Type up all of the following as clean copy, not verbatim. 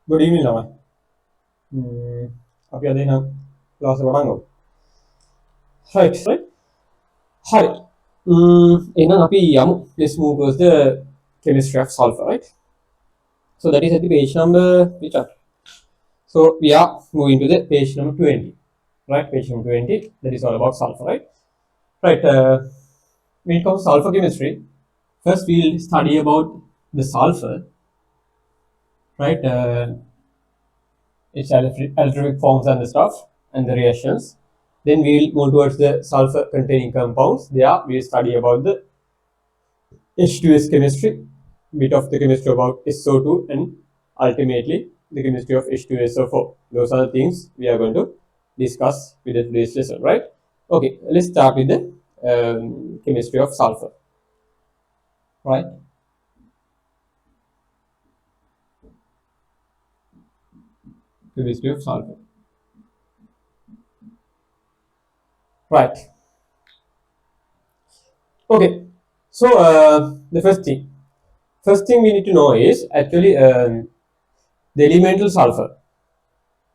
Good evening ළමයි. අපි අද එනම් ක්ලාස් එක පටන් ගමු. Right. හරි. එහෙනම් අපි යමු. Let's move towards the chemistry of sulfur, right? So that is at the page number which are. So we are moving to the page number 20. Right, page number 20. That is all about sulfur, right? Right. When it comes to sulfur chemistry, first we'll study about the sulfur, right? Its allotropic forms and the stuff and the reactions. Then we will move towards the sulfur containing compounds. There we will study about the H2S chemistry, bit of the chemistry about SO2, and ultimately the chemistry of H2SO4. Those are the things we are going to discuss with today's lesson, right? Okay, let's start with the chemistry of sulfur, right? Chemistry of sulfur, right? Okay, so the first thing we need to know is actually the elemental sulfur.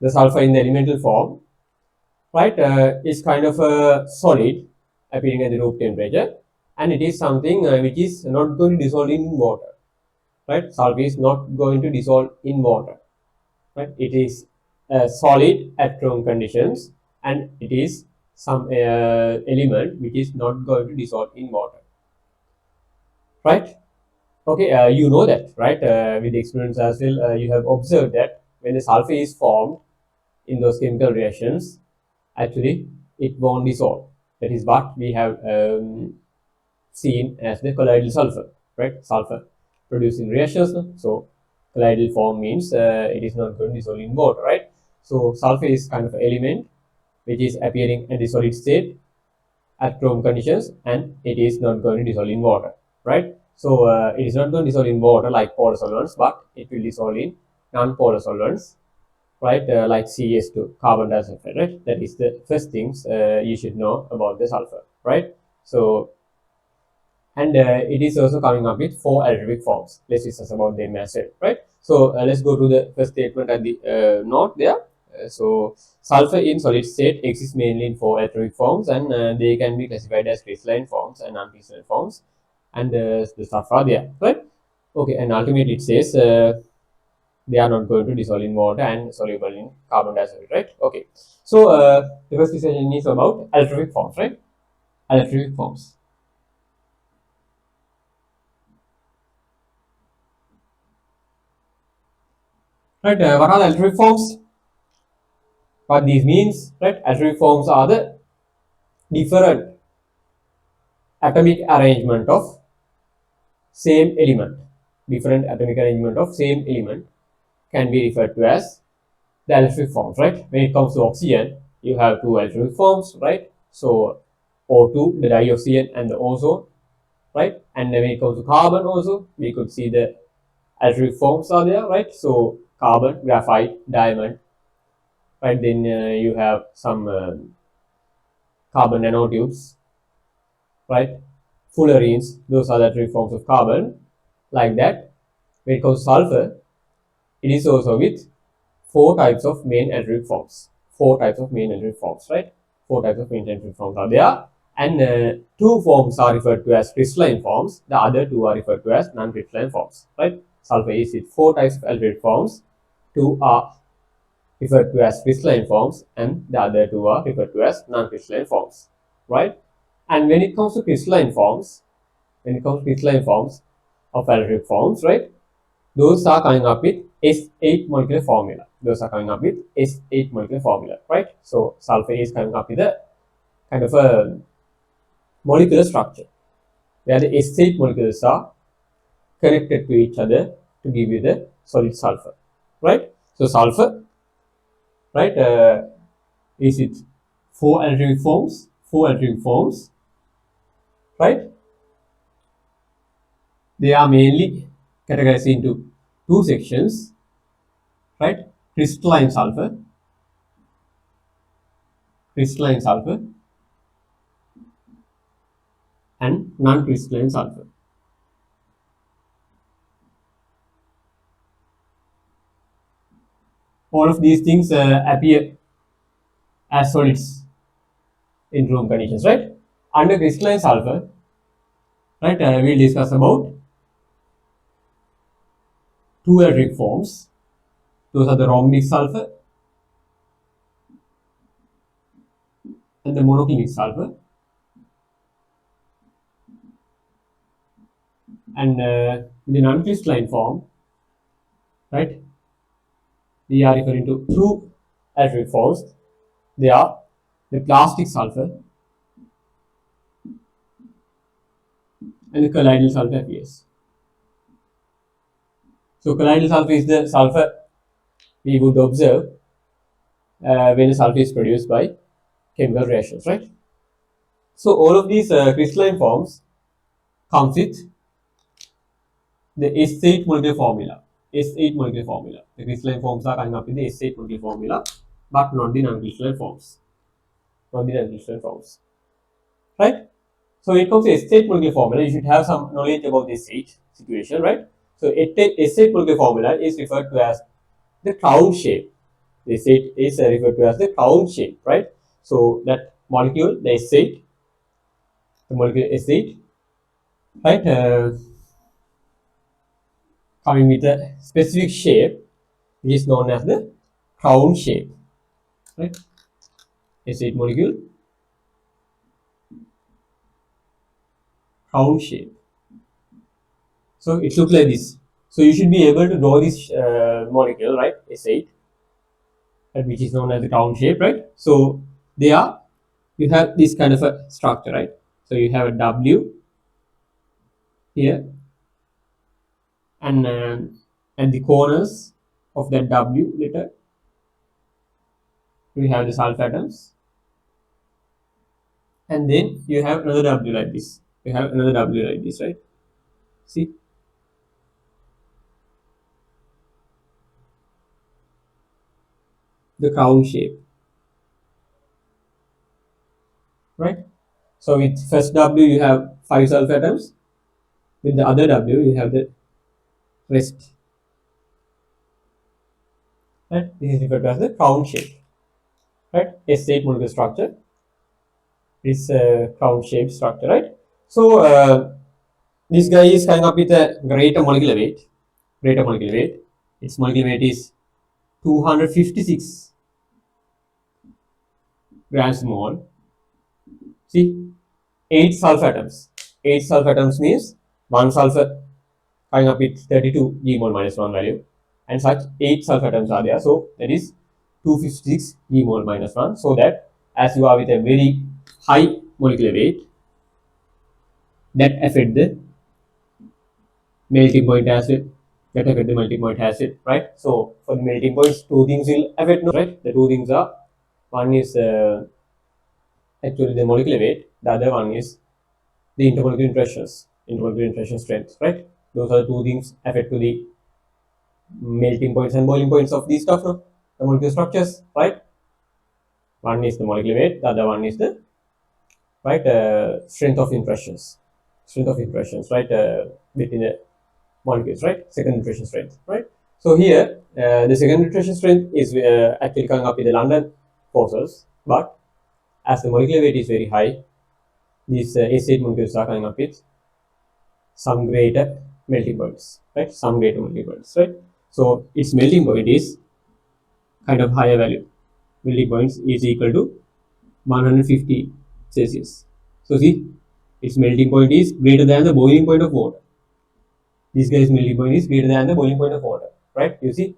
The sulfur in the elemental form, right, is kind of a solid appearing at the room temperature, and it is something which is not going to dissolve in water, right? Sulfur is not going to dissolve in water, right? It is a solid at room conditions, and it is some element which is not going to dissolve in water, right? Okay, you know that, right? With the experience as well, you have observed that when the sulfur is formed in those chemical reactions, actually it won't dissolve. That is what we have seen as the colloidal sulfur, right? Sulfur produced in reactions. So colloidal form means it is not going to dissolve in water, right? So sulfur is kind of an element which is appearing in the solid state at room conditions, and it is not going to dissolve in water, right? So it is not going to dissolve in water like polar solvents, but it will dissolve in non-polar solvents, right? Like CH2, carbon dioxide, right? That is the first things you should know about the sulfur, right? So, and it is also coming up with 4 allotropic forms. Let's discuss about them as well, right? So let's go to the first statement at the note there. So sulfur in solid state exists mainly in 4 allotropic forms, and they can be classified as crystalline forms and non-crystalline forms, and the stuff are there, right? Okay, and ultimately it says they are not going to dissolve in water and soluble in carbon dioxide, right? Okay, so the first discussion is about allotropic forms, right? Allotropic forms, right? What are the allotropic forms? What these means, right? Allotropic forms are the different atomic arrangement of same element. Different atomic arrangement of same element can be referred to as the allotropic forms, right? When it comes to oxygen, you have 2 allotropic forms, right? So O2, the dioxygen, and the ozone, right? And when it comes to carbon also, we could see the allotropic forms are there, right? So carbon, graphite, diamond, right? Then you have some carbon nanotubes, right? Fullerenes, those are the allotropic forms of carbon, like that. When it comes to sulfur, it is also with 4 types of main allotropic forms. 4 types of main allotropic forms, right? 4 types of main allotropic forms are there, and 2 forms are referred to as crystalline forms. The other 2 are referred to as non-crystalline forms, right? Sulfur is with 4 types of allotropic forms. 2 are referred to as crystalline forms, and the other 2 are referred to as non-crystalline forms, right? And when it comes to crystalline forms, of allotropic forms, right? Those are coming up with S8 molecular formula. Right? So sulfur is coming up with a kind of a molecular structure where the S8 molecules are connected to each other to give you the solid sulfur, right? So sulfur, right, is it 4 allotropic forms, right? They are mainly categorized into 2 sections, right? Crystalline sulfur and non-crystalline sulfur. all of these things appear as solids in room conditions, right? Under crystalline sulfur, right, we'll discuss about two allotropic forms. Those are the rhombic sulfur and the monoclinic sulfur. And in the non-crystalline form, right, we are referring to two allotropic forms. They are the plastic sulfur and the colloidal sulfur appears. So colloidal sulfur is the sulfur we would observe when the sulfur is produced by chemical reactions, right? So all of these crystalline forms comes with the S8 molecular formula. S8 molecular formula. The crystalline forms are coming up with the S8 molecular formula, but not the non-crystalline forms. Not the non-crystalline forms, right? So when it comes to S8 molecular formula, you should have some knowledge about this S8 situation, right? So S8 molecular formula is referred to as the crown shape. The S8 is referred to as the crown shape, right? So that molecule, the S8, the molecule S8, right, coming with a specific shape which is known as the crown shape, right? S8 molecule, crown shape. So it looks like this. So you should be able to draw this molecule, right? S8, which is known as the crown shape, right? So they are, you have this kind of a structure, right? So you have a W here, and at the corners of that W letter, we have the sulfur atoms, and then you have another W like this. You have another W like this, right? See, the crown shape, right? So with first W you have 5 sulfur atoms. With the other W you have the rest. Right? This is referred to as the crown shape. Right? S8 molecular structure is a crown shape structure, right? So this guy is coming up with a greater molecular weight. Greater molecular weight. Its molecular weight is 256 grams mole. See, 8 sulfur atoms. 8 sulfur atoms means 1 sulfur coming up with 32 G mole minus 1 value, and such 8 sulfur atoms are there. So that is 256 G mole minus 1. So that as you are with a very high molecular weight, that affect the melting point acid. That affect the melting point acid, right? So for the melting points, two things will affect, right? The two things are, one is actually the molecular weight, the other one is the intermolecular interaction strength, right? Those are the two things affect to the melting points and boiling points of these stuff, no? The molecular structures, right? One is the molecular weight, the other one is the right strength of impressions, right? Between the molecules, right? Second interaction strength, right? So here, the second interaction strength is actually coming up with the London forces, but as the molecular weight is very high, these S8 molecules are coming up with some greater melting points, right? Some greater melting points, right? So its melting point is kind of higher value. Melting points is equal to 150 Celsius. So see, its melting point is greater than the boiling point of water. This guy's melting point is greater than the boiling point of water, right? You see,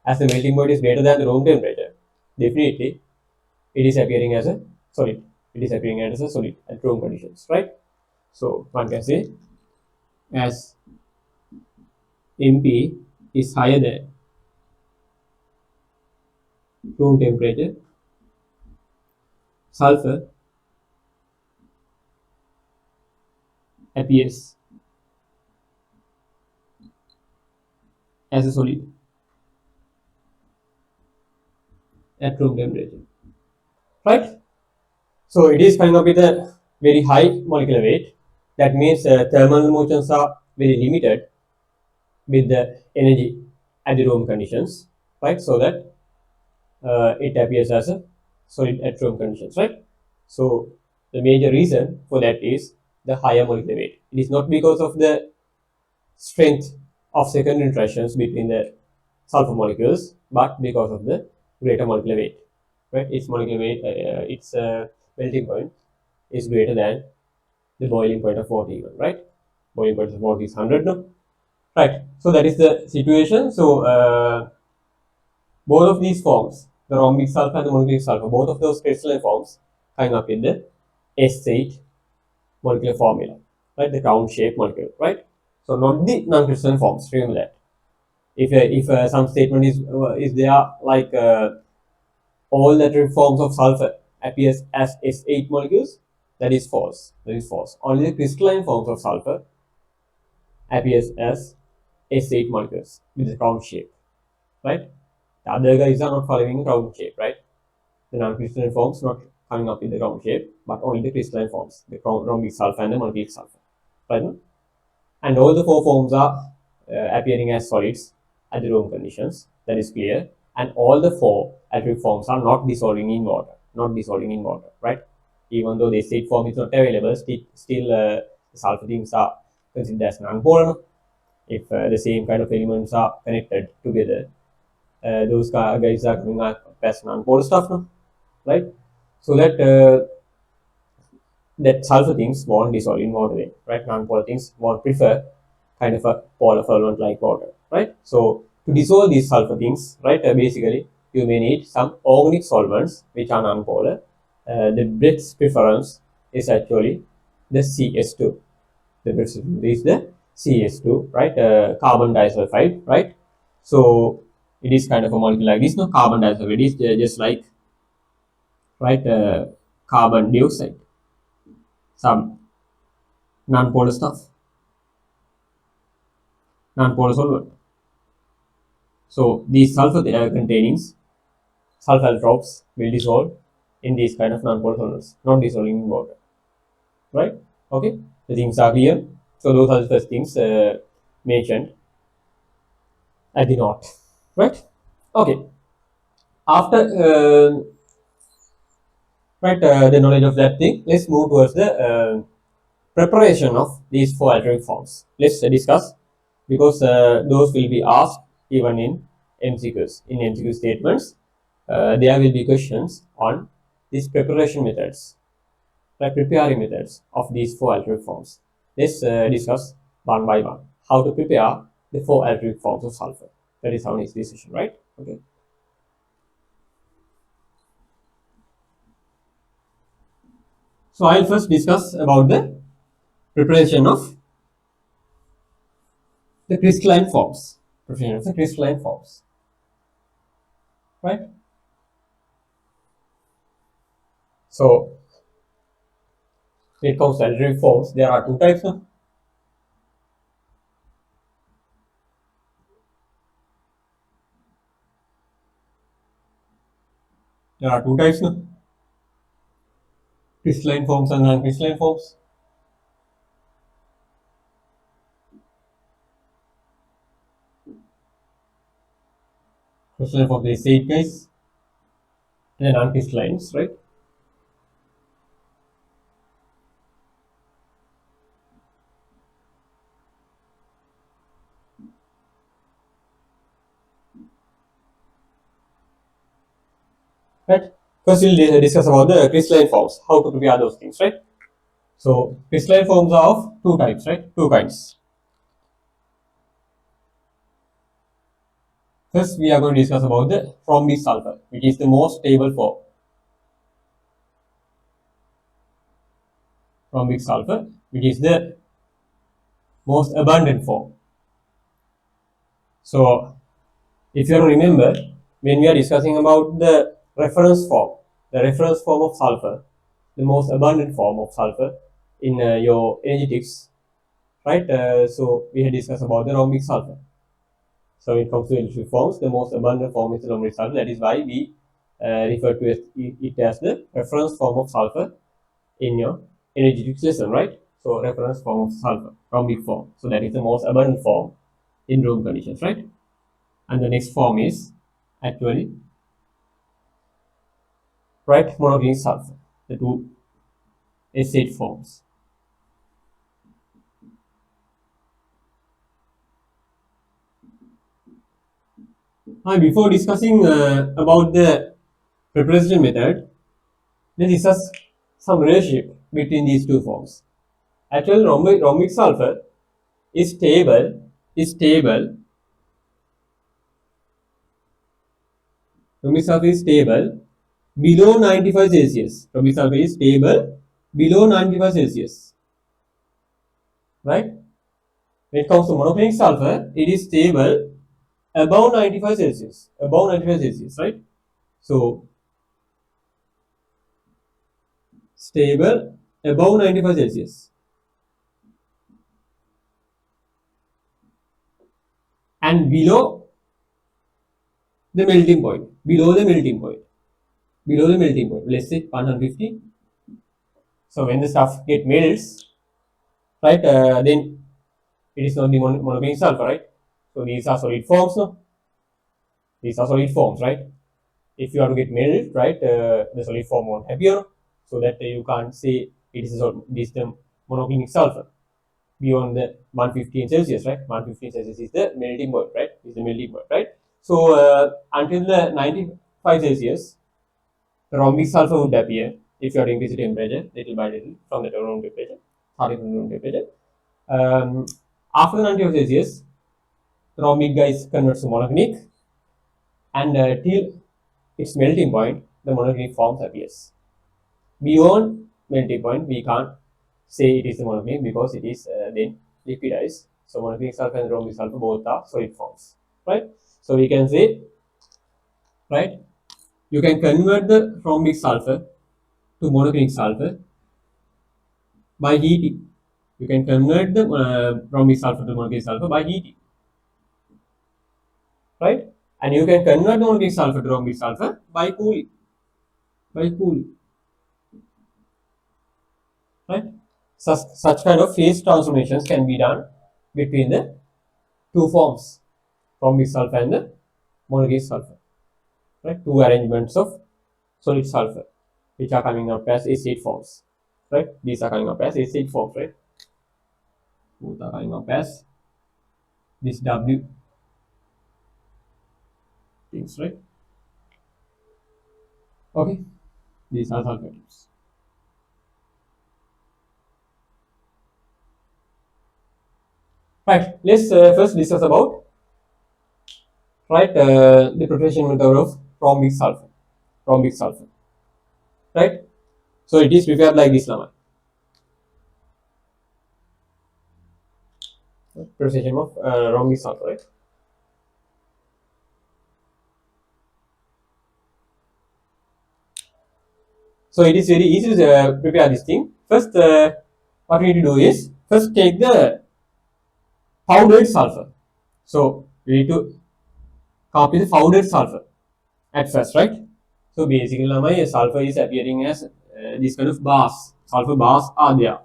as the melting point is greater than the room temperature, definitely it is appearing as a solid. It is appearing as a solid at room conditions, right? So one can say as MP is higher than room temperature, sulfur appears as a solid at room temperature, right? So it is coming up with a very high molecular weight. That means thermal motions are very limited with the energy at the room conditions, right? So that it appears as a solid at room conditions, right? So the major reason for that is the higher molecular weight. It is not because of the strength of secondary interactions between the sulfur molecules, but because of the greater molecular weight, right? Its molecular weight, its melting point is greater than the boiling point of water even, right? Boiling point of water is 100 now, right? So that is the situation. So both of these forms, the rhombic sulfur and the monoglic sulfur, both of those crystalline forms coming up in the S8 molecular formula, right? The crown shaped molecule, right? So not the non-crystalline forms. Remember that. If some statement is there like all the forms of sulfur appears as S8 molecules, that is false. That is false. Only the crystalline forms of sulfur appears as S8 molecules with the crown shape, right? The other guys are not following round shape, right? The non-crystalline forms not coming up in the round shape, but only the crystalline forms, the rhombic sulfur and the monoglic sulfur, right? And all the four forms are appearing as solids at the room conditions. That is clear. And all the four atomic forms are not dissolving in water, not dissolving in water, right? Even though the state form is not available, still the sulfur things are considered as non-polar. If the same kind of elements are connected together, those guys are coming up as non-polar stuff now, right? So that sulfur things won't dissolve in water, right? Non-polar things won't prefer kind of a polar solvent like water, right? So to dissolve these sulfur things, right, basically you may need some organic solvents which are non-polar. The best preference is actually the CS2. The best is the CS2, right? Carbon disulfide, right? So it is kind of a molecule like this. No, carbon disulfide is just like, right, carbon dioxide, some non-polar stuff, non-polar solvent. So these sulfur containing sulfur allotropes will dissolve in these kind of non-polar solvents, not dissolving in water, right? Okay, the things are clear. So those are the first things mentioned at the note, right? Okay, after right the knowledge of that thing, let's move towards the preparation of these four atomic forms. Let's discuss because those will be asked even in MCQs. In MCQ statements, there will be questions on these preparation methods, like preparing methods of these four atomic forms. Let's discuss one by one how to prepare the four atomic forms of sulfur. That is our next decision, right? Okay. So I'll first discuss about the preparation of the crystalline forms. Preparation of the crystalline forms, right? So when it comes to atomic forms, there are two types. No? There are two types. No? Crystalline forms and non-crystalline forms. Crystalline forms, they say it guys, and the non-crystallines, right? Right. First, we'll discuss about the crystalline forms, how to prepare those things, right? So, crystalline forms are of two types, right? Two kinds. First, we are going to discuss about the rhombic sulfur, which is the most stable form. Rhombic sulfur, which is the most abundant form. So, if you remember, when we are discussing about the reference form of sulfur, the most abundant form of sulfur in your energetics, right? So we had discussed about the rhombic sulfur. So when it comes to electric forms, the most abundant form is the rhombic sulfur. That is why we refer to it as the reference form of sulfur in your energetics lesson, right? So reference form of sulfur, rhombic form. So that is the most abundant form in room conditions, right? And the next form is actually right? Monoclinic sulfur, the two S8 forms. Before discussing about the preparation method, let's discuss some relationship between these two forms. Actually, rhombic sulfur is stable. Rhombic sulfur is stable below 95 Celsius. Rhombic sulfur is stable below 95 Celsius, right? When it comes to monoclinic sulfur, it is stable above 95 Celsius. Above 95 Celsius, right? So, stable above 95 Celsius. And below the melting point. Below the melting point. Below the melting point. Let's say 150. So, when the stuff get melts, right, then it is not the monoclinic sulfur, right? So, these are solid forms, no? These are solid forms, right? If you are to get melt, right, the solid form won't appear, so that you can't say it is the monoclinic sulfur beyond the 115 Celsius, right? 115 Celsius is the melting point, right? Is the melting point, right? So until the 95 Celsius, the rhombic sulfur would appear if you are to increase the temperature little by little from the room temperature, starting from room temperature. After the 95 Celsius, the rhombic guys converts to monoclinic, and till its melting point, the monoclinic forms appears. Beyond melting point, we can't say it is the monoclinic because it is then liquidized. So monoclinic sulfur and rhombic sulfur both are solid forms, right? So we can say, right, you can convert the rhombic sulfur to monoclinic sulfur by heating. You can convert the rhombic sulfur to monoclinic sulfur by heating, right? And you can convert the monoclinic sulfur to rhombic sulfur by cooling. Right? Such kind of phase transformations can be done between the two forms, rhombic sulfur and the monoclinic sulfur. Right? Two arrangements of solid sulfur, which are coming up as S8 forms. Right? These are coming up as S8 forms, right? Both are coming up as this W things, right? Okay, these are sulfatives. Right, let's first discuss about, right, the preparation method of rhombic sulfur. Rhombic sulfur, right? So it is prepared like this now. Preparation of rhombic sulfur, right? So it is very easy to prepare this thing. First, what we need to do is first take the powdered sulfur. So we need to copy the powdered sulfur at first, right? So basically, my sulfur is appearing as this kind of bars. Sulfur bars are there,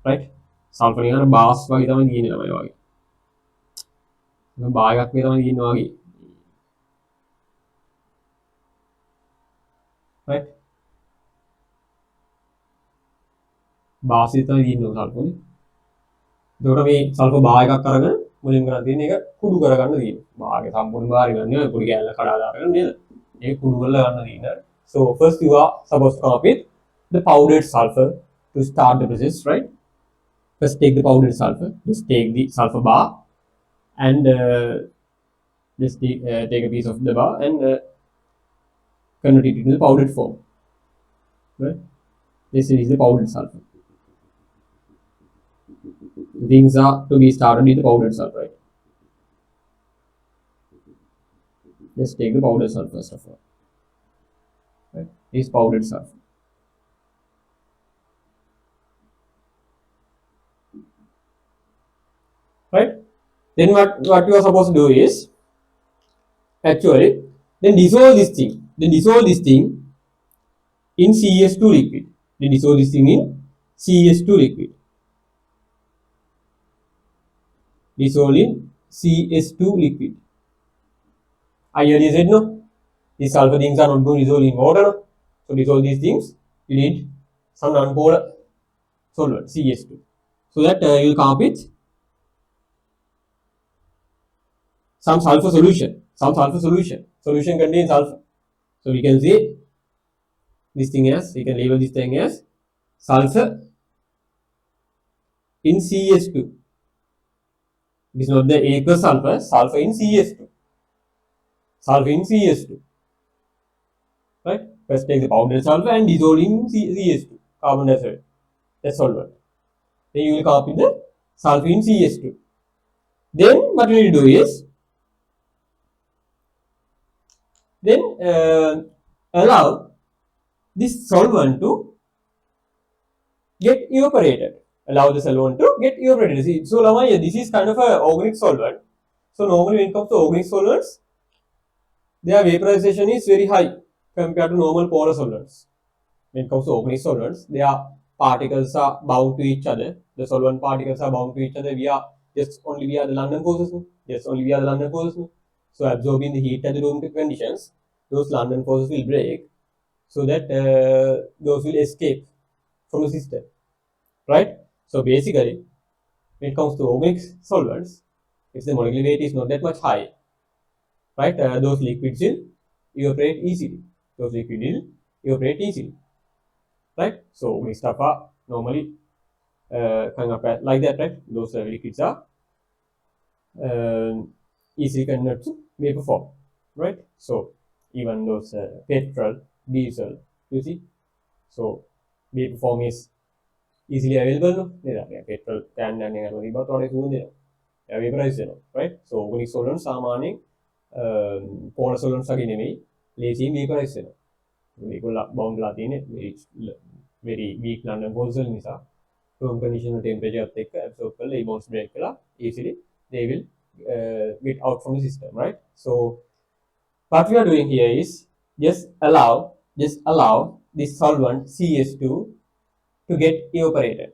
right? Sulfur is bars වගේ තමයි තියෙන්නේ ළමයි වගේ. Bar එකක් මේ තමයි තියෙන්නේ වගේ. right? බාස් එක තමයි තියෙන්නේ sulfur නේ. එතකොට මේ sulfur බාර් එකක් අරගෙන මුලින්ම කරන් තියෙන්නේ ඒක කුඩු කරගන්න තියෙන්නේ. බාර් එක සම්පූර්ණ බාර් එක නෙවෙයි පොඩි කැල්ල කඩලා අරගෙන නේද? ඒක කුඩු කරලා ගන්න තියෙනවා. So first you are supposed to come up with the powdered sulfur to start the process, right? First take the powdered sulfur, just take the sulfur bar and just take a piece of the bar and convert it into the powdered form, right? This is the powdered sulfur. Things are to be started with the powdered sulfur, right? Just take the powdered sulfur first of all, right? This powdered sulfur. Right? Then what you are supposed to do is actually then dissolve this thing. In CS2 liquid. Then dissolve this thing in CS2 liquid. Dissolve in CS2 liquid. I already said no. These sulfur things are not going to dissolve in water. No? So dissolve these things, you need some non-polar solvent CH2, so that you will come up with some sulfur solution. Solution contains sulfur. So we can say this thing as, we can label this thing as sulfur in CH2. It is not the aqueous sulfur, sulfur in CH2. Sulfur in CH2. Right? First take the powdered sulfur and dissolve in CH2, carbon dioxide. That's solvent. Then you will come up with the sulfur in CH2. Then what you need to do is, then allow this solvent to get evaporated. Allow the solvent to get evaporated. See, so this is kind of an organic solvent. So normally when it comes to organic solvents, their vaporization is very high compared to normal polar solvents. When it comes to organic solvents, their particles are bound to each other. The solvent particles are bound to each other via the London forces. So absorbing the heat at the room conditions, those London forces will break, so that those will escape from the system. Right? So basically, when it comes to organic solvents, if the molecular weight is not that much high, right, those liquids will evaporate easily. Right? So organic stuff are normally kind of like that, right? Those liquids are easily converted to vapor form, right? So even those petrol, diesel, you see, so vapor form is easily available. Petrol can vaporize, right? So organic solvents සාමාන්‍යයෙන් polar solvents වගේ නෙමෙයි, ලේසියෙන් vaporize වෙනවා. මේගොල්ලෝ bound වෙලා තියෙන්නේ very weak London forces නිසා room condition temperature එක්ක absorb කරලා ඒ bonds break කරලා easily they will get out from the system, right? So what we are doing here is just allow this solvent CH2 to get evaporated.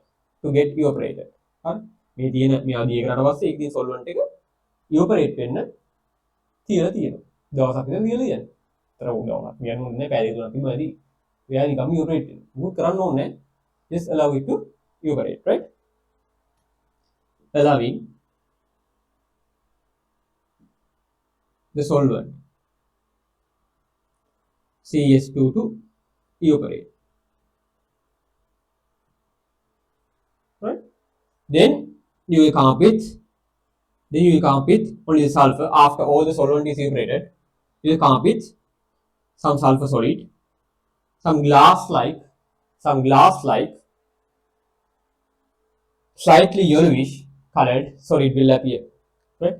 හරි, මේ තියෙන මේ අධිය කරාට පස්සේ ඒකේ solvent එක evaporate වෙන්න තියලා තියෙනවා. දවසක් විතර තියලා තියෙනවා. ඒතර උදවුණක් කියන්න ඕනේ නැහැ, පැය දෙකක් තිබ්බම ඇති. එයා නිකම්ම evaporate වෙනවා. මොකද කරන්න ඕනේ නැහැ. Just allow it to evaporate, right? Allowing the solvent CH2 to evaporate, right? Then you will come up with only the sulfur. After all the solvent is evaporated, you will come up with some sulfur solid, some glass like slightly yellowish colored solid will appear, right?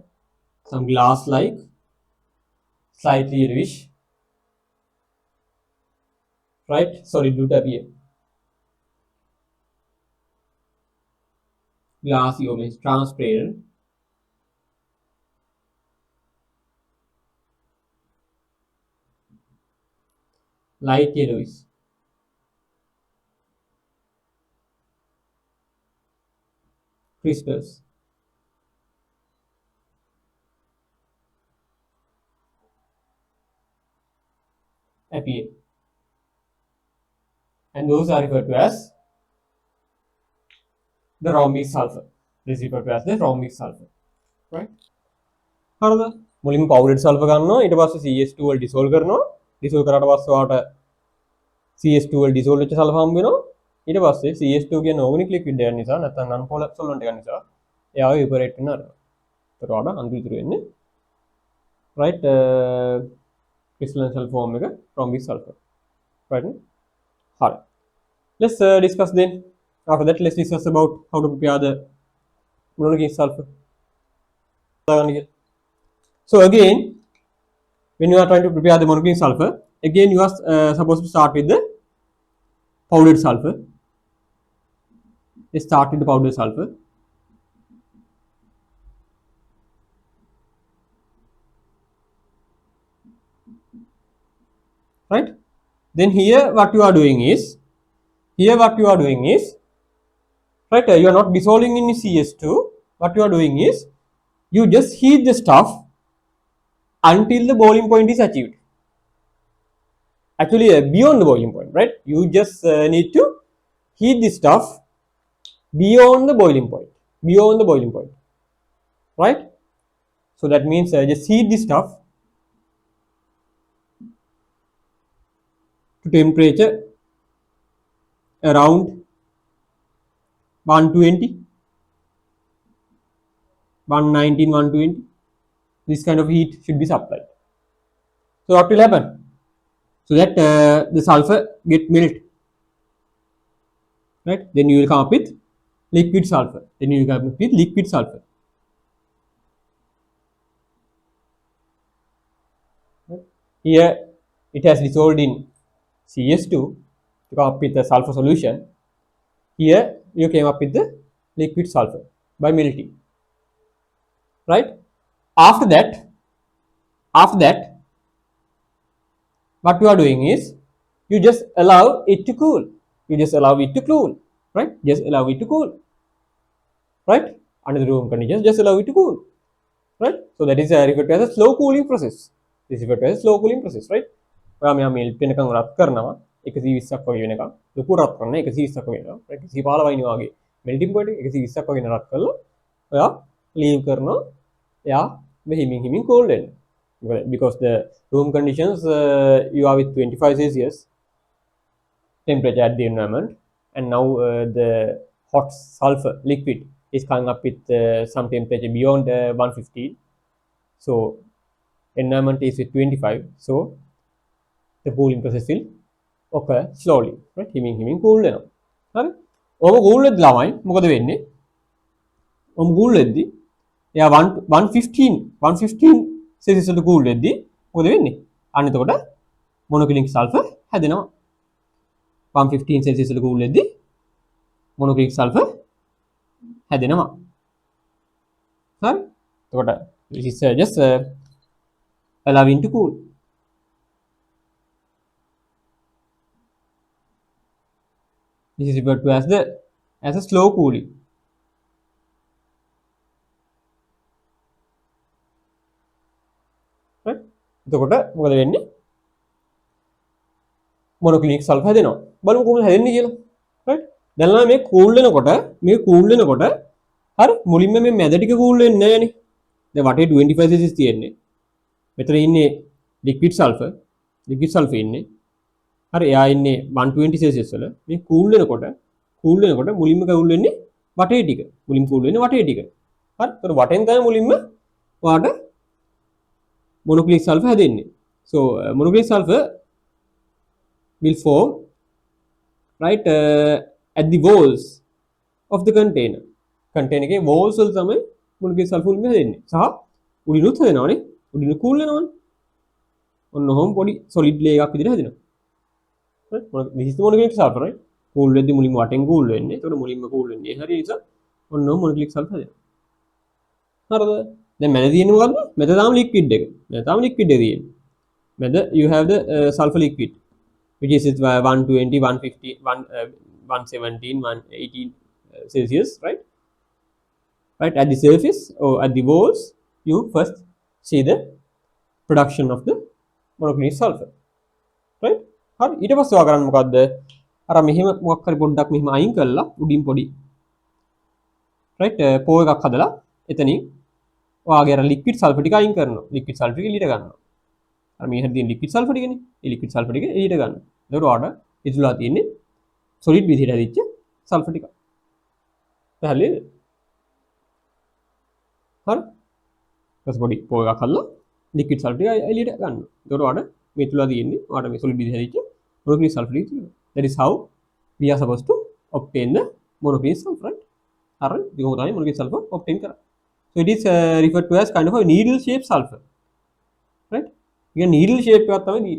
Some glass like slightly yellowish, right, solid would appear. Glassy or means transparent, light yellowish, crystals, appear, and those are referred to as the rhombic sulfur. This is referred to as the rhombic sulfur, right? හරිද? මුලින්ම powdered sulfur ගන්නවා, ඊට පස්සේ CH2 වල dissolve කරනවා. dissolve කරාට පස්සේ ඔයාට CH2 වල dissolve වෙච්ච sulfur හම්බ වෙනවා. ඊට පස්සේ CH2 කියන organic liquid එකක් නිසා නැත්නම් non polar solvent එකක් නිසා එයාව evaporate වෙන්න ආරම්භ. ඒකට වඩා අන්තිම ඉතුරු වෙන්නේ right crystalline sulfur form එක rhombic sulfur, right? හරි. Let's discuss then. After that, let's discuss about how to prepare the monoorganic sulfur. So again, when you are trying to prepare the monoorganic sulfur, again you are supposed to start with the powdered sulfur. Let's start with the powdered sulfur. Right? Then here what you are doing is, right, you are not dissolving in CH2. What you are doing is, you just heat the stuff until the boiling point is achieved. actually beyond the boiling point, right? You just need to heat the stuff beyond the boiling point, right? So that means just heat the stuff to temperature around 120, 119, 120. This kind of heat should be supplied. So what will happen? So that the sulfur get melt, right? Then you will come up with liquid sulfur. Right? Here it has dissolved in CS2 to come up with the sulfur solution. Here you came up with the liquid sulfur by melting, right? After that, what you are doing is you just allow it to cool. Right? Just allow it to cool, right? Under the room conditions, just allow it to cool, right? So that is referred to as a slow cooling process. This is referred to as slow cooling process, right? ඔයා මෙයා melt වෙනකන් රත් කරනවා 120ක් වගේ වෙනකන් ලොකු රත් කරනවා 120ක් වගේ වෙනවා 115 වයින්නවා වගේ මෙල්ටිං පොයින්ට් එක 120ක් වගේ රත් කරලා ඔයා ලීව් කරනවා එයා හිමින් හිමින් කෝල් වෙන්න because the room conditions you are with 25 Celsius temperature at the environment and now the hot sulfur liquid is coming up with some temperature beyond 115. So environment is with 25. So the cooling process will occur slowly, right? හිමින් cool වෙනවා. හරි? ඔබ cool වෙද්දී ළමයි මොකද වෙන්නේ? ඔබ cool වෙද්දී එයා 115 celsius වලට cool වෙද්දී මොකද වෙන්නේ? අන්න එතකොට monoclinic sulfur හැදෙනවා. 115 celsius වල cool වෙද්දී monoclinic sulfur හැදෙනවා. හරි? එතකොට this is just allowing to cool. This is referred to as a slow cooling. Right? එතකොට මොකද වෙන්නේ? monoclinic sulfur හැදෙනවා. බලමු කොහොමද හැදෙන්නේ කියලා. right? දැන් නම් මේ cool වෙනකොට හරි මුලින්ම මේ මැද ටික cool වෙන්නේ නැහැ නේ. දැන් වටේ 25 celsius තියෙන්නේ. මෙතන ඉන්නේ liquid sulfur ඉන්නේ. හරි එයා ඉන්නේ 120 celsius වල. මේ cool වෙනකොට මුලින්ම cool වෙන්නේ වටේ ටික. හරි? ඒතර වටෙන් තමයි මුලින්ම වාට monoclinic sulfur හැදෙන්නේ. So monoclinic sulfur will form right at the walls of the container. Container එකේ walls වල තමයි monoclinic sulfur මුලින්ම හැදෙන්නේ. සහ උඩිනුත් හැදෙනවානේ. උඩිනු cool වෙනවානේ. ඔන්න ඔහොම පොඩි solid layer එකක් විදිහට හැදෙනවා. right? This is the monoclinic sulfur, right? cool වෙද්දී මුලින්ම වටෙන් cool වෙන්නේ. ඒතකොට මුලින්ම cool වෙන්නේ. හරි ඒ නිසා ඔන්න ඔහොම monoclinic sulfur හැදෙනවා. හරිද? දැන් මැද තියෙන්නේ මොකද්ද? මැද තාම liquid එක. මැද තාම liquid එක තියෙන්නේ. මැද you have the sulfur liquid which is 120, 150, 117, 118 Celsius, right? Right at the surface or at the walls, you first see the production of the monoclinic sulfur, right? හරි ඊට පස්සේ ඔයා කරන්නේ මොකද්ද? අර මෙහෙම මොකක් හරි පොඩ්ඩක් මෙහෙම අයින් කරලා උඩින් පොඩි right පෝ එකක් හදලා එතනින් ඔයාගේ අර liquid sulfur ටික අයින් කරනවා. liquid sulfur ටික එළියට ගන්නවා. අර මේ හැදී තියෙන liquid sulfur ටිකනේ. ඒ liquid sulfur ටික එළියට ගන්නවා. එතකොට ඔයාට ඉතුරුලා තියෙන්නේ solid විදිහට හැදිච්ච sulfur ටික. පැහැදිලිද? හරි? ඊට පොඩි පෝ එකක් හදලා liquid sulfur ටික එළියට ගන්නවා. එතකොට ඔයාට මේ ඉතුරුලා තියෙන්නේ ඔයාට මේ solid විදිහට හැදිච්ච monoclinic sulfur ටික තියෙනවා. That is how we are supposed to obtain the monoclinic sulfur, right? හරි? ඒක තමයි monoclinic sulfur obtain කරන්නේ. So it is referred to as kind of a needle shaped sulfur, right? You can needle shape එකක් තමයි.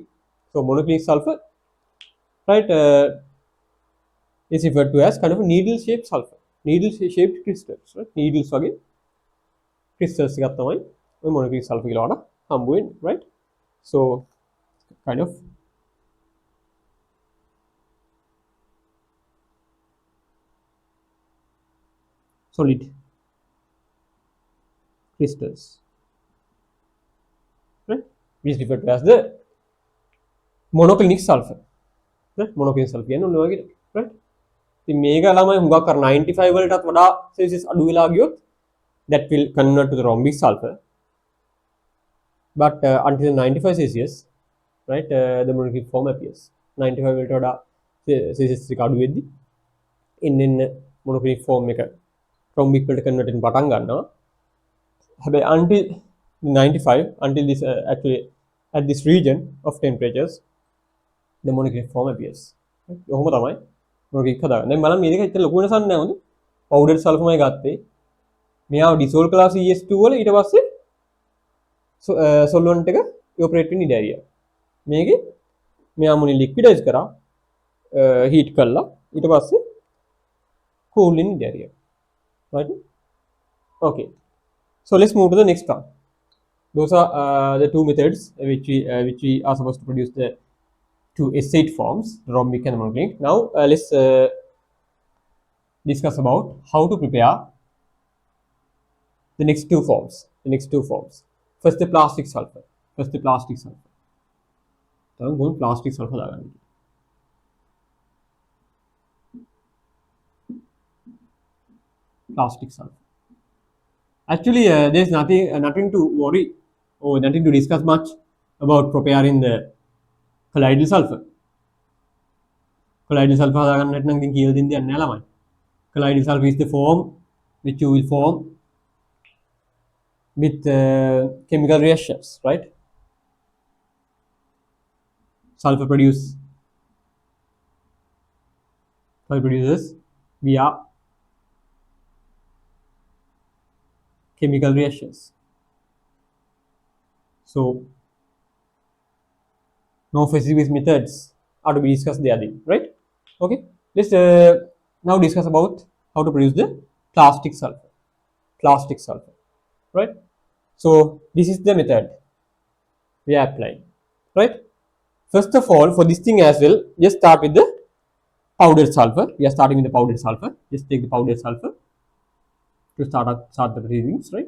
So monoclinic sulfur, right, is referred to as kind of a needle shaped sulfur, needle shaped crystals, right? needles වගේ crystals එකක් තමයි ඔය monoclinic sulfur කියලා වඩා හම්බ වෙන්නේ, right? So kind of solid crystals, right, which is referred to as the monoclinic sulfur. Right? Monoclinic sulfur කියන්නේ ඔන්න ඔය වගේ. Right? ඉතින් මේක ළමයි හුඟක් කර 95 වලටත් වඩා celsius අඩු වෙලා ගියොත් that will convert to the rhombic sulfur. But until 95 celsius, right, the monoclinic form appears. 95 වලට වඩා celsius එක අඩු වෙද්දි ඉන්න monoclinic form එක rhombic වලට convert වෙන්න පටන් ගන්නවා. හැබැයි until 95, until this actually at this region of temperatures, the monoclinic form appears. ඔහොම තමයි monoclinic හදාගන්න. දැන් බලන්න මේ දෙක ඇත්තට ලොකු වෙනසක් නැහැ හොඳ. powdered sulfur මයි ගත්තේ. මෙයාව dissolve කළා CH2 වල ඊට පස්සේ solvent එක evaporate වෙන්න ඉඩ ඇරියා. මේකේ මෙයා මුලින් liquidize කරා heat කළා ඊට පස්සේ cool වෙන්න ඉඩ ඇරියා. Right? Okay. So let's move to the next one. Those are the two methods which we are supposed to produce the two S8 forms, the rhombic and monoclinic. Now let's discuss about how to prepare the next two forms. First the plastic sulfur. So I'm going plastic sulfur. Actually, there's nothing to worry or nothing to discuss much about preparing the colloidal sulfur. Colloidal sulfur colloidal sulfur is the form which you will form with chemical reactions, right? Sulfur produces via chemical reactions. So no specific methods are to be discussed there, right? Okay, let's now discuss about how to produce the plastic sulfur. Right? So this is the method we are applying, right? First of all, for this thing as well, just start with the powdered sulfur. We are starting with the powdered sulfur. Just take the powdered sulfur to start the readings, right?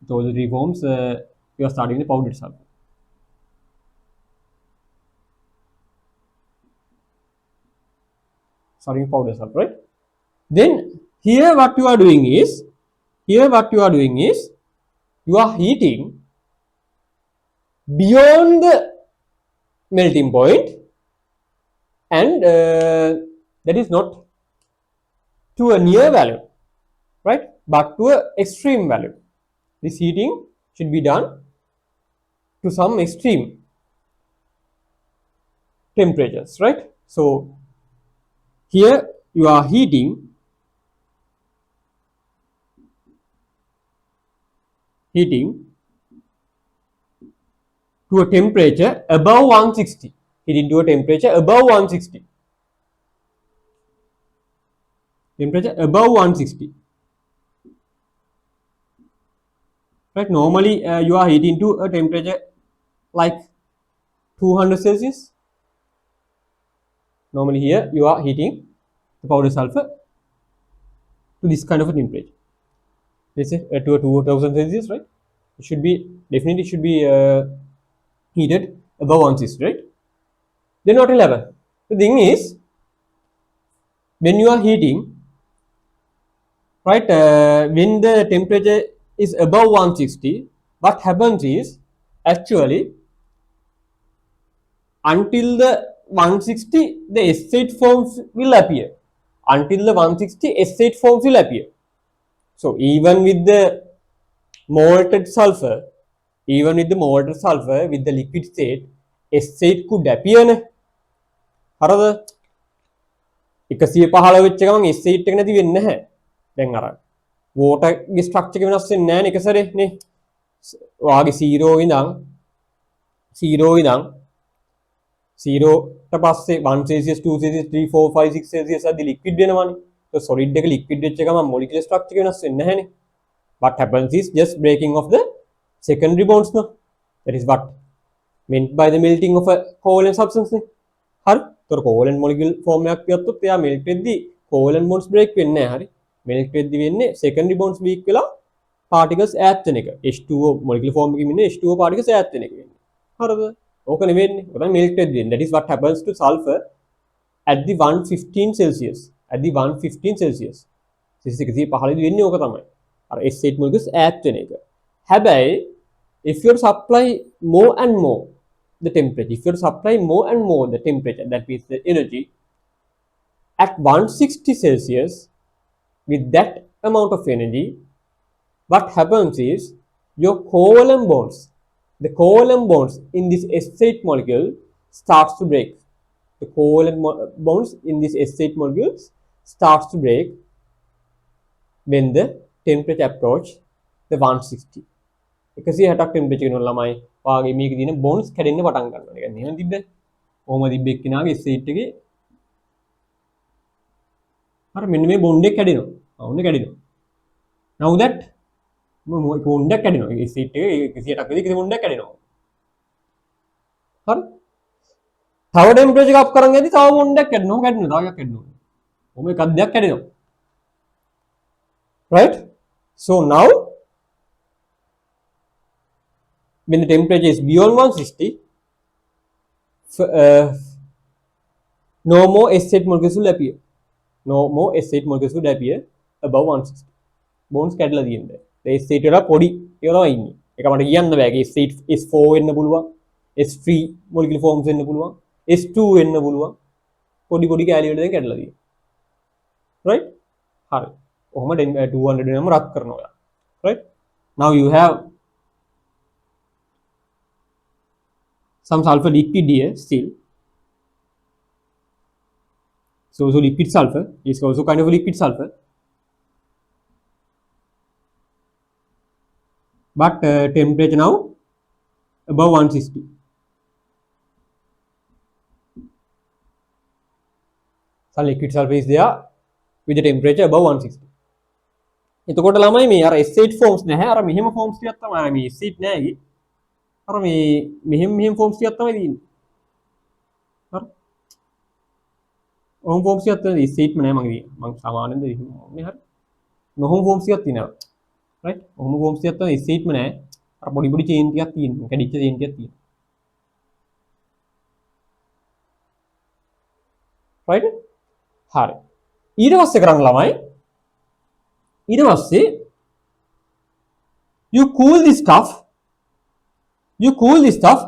So the three forms, we are starting with the powdered sulfur. Right? Then here what you are doing is you are heating beyond the melting point, and that is not to a near value, right, but to a extreme value. This heating should be done to some extreme temperatures, right? So here you are heating to a temperature above 160. Heating to a temperature above 160. Right? Normally you are heating to a temperature like 200 Celsius. Normally here you are heating the powdered sulfur to this kind of a temperature. Let's say to a 2000 Celsius, right? It should be definitely heated above 160, right? Then what will happen? The thing is, when you are heating, right, when the temperature is above 160, what happens is actually until the 160 the S8 forms will appear. So even with the molten sulfur, with the liquid state, S8 could appear. හරිද? 115 වෙච්ච ගමන් S8 එක නැති වෙන්නේ නැහැ. දැන් අර water ගේ structure එක වෙනස් වෙන්නේ නැහැ නේ එක සැරේ නේ. ඔයාගේ 0 ඉඳන් 0 ට පස්සේ 1 Celsius 2 Celsius 3 4 5 6 Celsius අද්දි liquid වෙනවනේ. So solid එක liquid වෙච්ච ගමන් molecular structure එක වෙනස් වෙන්නේ නැහැ නේ. What happens is just breaking of the secondary bonds, no? That is what meant by the melting of a covalent substance. හරි. ඒතර covalent molecule form එකක් ගත්තොත් එයා melt වෙද්දී covalent bonds break වෙන්නේ නැහැ. හරි. melt වෙද්දී වෙන්නේ secondary bonds weak වෙලා particles ඈත් වෙන එක. H2O molecular form එකකින් ඉන්නේ H2O particles ඈත් වෙන එක වෙන්නේ. හරිද? ඕක නෙවෙන්නේ. ඔක තමයි melt වෙද්දී. That is what happens to sulfur at the 115 Celsius. At the 115 Celsius. සිසිල් 115 වෙන්නේ ඕක තමයි. අර S8 molecules ඈත් වෙන එක. හැබැයි if you supply more and more the temperature, if you supply more and more the temperature, that means the energy, at 160 Celsius, with that amount of energy, what happens is your covalent bonds, the covalent bonds in this S8 molecule starts to break. The covalent bonds in this S8 molecules starts to break when the temperature approach the 160. 160ක් temperature එකේ ළමයි වාගේ මේකේ තියෙන bonds කැඩෙන්න පටන් ගන්නවා. ඒ කියන්නේ එහෙම තිබ්බද? කොහොම තිබ්බ එක්කිනාගේ S8 එකේ අර මෙන්න මේ බොන්ඩ් එක කැඩෙනවා. ඔන්න කැඩෙනවා. Now that බොන්ඩ් එක කැඩෙනවා. S8 එකේ 160ක් වෙදී කිසි බොන්ඩ් එකක් කැඩෙනවා. හරි? තව ටෙම්පරේචර් එක අප් කරන් යද්දි තව බොන්ඩ් එකක් කැඩෙනවා. තව එකක් කැඩෙනවා. කොහොම එකක් දෙයක් කැඩෙනවා. Right? So now when the temperature is beyond 160, no more S8 molecules will appear. No more S8 molecules will appear above 160. Bonds කැඩලා තියෙනවා. ඒ S8 වල පොඩි ඒවා තමයි ඉන්නේ. ඒක මට කියන්න බෑ. S8 S4 වෙන්න පුළුවන්. S3 molecular forms වෙන්න පුළුවන්. S2 වෙන්න පුළුවන්. පොඩි කැලි වල දැන් කැඩලා තියෙනවා. Right? හරි. ඔහොම 200 වෙනම රත් කරනවා ඔයා. Right? Now you have some sulfur liquid here still. So liquid sulfur is also kind of a liquid sulfur. But temperature now above 160. So liquid sulfur is there with the temperature above 160. එතකොට ළමයි මේ අර S8 forms නැහැ. අර මෙහෙම forms ටිකක් තමයි මේ S8 නැහැ. අර මේ මෙහෙම forms ටිකක් තමයි තියෙන්නේ. හරි. ඔහොම forms ටිකක් තමයි S8 ම නැහැ මගේ. මම සමානෙන්ද ඉන්නේ හරි. නොහොම forms ටිකක් තියෙනවා. right? ඔහොම forms ටිකක් තමයි S8 ම නැහැ. අර පොඩි chain ටිකක් තියෙනවා. කැඩිච්ච chain ටිකක් තියෙනවා. right? හරි. ඊට පස්සේ කරන්න ළමයි ඊට පස්සේ you cool this stuff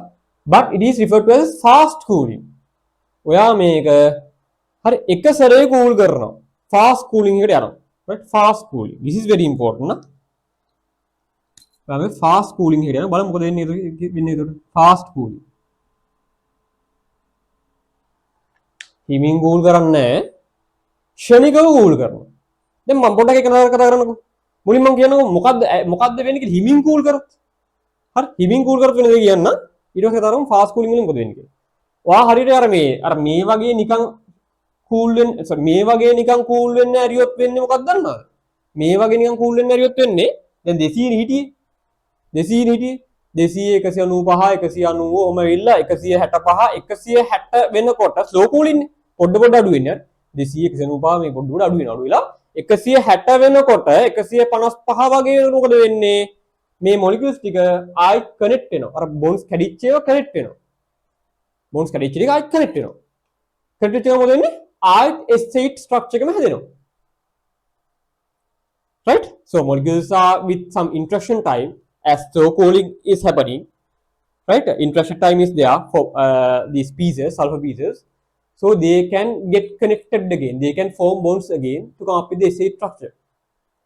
but it is referred to as fast cooling. ඔයා මේක හරි එක සැරේ cool කරනවා. fast cooling එකට යනවා. right? fast cooling. This is very important නා. ඔයා fast cooling එකට යනවා. බලමු මොකද වෙන්නේ එතකොට. fast cooling. හිමින් cool කරන්නේ නැහැ. ක්ෂණිකව cool කරනවා. දැන් මම පොඩ්ඩක් එක නතර කතා කරන්නකෝ. මුලින් මම කියනවා මොකද්ද වෙන්නේ කියලා හිමින් cool කරොත්. හරි හිමින් cool කරොත් වෙන දේ කියන්න. ඊට පස්සේ තරම් fast cooling වලින් මොකද වෙන්නේ කියලා. ඔයා හරියට අර මේ වගේ නිකන් cool වෙන්නේ මේ වගේ නිකන් cool වෙන්නේ ඇරියොත් වෙන්නේ මොකක්ද දන්නවද? මේ වගේ නිකන් cool වෙන්නේ ඇරියොත් වෙන්නේ දැන් 200 හිටියේ 195 190 ඔහම වෙilla 165 160 වෙනකොට slow cooling නේ. පොඩ අඩු වෙන්නේ. 200 195 මේ පොඩ අඩු වෙලා 160 වෙනකොට 155 වගේ වෙනකොට මොකද වෙන්නේ? මේ මොලිකියුල්ස් ටික ආයි කනෙක්ට් වෙනවා. අර බොන්ඩ්ස් කැඩිච්ච ඒවා කනෙක්ට් වෙනවා. බොන්ඩ්ස් කැඩිච්ච එක ආයි කනෙක්ට් වෙනවා. කනෙක්ට් වෙනවා මොකද වෙන්නේ? ආයි S8 ස්ට්‍රක්චර් එකම හැදෙනවා. right? So molecules are with some interaction time as slow cooling is happening. Right? Interaction time is there for these pieces, sulfur pieces. So they can get connected again. They can form bonds again to come up with the S8 structure.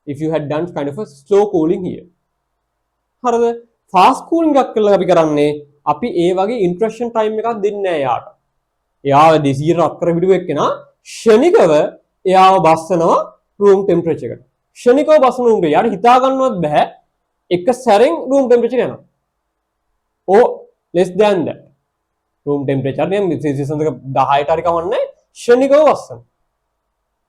If you had done kind of a slow cooling here. හරිද? fast cooling එකක් කරලා අපි කරන්නේ අපි ඒ වගේ interaction time එකක් දෙන්නේ නැහැ යාට. එයාව 200 අක්කර පිටුව එක්කෙනා ක්ෂණිකව එයාව බස්සනවා room temperature එකට. ක්ෂණිකව බස්සන room යාට හිතා ගන්නවත් බෑ එක සැරෙන් room temperature යනවා. or less than that. room temperature දැන් Celsius 10ට හරි කවන්නේ ක්ෂණිකව බස්සන.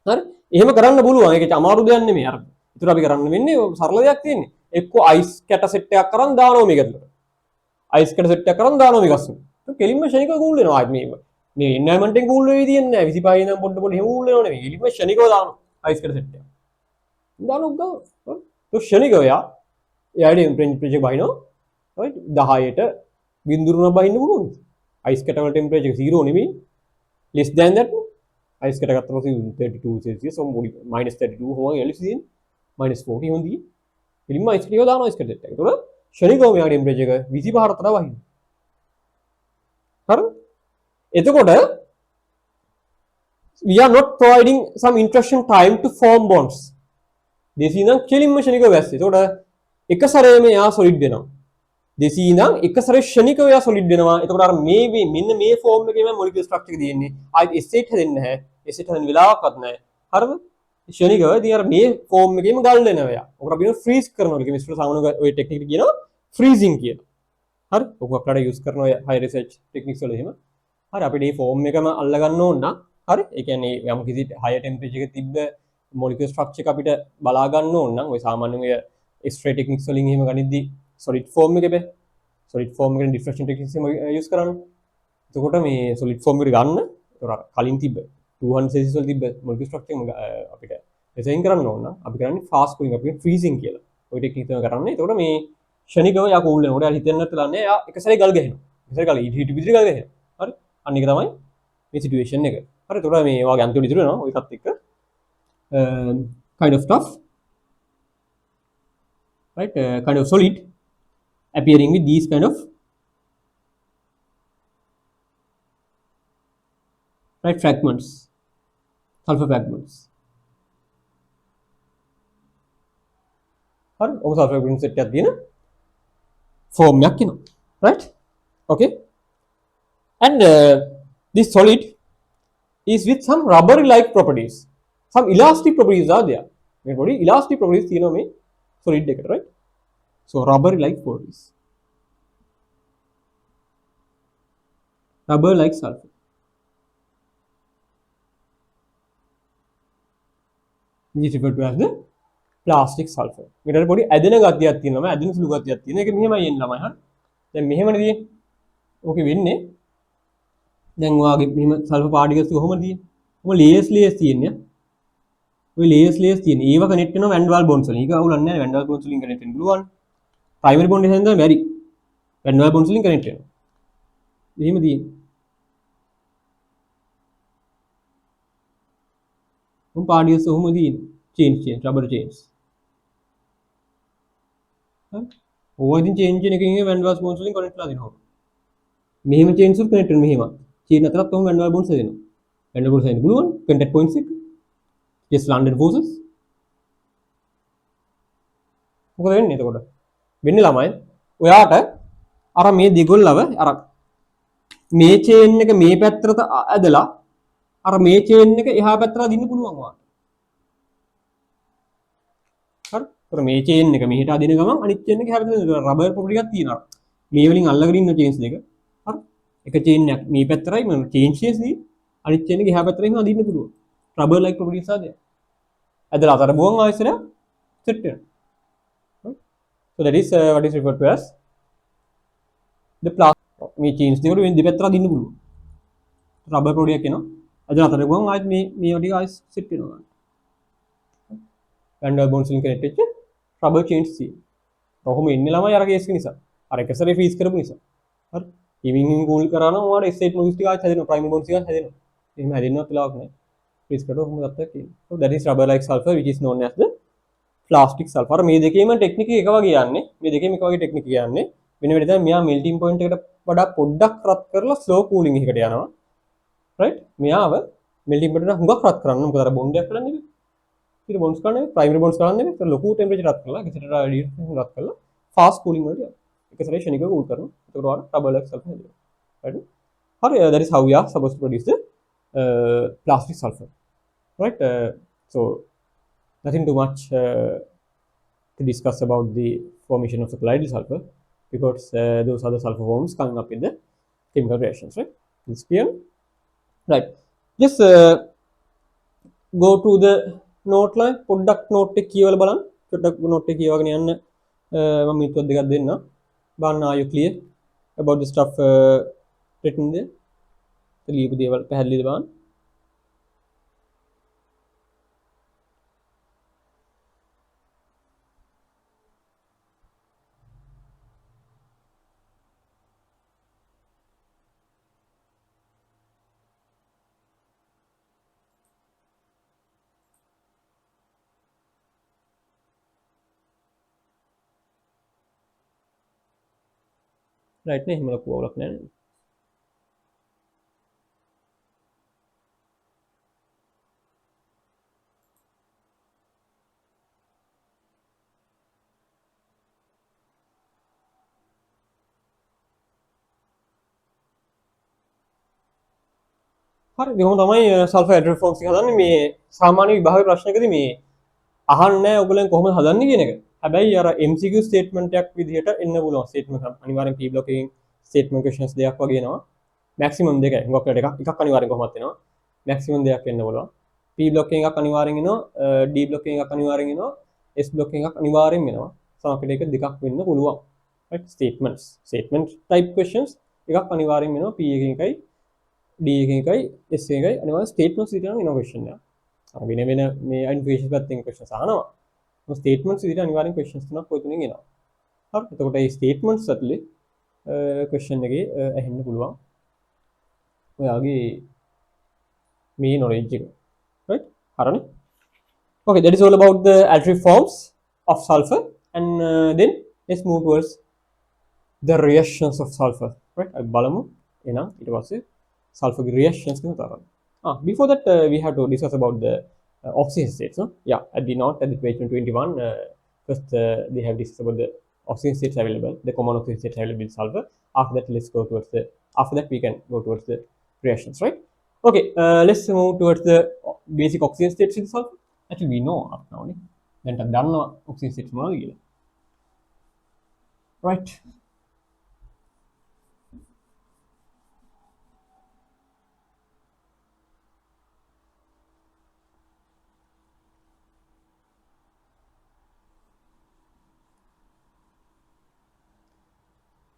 හරි? එහෙම කරන්න පුළුවන්. ඒක අමාරු දෙයක් නෙමෙයි. අර ඉතින් අපි කරන්න වෙන්නේ සරල දෙයක් තියෙන්නේ. එක්ක අයිස් කැට සෙට් එකක් කරන් දානවා මේක ඇතුළට. අයිස් කැට සෙට් එකක් කරන් දානවා මේක අස්සු. ඒක කෙලින්ම ක්ෂණිකව කූල් වෙනවා. මේ එන්වයරන්මන්ට් එකෙන් කූල් වෙවි තියන්නේ නැහැ. 25 ඉඳන් පොඩ එහෙම කූල් වෙනව නෙමෙයි. කෙලින්ම ක්ෂණිකව දානවා. අයිස් කැට සෙට් එක. දානවා ගාව. તો ක්ෂණිකව යා එයාට ටෙම්පරේචර් බහිනවා right 10ට බිඳුරුන බහින්න පුළුවන් අයිස් කැටවල ටෙම්පරේචර් 0 නෙමෙයි less than that අයිස් කැට ගත්තම 32 celsius or -32 හොම එලිසි -40 හොඳියි ඉතින් අයිස් කැටිව දානවා අයිස් කැටෙට ඒතකොට ෂණිකව මෙයාගේ ටෙම්පරේචර් එක 25ට වඩා වහිනවා හරිද එතකොට we are not providing some interaction time to form bonds දෙසී නම් කෙලින්ම ෂණිකව වැස්සේ එතකොට එක සැරේම එයා solid වෙනවා දෙසී නම් එක සැරේ ෂණිකව එයා solid වෙනවා එතකොට අර මේ මෙන්න මේ form එකේම molecular structure එක තියෙන්නේ ආයෙත් S8 හැදෙන්නේ නැහැ S8 හැදෙන්න වෙලාවක්වත් නැහැ හරිද ෂණිකව ඉතින් අර මේ form එකේම ගල් වෙනවා එයා ඔකට අපි කියන freeze කරනවා කියලා කෙමිස්ට්‍රි සාමාන්‍ය ඔය ටෙක්නික් එක කියනවා freezing කියලා හරි ඔක අපලට යූස් කරනවා high research techniques වල එහෙම හරි අපිට මේ form එකම අල්ල ගන්න ඕන නම් හරි ඒ කියන්නේ යම් කිසි higher temperature එකක තිබ්බ molecular structure එක අපිට බලා ගන්න ඕන නම් ඔය සාමාන්‍යයෙන් ඔය X-ray techniques වලින් එහෙම ගනිද්දි solid form එකේ බෑ solid form එකේ diffraction techniques එහෙම යූස් කරන්නේ එතකොට මේ solid form එකට ගන්න ඒතර කලින් තිබ්බ 200 celsius වල තිබ්බ molecular structure අපිට design කරන්න ඕන නම් අපි කරන්නේ fast cooling අපි freezing කියලා ඔය technique තමයි කරන්නේ එතකොට මේ ෂණිකව යා කූල් වෙනකොට යා හිතෙන්න නැත්නම් යා එක සැරේ ගල් ගහනවා එක සැරේ ගල් හිට විදිහට ගල් ගහනවා හරි අන්න එක තමයි මේ සිටුේෂන් එක හරි එතකොට මේ වාගේ අන්තිම ඉදිරි වෙනවා ඔයකත් එක්ක kind of stuff right kind of solid appearing with these kind of right fragments sulfur fragments හරි ඔබ sulfur fragment set එකක් දින form එකක් එනවා right okay and this solid is with some rubbery like properties some elastic properties are there මේ body elastic properties තියෙනවා මේ solid එකට right so rubbery like properties rubber like sulfur this is referred to as the plastic sulfur මේකට පොඩි ඇදෙන ගතියක් තියෙනවා ඇදෙන සුළු ගතියක් තියෙනවා ඒක මෙහෙමයි එන්නේ ළමයි හරි දැන් මෙහෙමනේ තියෙන්නේ ඕකේ වෙන්නේ දැන් ඔයාගේ මෙහෙම සල්ෆර් පාටිකල්ස් කොහොමද තියෙන්නේ කොහොම ලේයර්ස් තියෙන්නේ ඔය ලේයර්ස් තියෙන්නේ ඒව කනෙක්ට් වෙනවා වැන් වාල් බොන්ඩ්ස් වලින් ඒක අවුලන්නේ නැහැ වැන් වාල් බොන්ඩ්ස් වලින් කනෙක්ට් වෙන්න පුළුවන් ප්‍රයිමරි බොන්ඩ් එකෙන් තමයි බැරි වැන් වාල් බොන්ඩ්ස් වලින් කනෙක්ට් වෙනවා එහෙම තියෙන්නේ උන් පාටිකල්ස් කොහොම තියෙන්නේ චේන්ජ් රබර් චේන්ජ් ඕවා ඉතින් චේන්ජ් වෙන එකකින් වැන් වාල් බොන්ඩ්ස් වලින් කනෙක්ට් වෙලා දෙනවා මෙහෙම චේන්ජ් උත් කනෙක්ට් වෙන මෙහෙම චේන් අතරත් කොහොම වැන් වාල් බොන්ඩ්ස් හදෙනවා වැන් වාල් බොන්ඩ්ස් හදන්න පුළුවන් contact points එක just London forces මොකද වෙන්නේ එතකොට වෙන්නේ ළමයි ඔයාට අර මේ දෙගොල්ලව අර මේ චේන් එක මේ පැත්තට ඇදලා අර මේ චේන් එක එහා පැත්තට දින්න පුළුවන් වාට හරි ඒතර මේ චේන් එක මෙහෙට අදින ගමන් අනිත් චේන් එක එහා පැත්තට රබර් ප්‍රොපර්ටි එකක් තියෙනවා මේ වලින් අල්ලගෙන ඉන්න චේන්ස් දෙක හරි එක චේන් එකක් මේ පැත්තටයි මම චේන්ජ් చేసి අනිත් චේන් එක එහා පැත්තට එහෙම අදින්න පුළුවන් rubber like properties are there ඇදලා අතර බුවන් ආයතනය set වෙනවා so that is what is referred to as the plastic මේ chains දෙකට වෙන දෙපැත්තට අදින්න පුළුවන් rubber property එකක් එනවා ඇදලා අතර බුවන් ආයත මේ ටික ආයෙත් set වෙනවා and bonds වලින් connect වෙච්ච rubber chains තියෙනවා කොහොම ඉන්නේ ළමයි අර කේස් එක නිසා අර එක සැරේ freeze කරපු නිසා හරි ඉවින් කූල් කරා නම් ඔයාලට S8 molecules ටික ආයෙත් හැදෙනවා primary bonds ටික හැදෙනවා එහෙම හැදෙන්නවත් වෙලාවක් නැහැ freeze කරලා කොහොමද අපිට කියන්නේ so that is rubber like sulfur which is known as the plastic sulfur මේ දෙකේම ටෙක්නික් එක වගේ යන්නේ මේ දෙකේම එක වගේ ටෙක්නික් යන්නේ වෙන වෙලෙ තමයි මෙයා melting point එකට වඩා පොඩ්ඩක් රත් කරලා slow cooling එකකට යනවා right මෙයාව melting point එකට හුඟක් රත් කරන්න මොකද අර bond එකක් කරන්නේ ඊට bonds කරන්නේ primary bonds කරන්නේ ඒක ලොකු temperature රත් කරලා ඒකට රත් කරලා fast cooling වලට යනවා එක සැරේ ෂණිකව cool කරනවා ඒකට වඩා rubber like sulfur හැදෙනවා right හරි that is how we are supposed to produce the plastic sulfur right so nothing too much to discuss about the formation of the colloidal sulfur because those are the sulfur forms coming up in the chemical reactions right it's clear right just go to the note line පොඩ්ඩක් note එක කියවලා බලන්න පොඩ්ඩක් note එක කියවගෙන යන්න මම මිනිත්තු දෙකක් දෙන්න බලන්න are you clear about the stuff written there ලියපු දේවල් පැහැදිලිද බලන්න right නේ එහෙම ලොකු අවුලක් නැහැ නේද? හරි කොහොම තමයි සල්ෆර් ඇඩ්‍රොෆ් ෆෝම්ස් එක හදන්නේ මේ සාමාන්‍ය විභාග ප්‍රශ්නකදී මේ අහන්නේ නැහැ ඔයගොල්ලන් කොහොමද හදන්නේ කියන එක. හැබැයි අර MCQ ස්ටේට්මන්ට් එකක් විදිහට එන්න පුළුවන්. ස්ටේට්මන්ට් අනිවාර්යෙන් P block එකකින් ස්ටේට්මන්ට් ක්වෙස්චන්ස් දෙකක් වගේ එනවා. මැක්සිමම් දෙකයි. හුඟක් වෙලාවට එකක් අනිවාර්යෙන් කොහොමද එනවා. මැක්සිමම් දෙකක් එන්න පුළුවන්. P block එකක් අනිවාර්යෙන් එනවා. D block එකක් අනිවාර්යෙන් එනවා. S block එකක් අනිවාර්යෙන් එනවා. සමහරවිට එක දෙකක් වෙන්න පුළුවන්. right statements statement type questions එකක් අනිවාර්යෙන් එනවා. P එකකින් එකයි D එකකින් එකයි S එකකින් එකයි අනිවාර්යෙන් statements විතරක් එනවා question එක. වෙන වෙන මේ identification පැත්තෙන් questions අහනවා. statements විදිහට අනිවාර්යෙන් questions තුනක් ඔය තුනෙන් එනවා. හරි. එතකොට මේ statements ඇතුලේ question එකේ ඇහෙන්න පුළුවන්. ඔයාගේ මේ knowledge එක. right? හරිනේ. Okay, that is all about the allotropic forms of sulfur and then let's move towards the reactions of sulfur. Right? බලමු. එහෙනම් ඊට පස්සේ sulfur reactions ගැන තරම්. Before that, we have to discuss about the oxidation states. No? Yeah, at the note at the page 21, first they have discussed about the oxidation states available, the common oxidation states available in sulfur. After that, let's go towards the. After that, we can go towards the reactions, right? Okay, let's move towards the basic oxidation states in sulfur. Actually, we know up now. Then done oxidation states more. Right.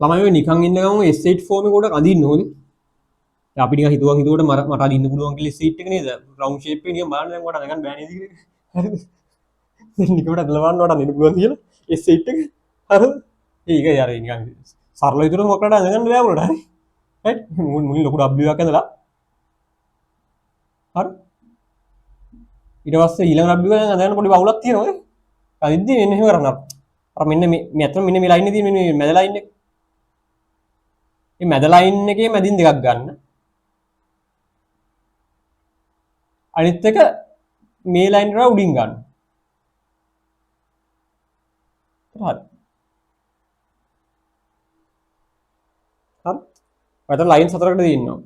ළමයි නිකන් ඉන්න ගමන් S8 form එක උඩ අඳින්න ඕනේ. දැන් අපි නිකන් හිතුවට මට අදින්න පුළුවන් කියලා S8 එක නේද? රවුන්ඩ් ෂේප් එක නිකන් බලන්න දැන් උඩ අඳගන්න බෑ නේද කියලා. හරිද? දැන් නිකන් අදලවන්න උඩ අඳින්න පුළුවන් කියලා S8 එක. හරිද? ඒක යාර නිකන් සරල විදිහට මොකටද අඳගන්න බෑ උඩ හරි. right? මුලින් ලොකු W එකක් ඇඳලා. හරි? ඊට පස්සේ ඊළඟ W එක අඳගන්න පොඩි බවුලක් තියෙනවා නේ. අදිද්දි මෙන්න එහෙම කරනවා. අර මෙන්න මේ අතන මෙන්න මේ ලයින් එකේ තියෙන මේ මැද ලයින් එක. මේ මැද ලයින් එකේ මැදින් දෙකක් ගන්න. අනිත් එක මේ ලයින් එක උඩින් ගන්න. හරි. හරි. ඔතන ලයින් හතරකට තියෙනවා.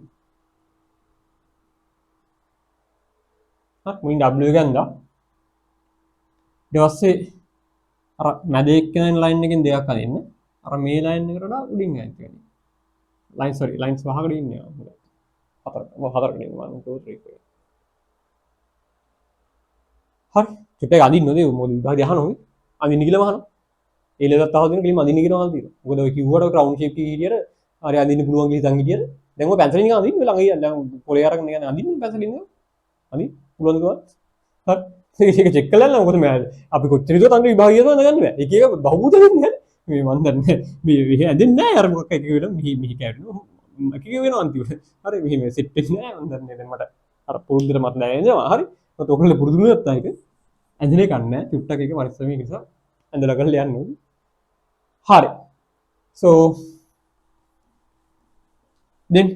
හරි. මුලින් W එක ගන්නවා. ඊට පස්සේ අර මැද එක්කෙන ලයින් එකෙන් දෙකක් අදින්න. අර මේ ලයින් එකට වඩා උඩින් යන්න කියන්නේ. line sorry lines පහකට ඉන්නේ හතරකට ඉන්නවා 1 2 3 4 හරි චුට්ටක් අදින්න ඕනේ මොකද විභාගය අහනවා අදින්න කියලා අහනවා ඒ ලෙවලත් අහදින්න කියලා අදින්න කියනවා තියෙනවා මොකද ඔය කිව්වට රවුන්ඩ් ෂේප් එකේ හිටියට හරි අදින්න පුළුවන් කියලා හිතන් හිටියට දැන් ඔය පැන්සලින් නිකන් අදින්න ළඟ දැන් පොලේ අරගෙන නිකන් අදින්න පැන්සලින් අදින්න පුළුවන් කිව්වා හරි ඒක චෙක් කරලා මොකද මම අපි කොච්චර හිතුවත් අන්න විභාගය තමයි ගන්න බෑ එක එක බහුත වෙන්නේ මේ මන් දන්නේ මේ ඇදෙන්නේ නැහැ අර මොකක් එක වෙලම මිහි කැඩෙනවා එක එක වෙනවා අන්තිමට හරි මෙහෙම සෙට් වෙන්නේ නැහැ මන් දන්නේ දැන් මට අර පුරුද්දට මට දැනෙනවා හරි මට ඔයගොල්ලෝ පුරුදු වුණත් ආයක ඇඳලේ කන්නේ චුට්ටක් එක පරිස්සමෙන් නිසා ඇඳලා කරලා යන්න ඕනේ හරි so then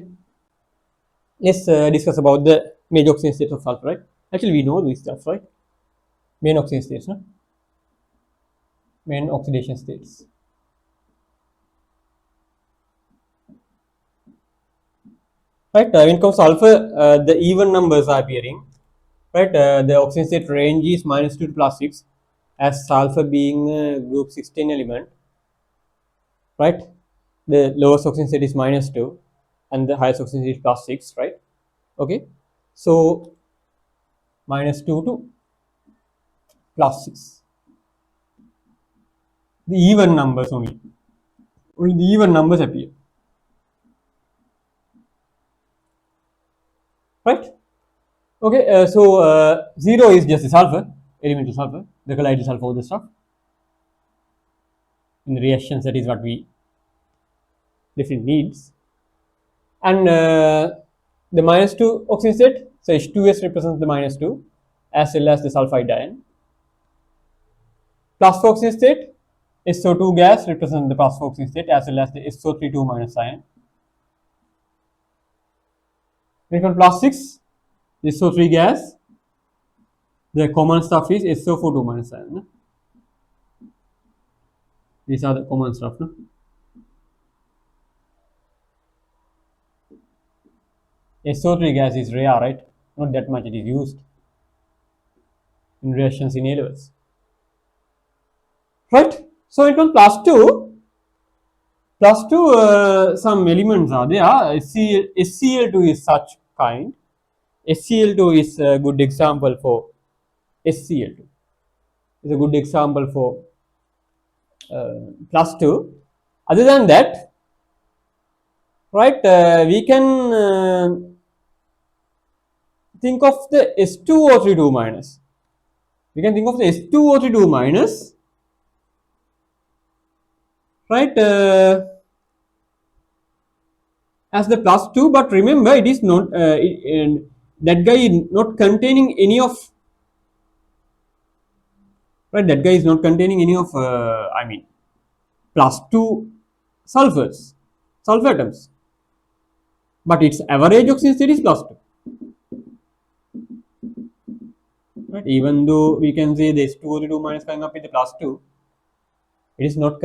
let's discuss about the major oxidation states of sulfur right actually we know these stuff right main oxidation states no main oxidation states right when it comes to sulfur the even numbers are appearing right the oxidation state range is -2 to +6 as sulfur being a group 16 element right the lowest oxidation state is -2 and the highest oxidation state is +6 right okay so -2 to +6 the even numbers only the even numbers appear right okay so 0 is just the sulfur elemental sulfur the colloidal sulfur all the stuff in the reactions that is what we definitely needs and the -2 oxidation state so H2S represents the -2 as well as the sulfide ion plus oxidation state SO2 gas represents the plus 4 oxygen state as well as the SO3 2 minus ion. When it comes to plus 6, the SO3 gas, the common stuff is SO4 2 minus ion. No? These are the common stuff. No? SO3 gas is rare, right? Not that much it is used in reactions in A levels. Right? So it comes plus 2, some elements are there. SCl2 is such kind. SCl2 is a good example for SCl2. Is a good example for plus 2. Other than that, right, we can think of the S2O32 minus. We can think of the S2O32 minus, right, as the plus 2, but remember it is not, that guy is not containing any of, right, that guy is not containing any of, plus 2 sulfur atoms, but its average oxygen state is plus 2. Right? Even though we can say this 2O2 minus coming up with the plus 2, it is not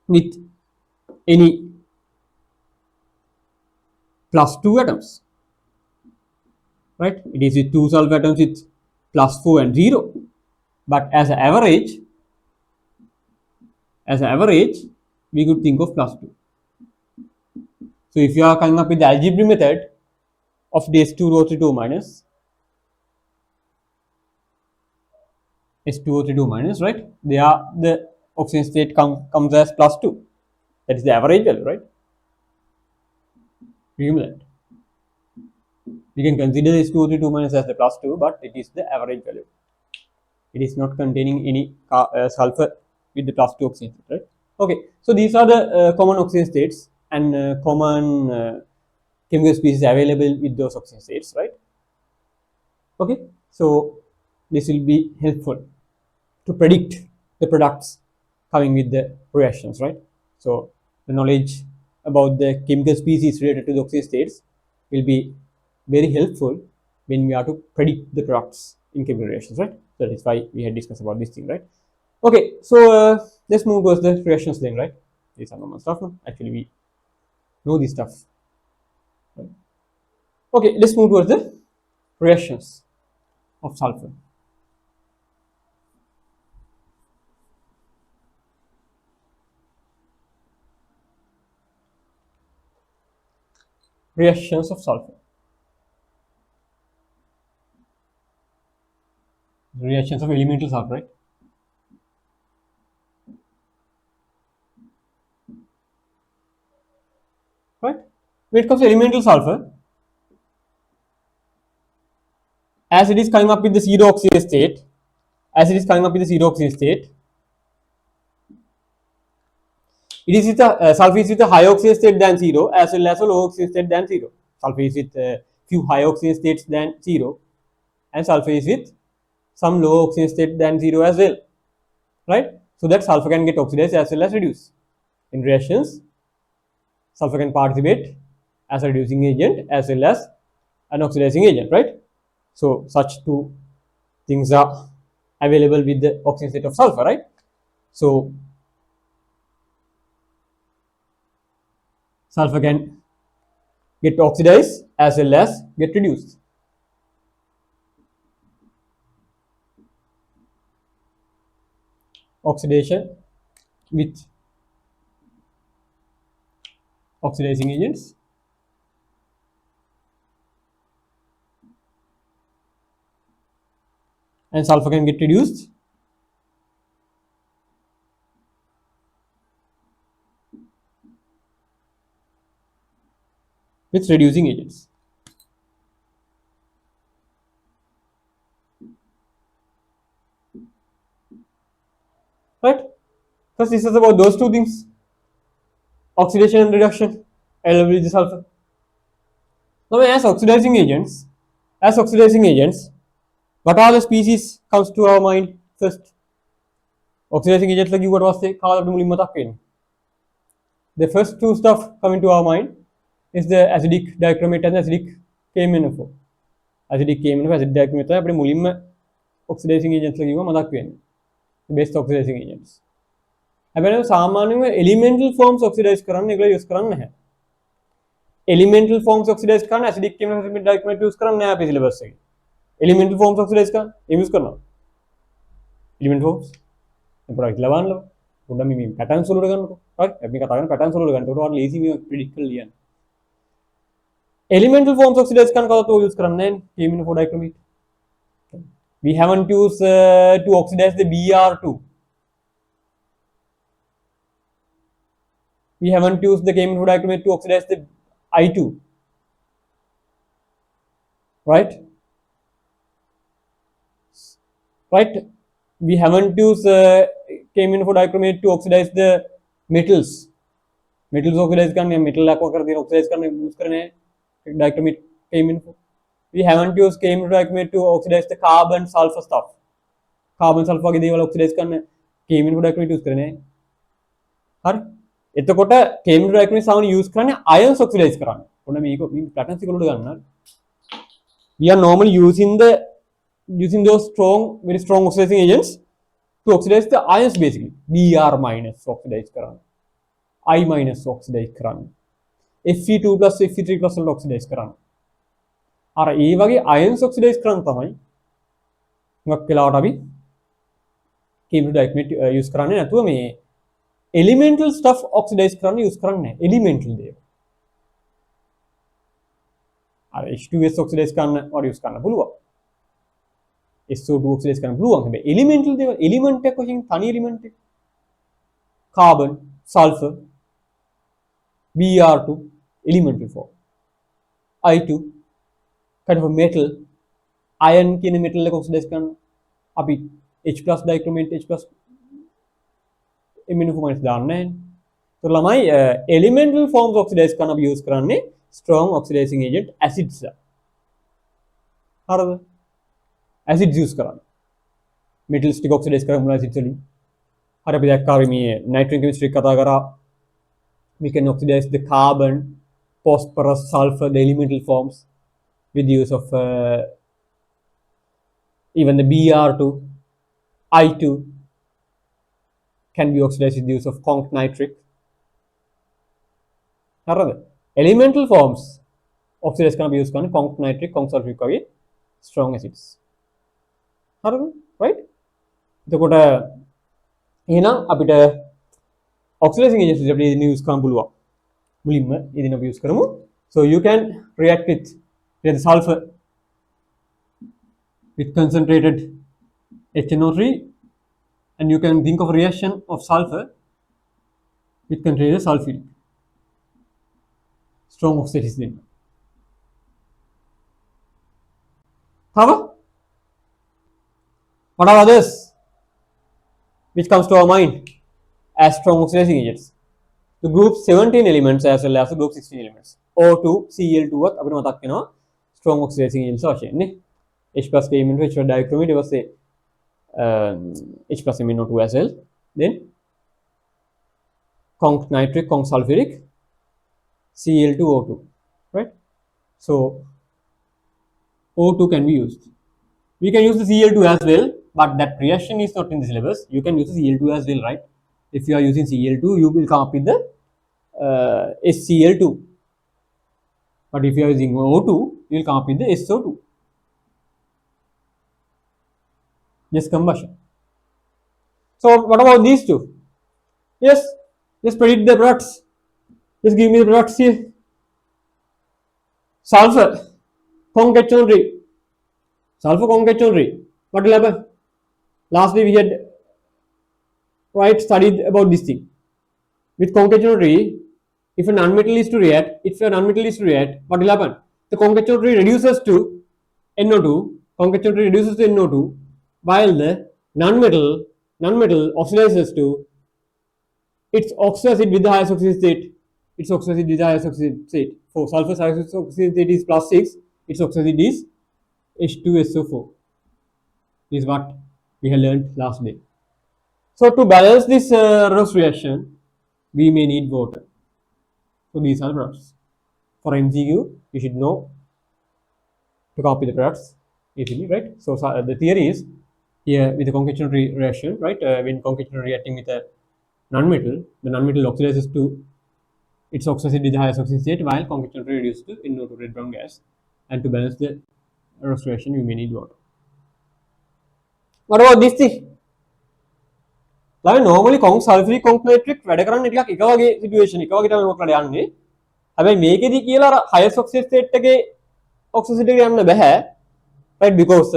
with any plus 2 atoms. Right? It is with 2 sulfur atoms with plus 4 and 0. But as an average, we could think of plus 2. So if you are coming up with the algebraic method of the S2O32 minus, right? They are the oxygen state comes as plus 2. That is the average value, right? Remember that. We can consider the S2O32 minus as the plus 2, but it is the average value. It is not containing any sulfur with the plus 2 oxygen state, right? Okay, so these are the common oxygen states and common chemical species available with those oxygen states, right? Okay, so this will be helpful to predict the products coming with the reactions, right? So the knowledge about the chemical species related to the oxygen states will be very helpful when we are to predict the products in chemical reactions, right? So that is why we had discussed about this thing, right? Okay, so let's move towards the reactions then, right? These are normal stuff. No? Actually, we know this stuff. Right? Okay, let's move towards the reactions of sulfur. Reactions of sulfur. Reactions of elemental sulfur, right? Right? When it comes to elemental sulfur, as it is coming up with the zero oxygen state, it is with the sulfur is with a high oxygen state than 0 as well as a low oxygen state than 0. Sulfur is with few high oxygen states than 0, and sulfur is with some low oxygen state than 0 as well, right? So that sulfur can get oxidized as well as reduced. In reactions, sulfur can participate as a reducing agent as well as an oxidizing agent, right? So such two things are available with the oxygen state of sulfur, right? So sulfur can get oxidized as well as get reduced. Oxidation with oxidizing agents, and sulfur can get reduced with reducing agents. Right? First, this is about those two things: oxidation and reduction available with the sulfur. Now, as oxidizing agents, what are the species comes to our mind first? Oxidizing agents like what was the The first two stuff coming to our mind is the acidic dichromate and acidic KMNO4. Acidic KMNO4 acidic dichromate අපේ මුලින්ම oxidizing agents ලා කිව්වා මතක් වෙන්නේ. Best oxidizing agents. හැබැයි සාමාන්‍යයෙන්ම elemental forms oxidize කරන්න ඒගොල්ලෝ use කරන්නේ නැහැ. Elemental forms oxidize කරන්න acidic KMNO4 dichromate use කරන්නේ නැහැ අපේ syllabus එකේ. Elemental forms oxidize කරන්න use කරනවා. Elemental forms product ලවන්න පොඩ්ඩක් මේ patterns වලට ගන්නකො. හරි අපි කතා කරන patterns වලට ගන්න. ඒකට ඔයාලා lazy මේ predict කරලා ලියන්න. Elemental forms oxidize කරන්න කවදාවත් use කරන්නේ නැහැ KMNO4 dichromate. We haven't used to oxidize the Br2. We haven't used the KMNO4 dichromate to oxidize the I2. Right? Right? We haven't used KMNO4 dichromate to oxidize the metals. Metals oxidize करने metal aqua कर दिया oxidize करने use करने dichromate KMNO4. We haven't used KMNO4 dichromate to oxidize the carbon sulfur stuff. Carbon sulfur के देवल oxidize करने KMNO4 dichromate use करने हर එතකොට KMNO4 dichromate सामान use करने ions oxidize कराने उन्हें मेरे को pattern से करूँगा ना we are normally using those very strong oxidizing agents to oxidize the ions basically Br minus oxidize कराने I minus oxidize कराने Fe2 plus Fe3 plus oxidize कराने අර ඒ වගේ ions oxidize කරන් තමයි මොකක් වෙලාවට අපි KMNO4 dichromate use කරන්නේ නැතුව මේ elemental stuff oxidize කරන්න use කරන්නේ නැහැ elemental දේවල් අර H2S oxidize කරන්න වල use කරන්න පුළුවන් SO2 oxidize කරන්න පුළුවන් හැබැයි elemental දේවල් element එක වශයෙන් තනි element එක carbon sulfur Br2 elemental form I2 kind of a metal iron කියන metal එක oxidize කරන්න අපි H+ dichromate H+ MnO4- දාන්නේ તો ළමයි elemental forms oxidize කරන්න අපි use කරන්නේ strong oxidizing agent acids හරිද acids use කරන්න metals ටික oxidize කරමු acids වලින් හරි අපි දැක්කා මේ nitrogen chemistry කතා කරා we can oxidize the carbon phosphorus sulfur the elemental forms with the use of even the Br2, I2 can be oxidized with the use of conc nitric. Elemental forms oxidize can be used with conc nitric, conc sulfuric strong acids. Right? එතකොට එහෙනම් අපිට oxidizing agents අපි use කරන්න පුළුවන්. මුලින්ම ඉදින් අපි use කරමු. So you can react with the sulfur with concentrated HNO3 and you can think of a reaction of sulfur with concentrated sulfuric strong oxides then however what are others which comes to our mind as strong oxidizing agents the group 17 elements as well as the group 16 elements O2 Cl2 වත් අපිට මතක් වෙනවා strong oxidizing agents වශයෙන් නේ H+ KMNO4 H+ dichromate it was a H+ MnO2 as well then conc nitric conc sulfuric Cl2 O2 right so O2 can be used we can use the Cl2 as well but that reaction is not in the syllabus you can use the Cl2 as well right if you are using Cl2 you will come up with the SCl2 but if you are using O2 you will come up with the SO2 just combustion so what about these two yes just predict the products just give me the products here sulfur conc H3 sulfur conc H3 what will happen last week we had studied about this thing with conc H3 if a non-metal is to react what will happen the conc H3 reduces to NO2 conc H3 reduces to NO2 while the non-metal oxidizes to its oxidation with the highest oxidation state its oxidation with the highest oxidation state for sulfur's highest oxidation state is +6 its oxidation is H2SO4 this is what we have learned last day So to balance this reverse reaction, we may need water. So these are the products. For MCQ, you should know to copy the products easily, right? So the theory is here with the concatenary reaction, right? When concatenary reacting with a non-metal, the non-metal oxidizes to its oxide with the highest oxidation state, while concatenary reduces to NO2 red brown gas. And to balance the reverse reaction, you may need water. What about this thing? Normally sulfuric concnatric වැඩ කරන්නේ ටිකක් එක වගේ situation එක වගේ තමයි මොකක්ද යන්නේ. හැබැයි මේකෙදි කියලා අර highest oxidation state එකේ oxidation එක යන්න බෑ. Right, because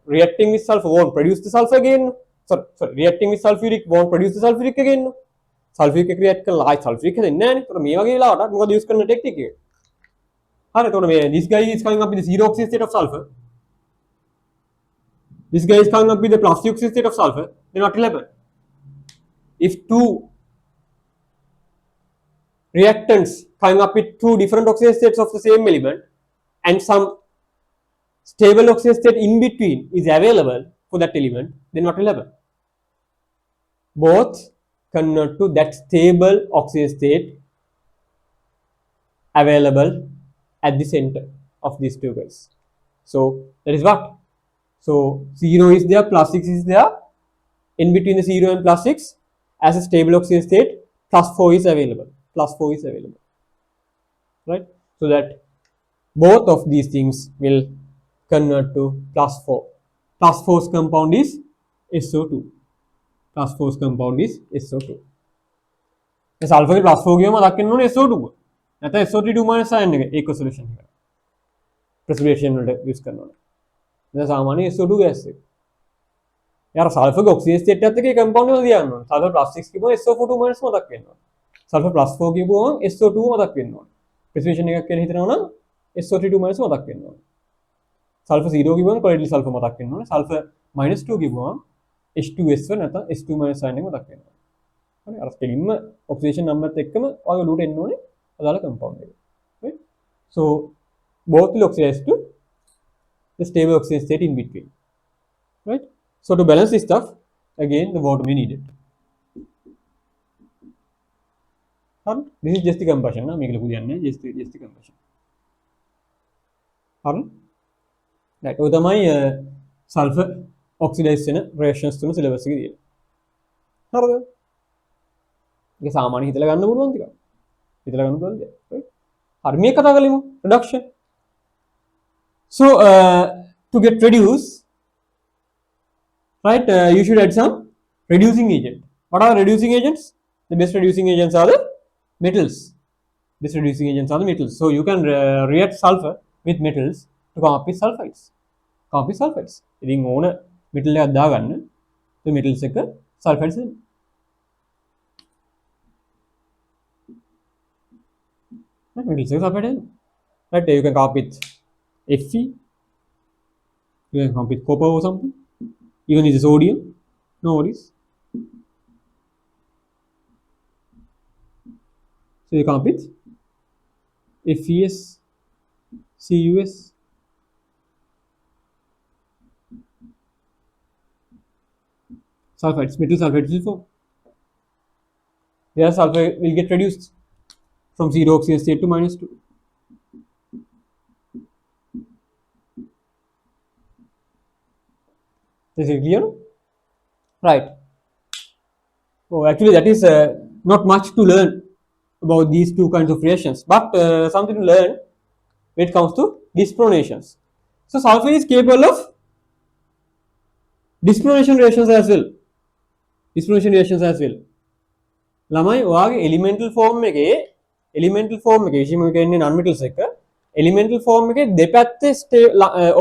reacting with sulfur won't produce the sulfur again. Sorry, reacting with sulfuric won't produce the sulfuric again. Sulfuric එක react කරලා ආයි sulfuric හැදෙන්නේ නැහැ නේ. ඒතකොට මේ වගේ වෙලාවට මොකද use කරන ටෙක්නික් එක? හරි, එතකොට මේ this guy is coming up with the zero oxidation state of sulfur. This guy is coming up with the plus oxidation state of sulfur. Then what will happen? If two reactants coming up with two different oxidation states of the same element and some stable oxidation state in between is available for that element, then what will happen? Both convert to that stable oxidation state available at the center of these two guys. So that is what? So 0 is there, plus 6 is there. In between the 0 and plus 6, as a stable oxidation state, plus 4 is available. Plus 4 is available. Right? So that both of these things will convert to plus 4. Plus 4's compound is SO2. Plus 4's compound is SO2. The sulfur plus 4 ගියම දක්වන්න ඕනේ SO2. නැත්නම් SO2 minus sign එක ඒක solution එක. Precipitation වලට use කරනවා. දැන් සාමාන්‍ය SO2 gas එක. यार सल्फर के ऑक्सीजन स्टेट එකත් එකේ कंपाउंड එක තියන්න ඕනේ. සල්ෆර් plus 6 කිව්වම SO4 minus මතක් වෙන්න ඕනේ. සල්ෆර් plus 4 කිව්වම SO2 මතක් වෙන්න ඕනේ. precipitation එකක් කියලා හිතනවා නම් SO2 minus මතක් වෙන්න ඕනේ. සල්ෆර් 0 කිව්වම කොලොයිඩල් සල්ෆර් මතක් වෙන්න ඕනේ. සල්ෆර් minus 2 කිව්වම H2S නැත්නම් H2 minus sign එක මතක් වෙන්න ඕනේ. හරි, අර ස්පෙලින්ම ඔක්සිඩේෂන් නම්බරත් එක්කම ඔයගොල්ලෝ උඩට එන්න ඕනේ අදාළ compound එක. right? So both will oxidize to the stable oxidation state in between. Right? So to balance this stuff, again the water may needed. This is just the combustion. Just the combustion. Right. ඔය තමයි sulfur oxidation reactions තුන syllabus එකේ තියෙන්නේ. හරිද? ඒක සාමාන්‍ය හිතලා ගන්න පුළුවන් ටිකක්. හිතලා ගන්න පුළුවන් දෙයක්. right? හරි, මේක කතා කරලිමු reduction. So to get reduce, right, you should add some reducing agent. What are reducing agents? The best reducing agents are the metals. Best reducing agents are the metals. So you can react sulfur with metals to come up with sulfides. Come up with sulfides. ඉතින් ඕන metal එකක් දාගන්න. ඒ metals එක sulfides වෙනවා. Metals එක sulfide වෙනවා. Right, you can come up with Fe. You can come up with copper or something. Even with the sodium, no worries. So you come up with FeS, CuS, sulfides, metal sulfides will form. Their sulfur will get reduced from 0 oxidation state to -2. This is clear? Right. Oh, actually that is not much to learn about these two kinds of reactions, but something to learn when it comes to dispronations. So sulfur is capable of dispronation reactions as well. Dispronation reactions as well. ළමයි ඔයාගේ elemental form එකේ විශේෂයෙන්ම කියන්නේ non metals එක elemental form එකේ දෙපැත්තේ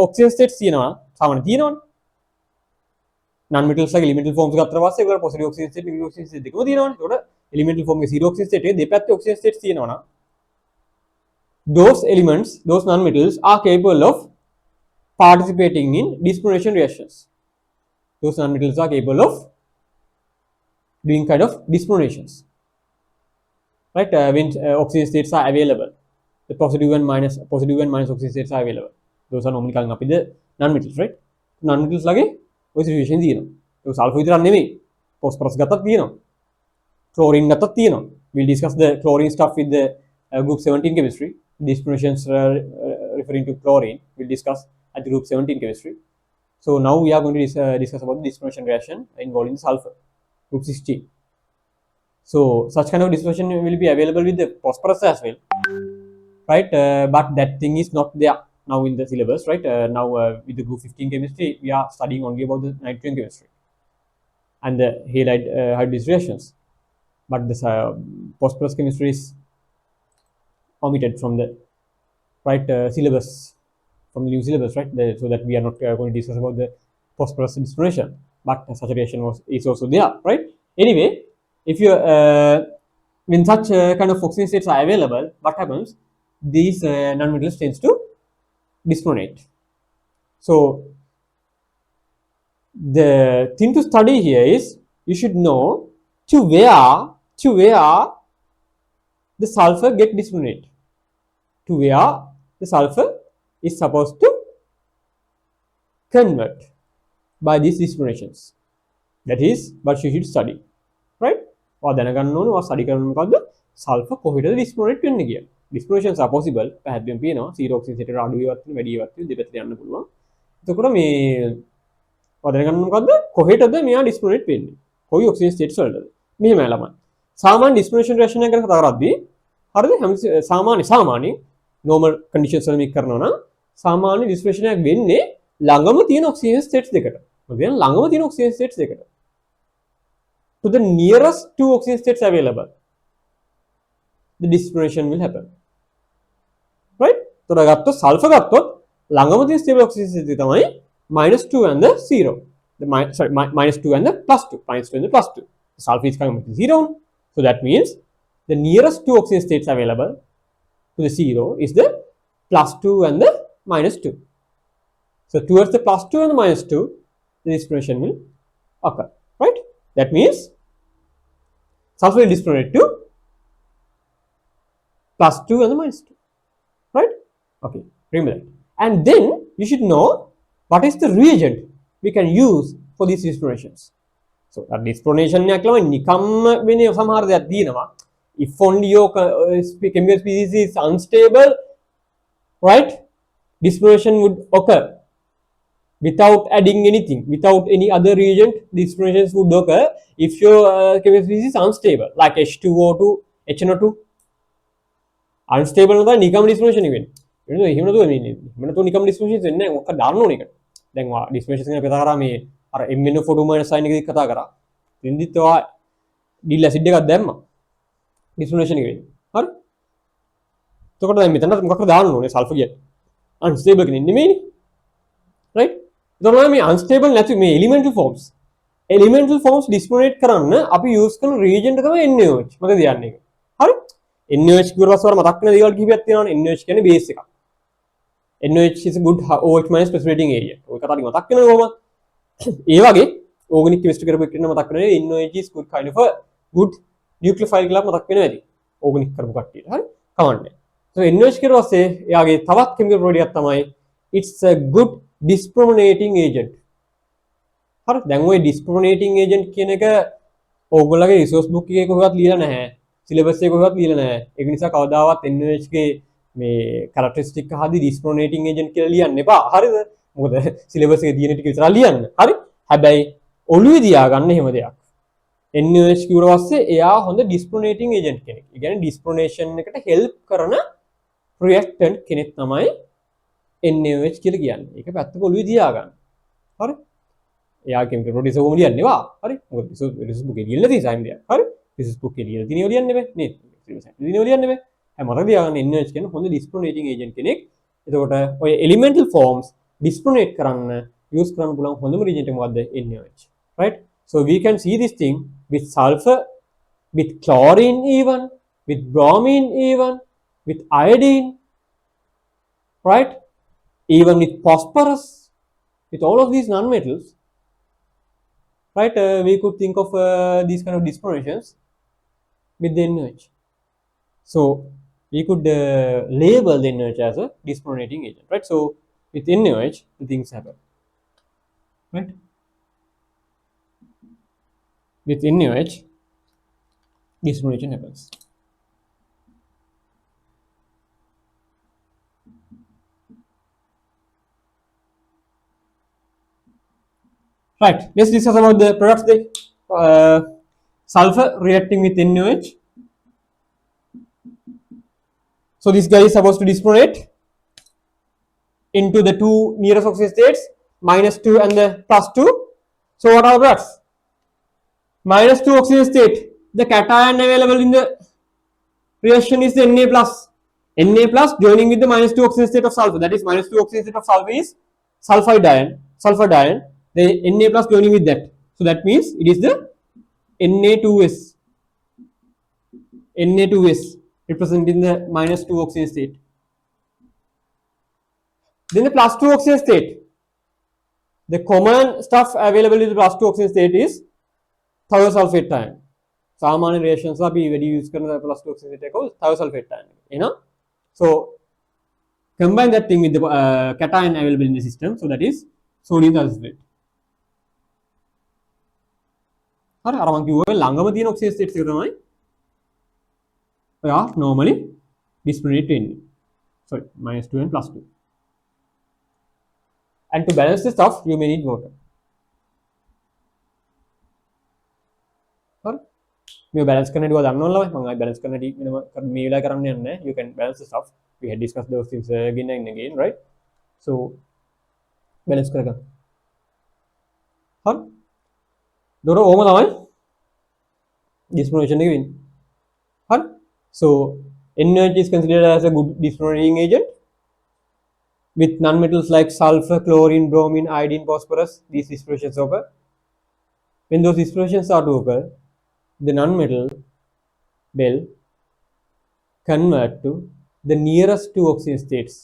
oxidation states තියෙනවා. සාමාන්‍යයෙන් තියෙනවනේ. non metals like elemental forms ගත්තා පස්සේ ඒගොල්ලෝ positive oxidation state negative oxidation state දෙකම තියෙනවනේ. ඒකට elemental form එකේ zero oxidation state එකේ දෙපැත්තේ oxidation states තියෙනවා. Those elements, those non metals are capable of participating in dispronation reactions. Those non metals are capable of doing kind of dispronations. Right, when oxidation states are available, the positive and minus oxidation states are available. Those are normally coming up with the non metals, right? Non metals lage ඔය situation තියෙනවා. ඒක sulphur විතරක් නෙමෙයි. phosphorus ගත්තත් තියෙනවා. Chlorine ගත්තත් තියෙනවා. We'll discuss the chlorine stuff with the group 17 chemistry. Dispersions referring to chlorine we'll discuss at the group 17 chemistry. So now we are going to discuss about the dispersion reaction involving sulfur, group 16. So such kind of dispersion will be available with the phosphorus as well, right? But that thing is not there now in the syllabus, right? Now with the group 15 chemistry, we are studying only about the nitrogen chemistry and the halide hydrolysis reactions. But the phosphorus chemistry is omitted from the right syllabus, from the new syllabus, right? So that we are not going to discuss about the phosphorus dispersion, but such a reaction is also there, right? Anyway, if you when such kind of oxidation states are available, what happens? These nonmetals tends to disprotonate. So the thing to study here is you should know to where the sulfur get disprotonate, to where the sulfur is supposed to convert by these dispronations. That is what you should study, right? or දැනගන්න ඕනේ ඔයා study කරන්න මොකද්ද sulphur කොහෙටද ඩිස්ප්‍රොනේට් වෙන්නේ කියලා. ඩිස්ප්‍රොනේෂන්ස් are possible පැහැදිලිවම පේනවා 0 oxygen set එකට අඩු වේවත් වෙන වැඩි වේවත් වෙන දෙපැත්තට යන්න පුළුවන්. එතකොට මේ ඔයා දැනගන්න මොකද්ද කොහෙටද මෙයා ඩිස්ප්‍රොනේට් වෙන්නේ කොයි ඔක්සිජන් ස්ටේට්ස් වලටද මෙහෙමයි ළමයි. සාමාන්‍ය ඩිස්ප්‍රොනේෂන් රියැක්ෂන් එක ගැන කතා කරද්දී හරිද සාමාන්‍ය normal conditions වල මේක කරනවා නම් සාමාන්‍ය ඩිස්ප්‍රොනේෂන් එකක් වෙන්නේ ළඟම තියෙන ඔක්සිජන් ස්ටේට්ස් දෙකට. මොකද ළඟම තියෙන ඔක්සිජන් ස්ටේට්ස් දෙකට. To the nearest two oxygen states available, the dispersion will happen, right? So I got to sulfur got to ළඟම තියෙන stable oxygen state තමයි -2 and the 0. The -2 and the +2, -2 and the +2. The sulfur is coming with 0, so that means the nearest two oxygen states available to the 0 is the +2 and the -2. So towards the +2 and the -2, the dispersion will occur, right? That means sulfur will disprotonate to +2 and the -2, right? Okay, remember that. And then you should know what is the reagent we can use for these dispronations. So that disprotonation එකක් ළමයි නිකම්ම වෙන්නේ සමහර දේවල් තියෙනවා. If only your chemical species is unstable, right? Disprotonation would occur. Without adding anything, without any other reagent, dispersions would occur if your chemical species is unstable, like H2O2, HNO2. Unstable නේද නිකම් dispersion එක වෙන්නේ. එහෙම නේද වෙන්නේ. එහෙම නැතුව නිකම් dispersions වෙන්නේ නැහැ. මොකක්ද දාන්න ඕනේ එකට. දැන් ඔයා dispersions ගැන කතා කරා මේ අර MnO4 sign එකදී කතා කරා. ඉන්දිත් ඔයා ඩිල් ඇසිඩ් එකක් දැම්මා. dispersion එක වෙන්නේ. හරි? එතකොට දැන් මෙතන මොකක්ද දාන්න ඕනේ සල්ෆර් කියන්නේ. unstable කෙනෙක් නෙමෙයිනේ. right? එතකොට මේ unstable නැති මේ elemental forms disprotonate කරන්න අපි use කරන reagent එක තමයි NaOH. මතකද යන්නේ ඒක. හරි? NaOH කියුවට පස්සේ වර මතක් වෙන දේවල් කිහිපයක් තියෙනවානේ. NaOH කියන්නේ base එකක්. NaOH is a good OH- precipitating agent. ඔය කතාවලින් මතක් වෙනවද කොහොමද? ඒ වගේ organic chemistry කරපු එකට මතක් වෙනවා NaOH is good kind of a good nucleophile කියලා මතක් වෙනවා ඇති. organic කරපු කට්ටියට. හරි? කවන්නේ. So NaOH කියුවට පස්සේ එයාගේ තවත් chemical property එකක් තමයි it's a good disprotonating agent. හරි දැන් ওই disprotonating agent කියන එක ඕගොල්ලෝගේ resource book එකේ කොහෙවත් ලියලා නැහැ. syllabus එකේ කොහෙවත් ලියලා නැහැ. ඒක නිසා කවදාවත් NaOH ගේ මේ characteristic අහදී disprotonating agent කියලා ලියන්න එපා. හරිද? මොකද syllabus එකේ තියෙන ටික විතරක් ලියන්න. හරි? හැබැයි ඔළුවේ තියාගන්න එහෙම දෙයක්. NaOH කිව්වට පස්සේ එයා හොඳ disprotonating agent කෙනෙක්. ඒ කියන්නේ disprotonation එකට help කරන reactant කෙනෙක් තමයි NaOH කියලා කියන්නේ. ඒක පැත්තක ඔළුවේ තියාගන්න. හරි? එයා chemical properties ඔක්කොම ලියන්න එපා. හරි? මොකද resource book එකේ ලියලා තියෙන සයින් දෙයක්. හරි? resource book එකේ ලියලා තියෙනව ලියන්න බෑ. නේද? ලියනව ලියන්න බෑ. හැම මතක තියාගන්න NaOH කියන්නේ හොඳ disprotonating agent කෙනෙක්. එතකොට ඔය elemental forms disprotonate කරන්න use කරන්න පුළුවන් හොඳම reagent එක මොකද්ද? NaOH. Right? So we can see this thing with sulfur, with chlorine even, with bromine even, with iodine, right? Even with phosphorus, with all of these nonmetals, right? We could think of these kind of disprotonations with the NaOH. So we could label the NaOH as a disprotonating agent, right? So with NaOH, the things happen, right? with NaOH, deprotonation happens. Right, let's discuss about the products. Sulfur reacting with NaOH. So this guy is supposed to disprotonate into the two nearest oxygen states, -2 and the +2. So what are the products? -2 oxygen state. The cation available in the reaction is the Na plus. Na plus joining with the -2 oxygen state of sulfur. That is -2 oxygen state of sulfur is sulfide ion. Sulfur ion. The Na plus joining with that. So that means it is the Na2S. Na2S representing the -2 oxygen state. Then the +2 oxygen state. The common stuff available in the +2 oxygen state is thiosulfate ion. सामान्य reactions අපි වැඩි use කරන +2 oxygen state එක thiosulfate ion. You know? So combine that thing with the cation available in the system. So that is sodium thiosulfate. හරි අර මම කිව්වා ළඟම තියෙන oxygen states එක තමයි ඔයා normally disprotonate වෙන්නේ. Sorry, -2 and +2. And to balance the stuff, you may need water. Right? You balance කරන්න ඩිවා දන්න ඕනලා මම balance කරන්න ඩී මේ වෙලාව කරන්න යන්නේ. You can balance the stuff. We had discussed those things again and again, right? So balance කරගන්න. හරි. දොර ඕම තමයි disprotonation එක වෙන්නේ. හරි. So NaOH is considered as a good disprotonating agent. With nonmetals like sulfur, chlorine, bromine, iodine, phosphorus, these dispersions occur. When those dispersions start to occur, the nonmetal will convert to the nearest two oxygen states,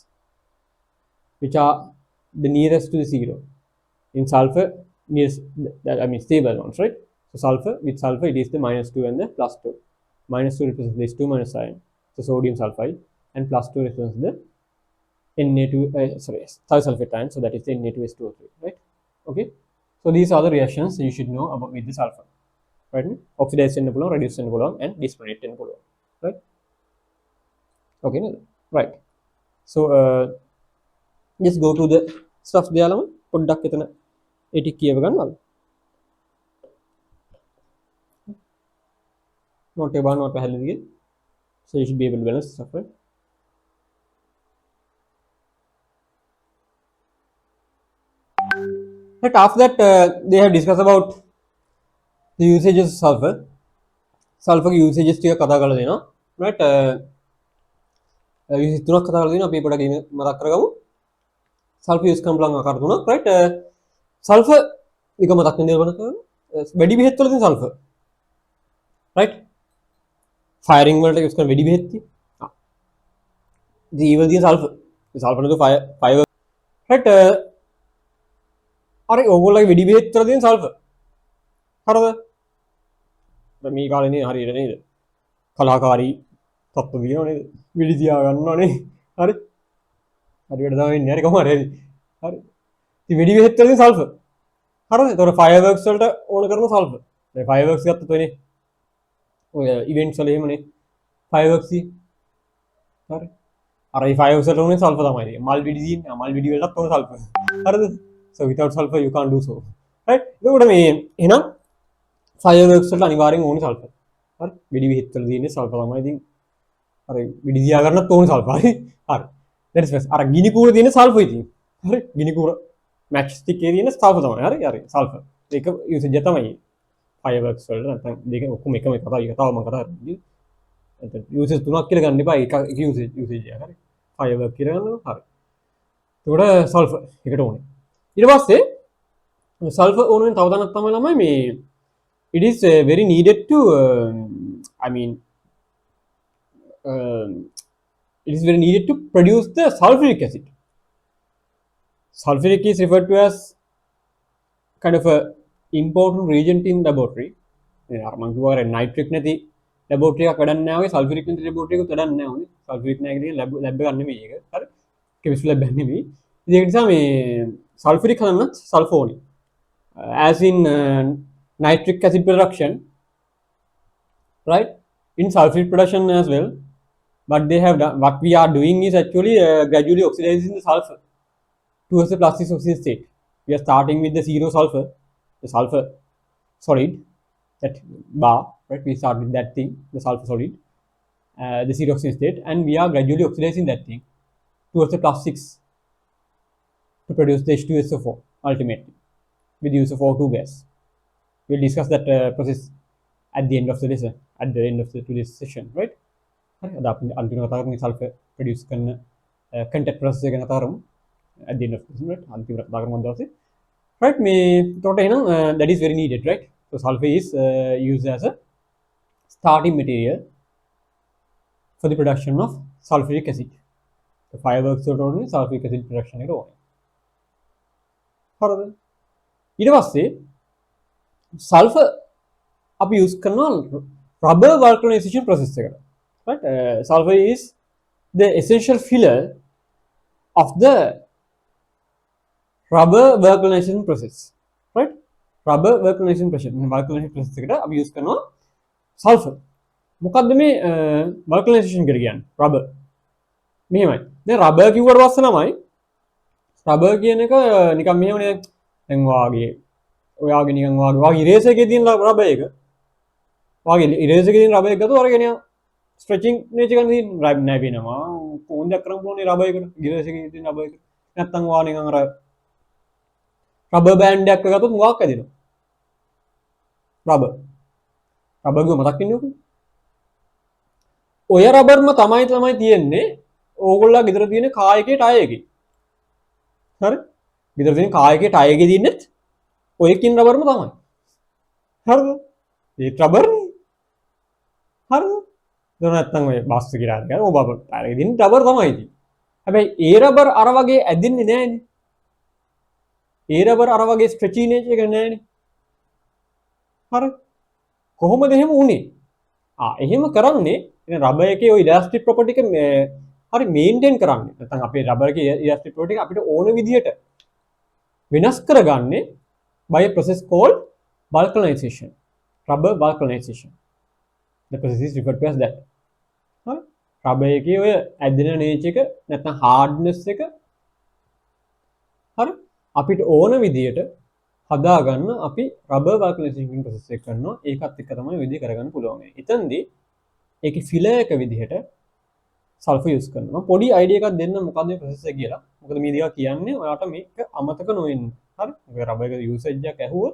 which are the nearest to the zero. In sulfur, nearest, I mean stable ones, right? So sulfur, with sulfur, it is the -2 and the +2. -2 represents this 2 minus ion, so sodium sulfide, and +2 represents the Na2, thiosulfate ion, so that is the Na2S2O3, right? Okay, so these are the reactions you should know about with the sulfur, right? Oxidized tenopolone, reduced tenopolone, and disprotonate tenopolone, right? Okay, right. So just go to the stuff දෙයාලම පොඩ්ඩක් එතන ඒ ටික කියව ගන්නවද? Not about not පැහැදිලිද? So you should be able to balance stuff, right? But after that, they have discussed about the usages of sulfur. Sulfur usages ටික කතා කරලා දෙනවා, right? usage තුනක් කතා කරලා දෙනවා අපි පොඩ්ඩක් මතක් කරගමු. sulfur use කරන බලන් ආකාර තුනක්, right? sulfur එක මතක් වෙන දේ මොනවද? වැඩි බෙහෙත් වල තියෙන sulfur, right? firing වලට use කරන වැඩි බෙහෙත් තියෙන. ඉතින් ඊවල තියෙන sulfur. sulfur නේද fire, right? අර ඕගොල්ලෝගේ වෙඩි බෙහෙත් වල තියෙන සල්ෆර් හරිද? මේ කාලේ හරියට නේද? කලාකාරී තත්ත්ව දිනව නේද? වෙඩි තියා ගන්නවනේ. හරි. හරියට තමයි ඉන්නේ. හරි කොහමද? හරි. ඉතින් වෙඩි බෙහෙත් වල තියෙන සල්ෆර්. හරිද? ඒතකොට ෆයර්වර්ක්ස් වලට ඕන කරන සල්ෆර්. දැන් ෆයර්වර්ක්ස් ගත්තොත් වෙන්නේ ඔය ඉවෙන්ට්ස් වල එහෙමනේ. ෆයර්වර්ක්ස් හරි. අර ඒ ෆයර්වර්ක්ස් වලට ඕනේ සල්ෆර් තමයි. මල් වෙඩි තියෙන්නේ. මල් වෙඩි වලටත් ඕන සල්ෆර්. හරිද? So without sulfur you can't do so, right? එතකොට මේ එහෙනම් fireworks වලට අනිවාර්යෙන් ඕනේ sulfur. හරි? වෙඩි බෙහෙත් වල තියෙන්නේ sulfur තමයි. ඉතින් අර වෙඩි දියා ගන්නත් ඕනේ sulfur. හරි? හරි. that is first. අර ගිනි කූරේ තියෙන sulfur ඉතින්. හරි? ගිනි කූර match stick එකේ තියෙන sulfur තමයි. හරි? හරි. sulfur. ඒක usage තමයි. fireworks වලට නැත්නම් දෙක ඔක්කොම එකම කතාව මම කතා කරන්නේ. නැත්නම් usage තුනක් කියලා ගන්න එපා. එක usage එක. හරි? firework කියලා ගන්නවා. හරි. එතකොට sulfur එකට ඕනේ. ඊට පස්සේ sulfur ඕනෙන් තව තැනක් තමයි ළමයි මේ it is very needed to it is very needed to produce the sulfuric acid. Sulfuric is referred to as kind of a important reagent in laboratory. අර මම කිව්වා nitric නැති laboratory එකක් වැඩක් නැහැ. ඔය sulfuric නැති laboratory එකක් වැඩක් නැහැ. ඕනේ sulfuric නැහැ කියන lab එකක් නෙමෙයි ඒක. හරි? chemistry lab එකක් නෙමෙයි. ඉතින් ඒක නිසා මේ sulfuric හදන්න sulfur ඕනේ. As in nitric acid production, right? In sulfuric production as well. But they have done, what we are doing is actually gradually oxidizing the sulfur towards the plastic oxygen state. We are starting with the zero sulfur, the sulfur solid, that bar, right? We start with that thing, the sulfur solid, the zero oxygen state, and we are gradually oxidizing that thing towards the plastics to produce the H2SO4 ultimately with the use of O2 gas. We'll discuss that process at the end of the lesson, at the end of today's session, right? අද අපි අන්තිම කතා කරන්නේ sulphur produce කරන contact process එක ගැන කතා කරමු at the end of this, right? අන්තිම කතා කරමු දවසේ, right? මේ එතකොට එහෙනම් that is very needed, right? So sulfur is used as a starting material for the production of sulfuric acid. So fireworks වලට ඕනේ sulfuric acid production එකට ඕනේ. හරිද? ඊට පස්සේ sulfur අපි use කරනවා rubber vulcanization process එකට. Right? Sulfur is the essential filler of the rubber vulcanization process, right? Rubber vulcanization process එකට අපි use කරනවා sulfur. මොකද්ද මේ vulcanization කියලා කියන්නේ? rubber. මෙහෙමයි. දැන් rubber කිව්වට පස්සේ තමයි rubber කියන එක නිකන් මෙහෙමනේ. දැන් වාගේ ඔයාගේ නිකන් වාගේ ඉරේසර් එකේ තියෙන rubber එක. වාගේ ඉරේසර් එකේ තියෙන rubber එක ගත්තොත් අරගෙන stretching nature kan තියෙන නැවෙනවා කොහොමද කරන්න පුළුවන් රබර් එකට ගිරස් එකේ තියෙන රබර් එක නැත්තම් වා නිකන් අර රබර් බෑන්ඩ් එකක් ගත්තොත් මොකක් ඇදෙනවා රබර් ගුව මතක් වෙන්නේ ඔය රබර්ම තමයි තියෙන්නේ ඕගොල්ලෝ ගෙදර තියෙන කාර් එකේ ටයර් එකේ හරි ගෙදර තියෙන කාර් එකේ ටයර් එකේ තියෙන්නේ ඔය කින් රබර්ම තමයි හරිද ඒ රබර් හරිද නැත්නම් ඔය බස් එකේ රාත් ගන්න ඔබ ටයර් එකේ තියෙන රබර් තමයි ඉතින් හැබැයි ඒ රබර් අර වගේ ඇදින්නේ නැහැනේ ඒ රබර් අර වගේ ස්ට්‍රෙචි නේචර් එක නැහැනේ හරි කොහොමද එහෙම උනේ එහෙම කරන්නේ ඉතින් රබර් එකේ ওই ඉලාස්ටික් ප්‍රොපර්ටි එක හරි මේන්ටේන් කරන්නේ නැත්නම් අපේ රබර් එකේ ඉලාස්ටික් ප්‍රොපර්ටි එක අපිට ඕන විදියට වෙනස් කරගන්නේ by a process called vulcanization rubber vulcanization. The process is referred to as that. හරි රබර් එකේ ඔය ඇදෙන නේචර් එක නැත්නම් hardness එක හරි අපිට ඕන විදියට හදාගන්න අපි rubber vulcanization process එක කරනවා ඒකත් එක්ක තමයි විදිය කරගන්න පුළුවන්. එතනදී ඒකේ ෆිලර් එක විදිහට සල්ෆර් යූස් කරනවා. පොඩි අයිඩියා එකක් දෙන්න මොකක්ද මේ process එක කියලා. මොකද මේ දේවල් කියන්නේ ඔයාලට මේක අමතක නොවෙන්න. හරි? මොකද රබර් එක යූසේජ් එකක් ඇහුවොත්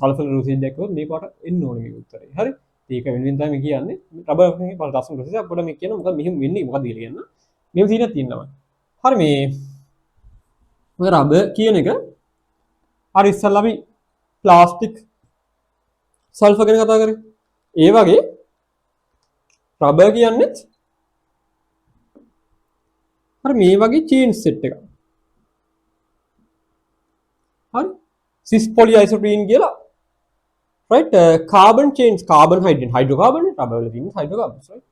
සල්ෆර් යූසේජ් එකක් ඇහුවොත් මේකට එන්න ඕනේ මේ උත්තරේ. හරි? ඒක වෙනින් තමයි කියන්නේ රබර් එකේ බලන ලස්සන process එකක්. අපිට මේ කියන මොකද මෙහෙම වෙන්නේ මොකද්ද කියලා කියන්න. මෙහෙම සීනක් තියෙනවා. හරි මේ මොකද රබර් කියන එක හරි ඉස්සල්ලා අපි ප්ලාස්ටික් සල්ෆර් ගැන කතා කරේ. ඒ වගේ රබර් කියන්නේ හරි මේ වගේ චේන් සෙට් එකක්. හරි සිස් පොලිඅයිසෝප්‍රීන් කියලා right carbon chains carbon hydrocarbon rubber වල තියෙන hydrocarbons right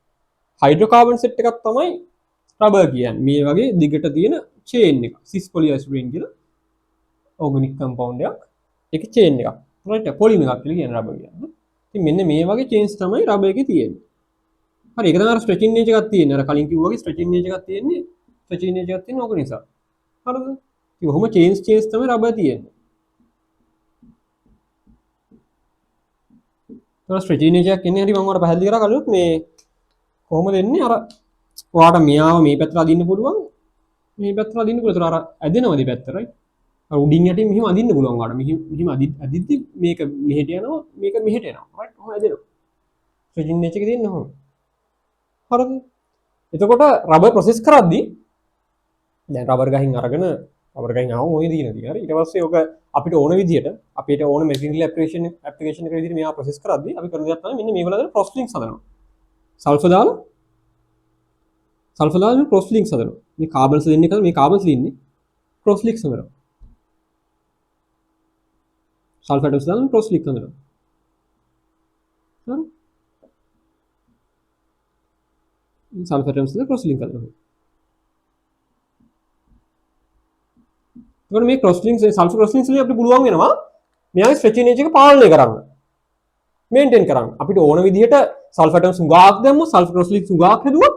hydrocarbon set එකක් තමයි rubber කියන්නේ. මේ වගේ දිගට තියෙන chain එක සිස් පොලිඅයිසෝප්‍රීන් කියලා organic compound එකක්. ඒක chain එකක්. right polymer එකක් කියලා කියන rubber කියන්නේ. ඉතින් මෙන්න මේ වගේ chains තමයි rubber එකේ තියෙන්නේ. හරි ඒක තමයි stretching nature එකක් තියෙන්නේ. අර කලින් කිව්වා වගේ stretching nature එකක් තියෙන්නේ. stretching nature එකක් තියෙන්නේ ඕක නිසා. හරිද? ඉතින් ඔහොම chains තමයි rubber තියෙන්නේ. ඒක stretching nature එකක් ඉන්නේ හරි මම ඔයාලට පැහැදිලි කරා කලින් මේ කොහොමද එන්නේ අර ඔයාලට මෙයාව මේ පැත්තට අදින්න පුළුවන් මේ පැත්තට අදින්න පුළුවන්. ඒතර අර ඇදෙනවා මේ පැත්ත right. අර උඩින් යටින් මෙහෙම අදින්න පුළුවන් ඔයාලට. මෙහෙම අදිද්දි මේක මෙහෙට යනවා මේක මෙහෙට එනවා right. ඔහොම ඇදෙනවා. stretching nature එකේ තියෙන්නේ ඔහොම. හරිද? එතකොට රබර් ප්‍රොසෙස් කරද්දී දැන් රබර් ගහින් අරගෙන රබර් ගහින් ආවම ඔය දිනදී හරි ඊට පස්සේ ඔක අපිට ඕන විදියට අපිට ඕන මෙකැනිකල් ඇප්ලිකේෂන් එක විදිහට මෙයා ප්‍රොසෙස් කරද්දී අපි කරන දේ තමයි මෙන්න මේගොල්ලෝ දාලා ක්‍රොස් ලින්ක්ස් හදනවා. සල්ෆර් දාලා මේ ක්‍රොස් ලින්ක්ස් හදනවා. මේ කාබන්ස් දෙන්නේ කද මේ කාබන්ස් දෙන්නේ ක්‍රොස් ලින්ක්ස් හදනවා. සල්ෆර් ඇටම්ස් දාලා ක්‍රොස් ලින්ක් හදනවා. හරි sulfur atoms ද cross link කරනවා. එතකොට මේ cross links sulfur cross links වලින් අපිට පුළුවන් වෙනවා මෙයාගේ ස්ට්‍රෙචින් ඒජ් එක පාලනය කරන්න මේන්ටේන් කරන්න අපිට ඕන විදිහට සල්ෆර් ඇටම්ස් උගාක් දැම්මොත් සල්ෆර් ක්‍රොස්ලින්ක්ස් උගාක් හැදුවොත්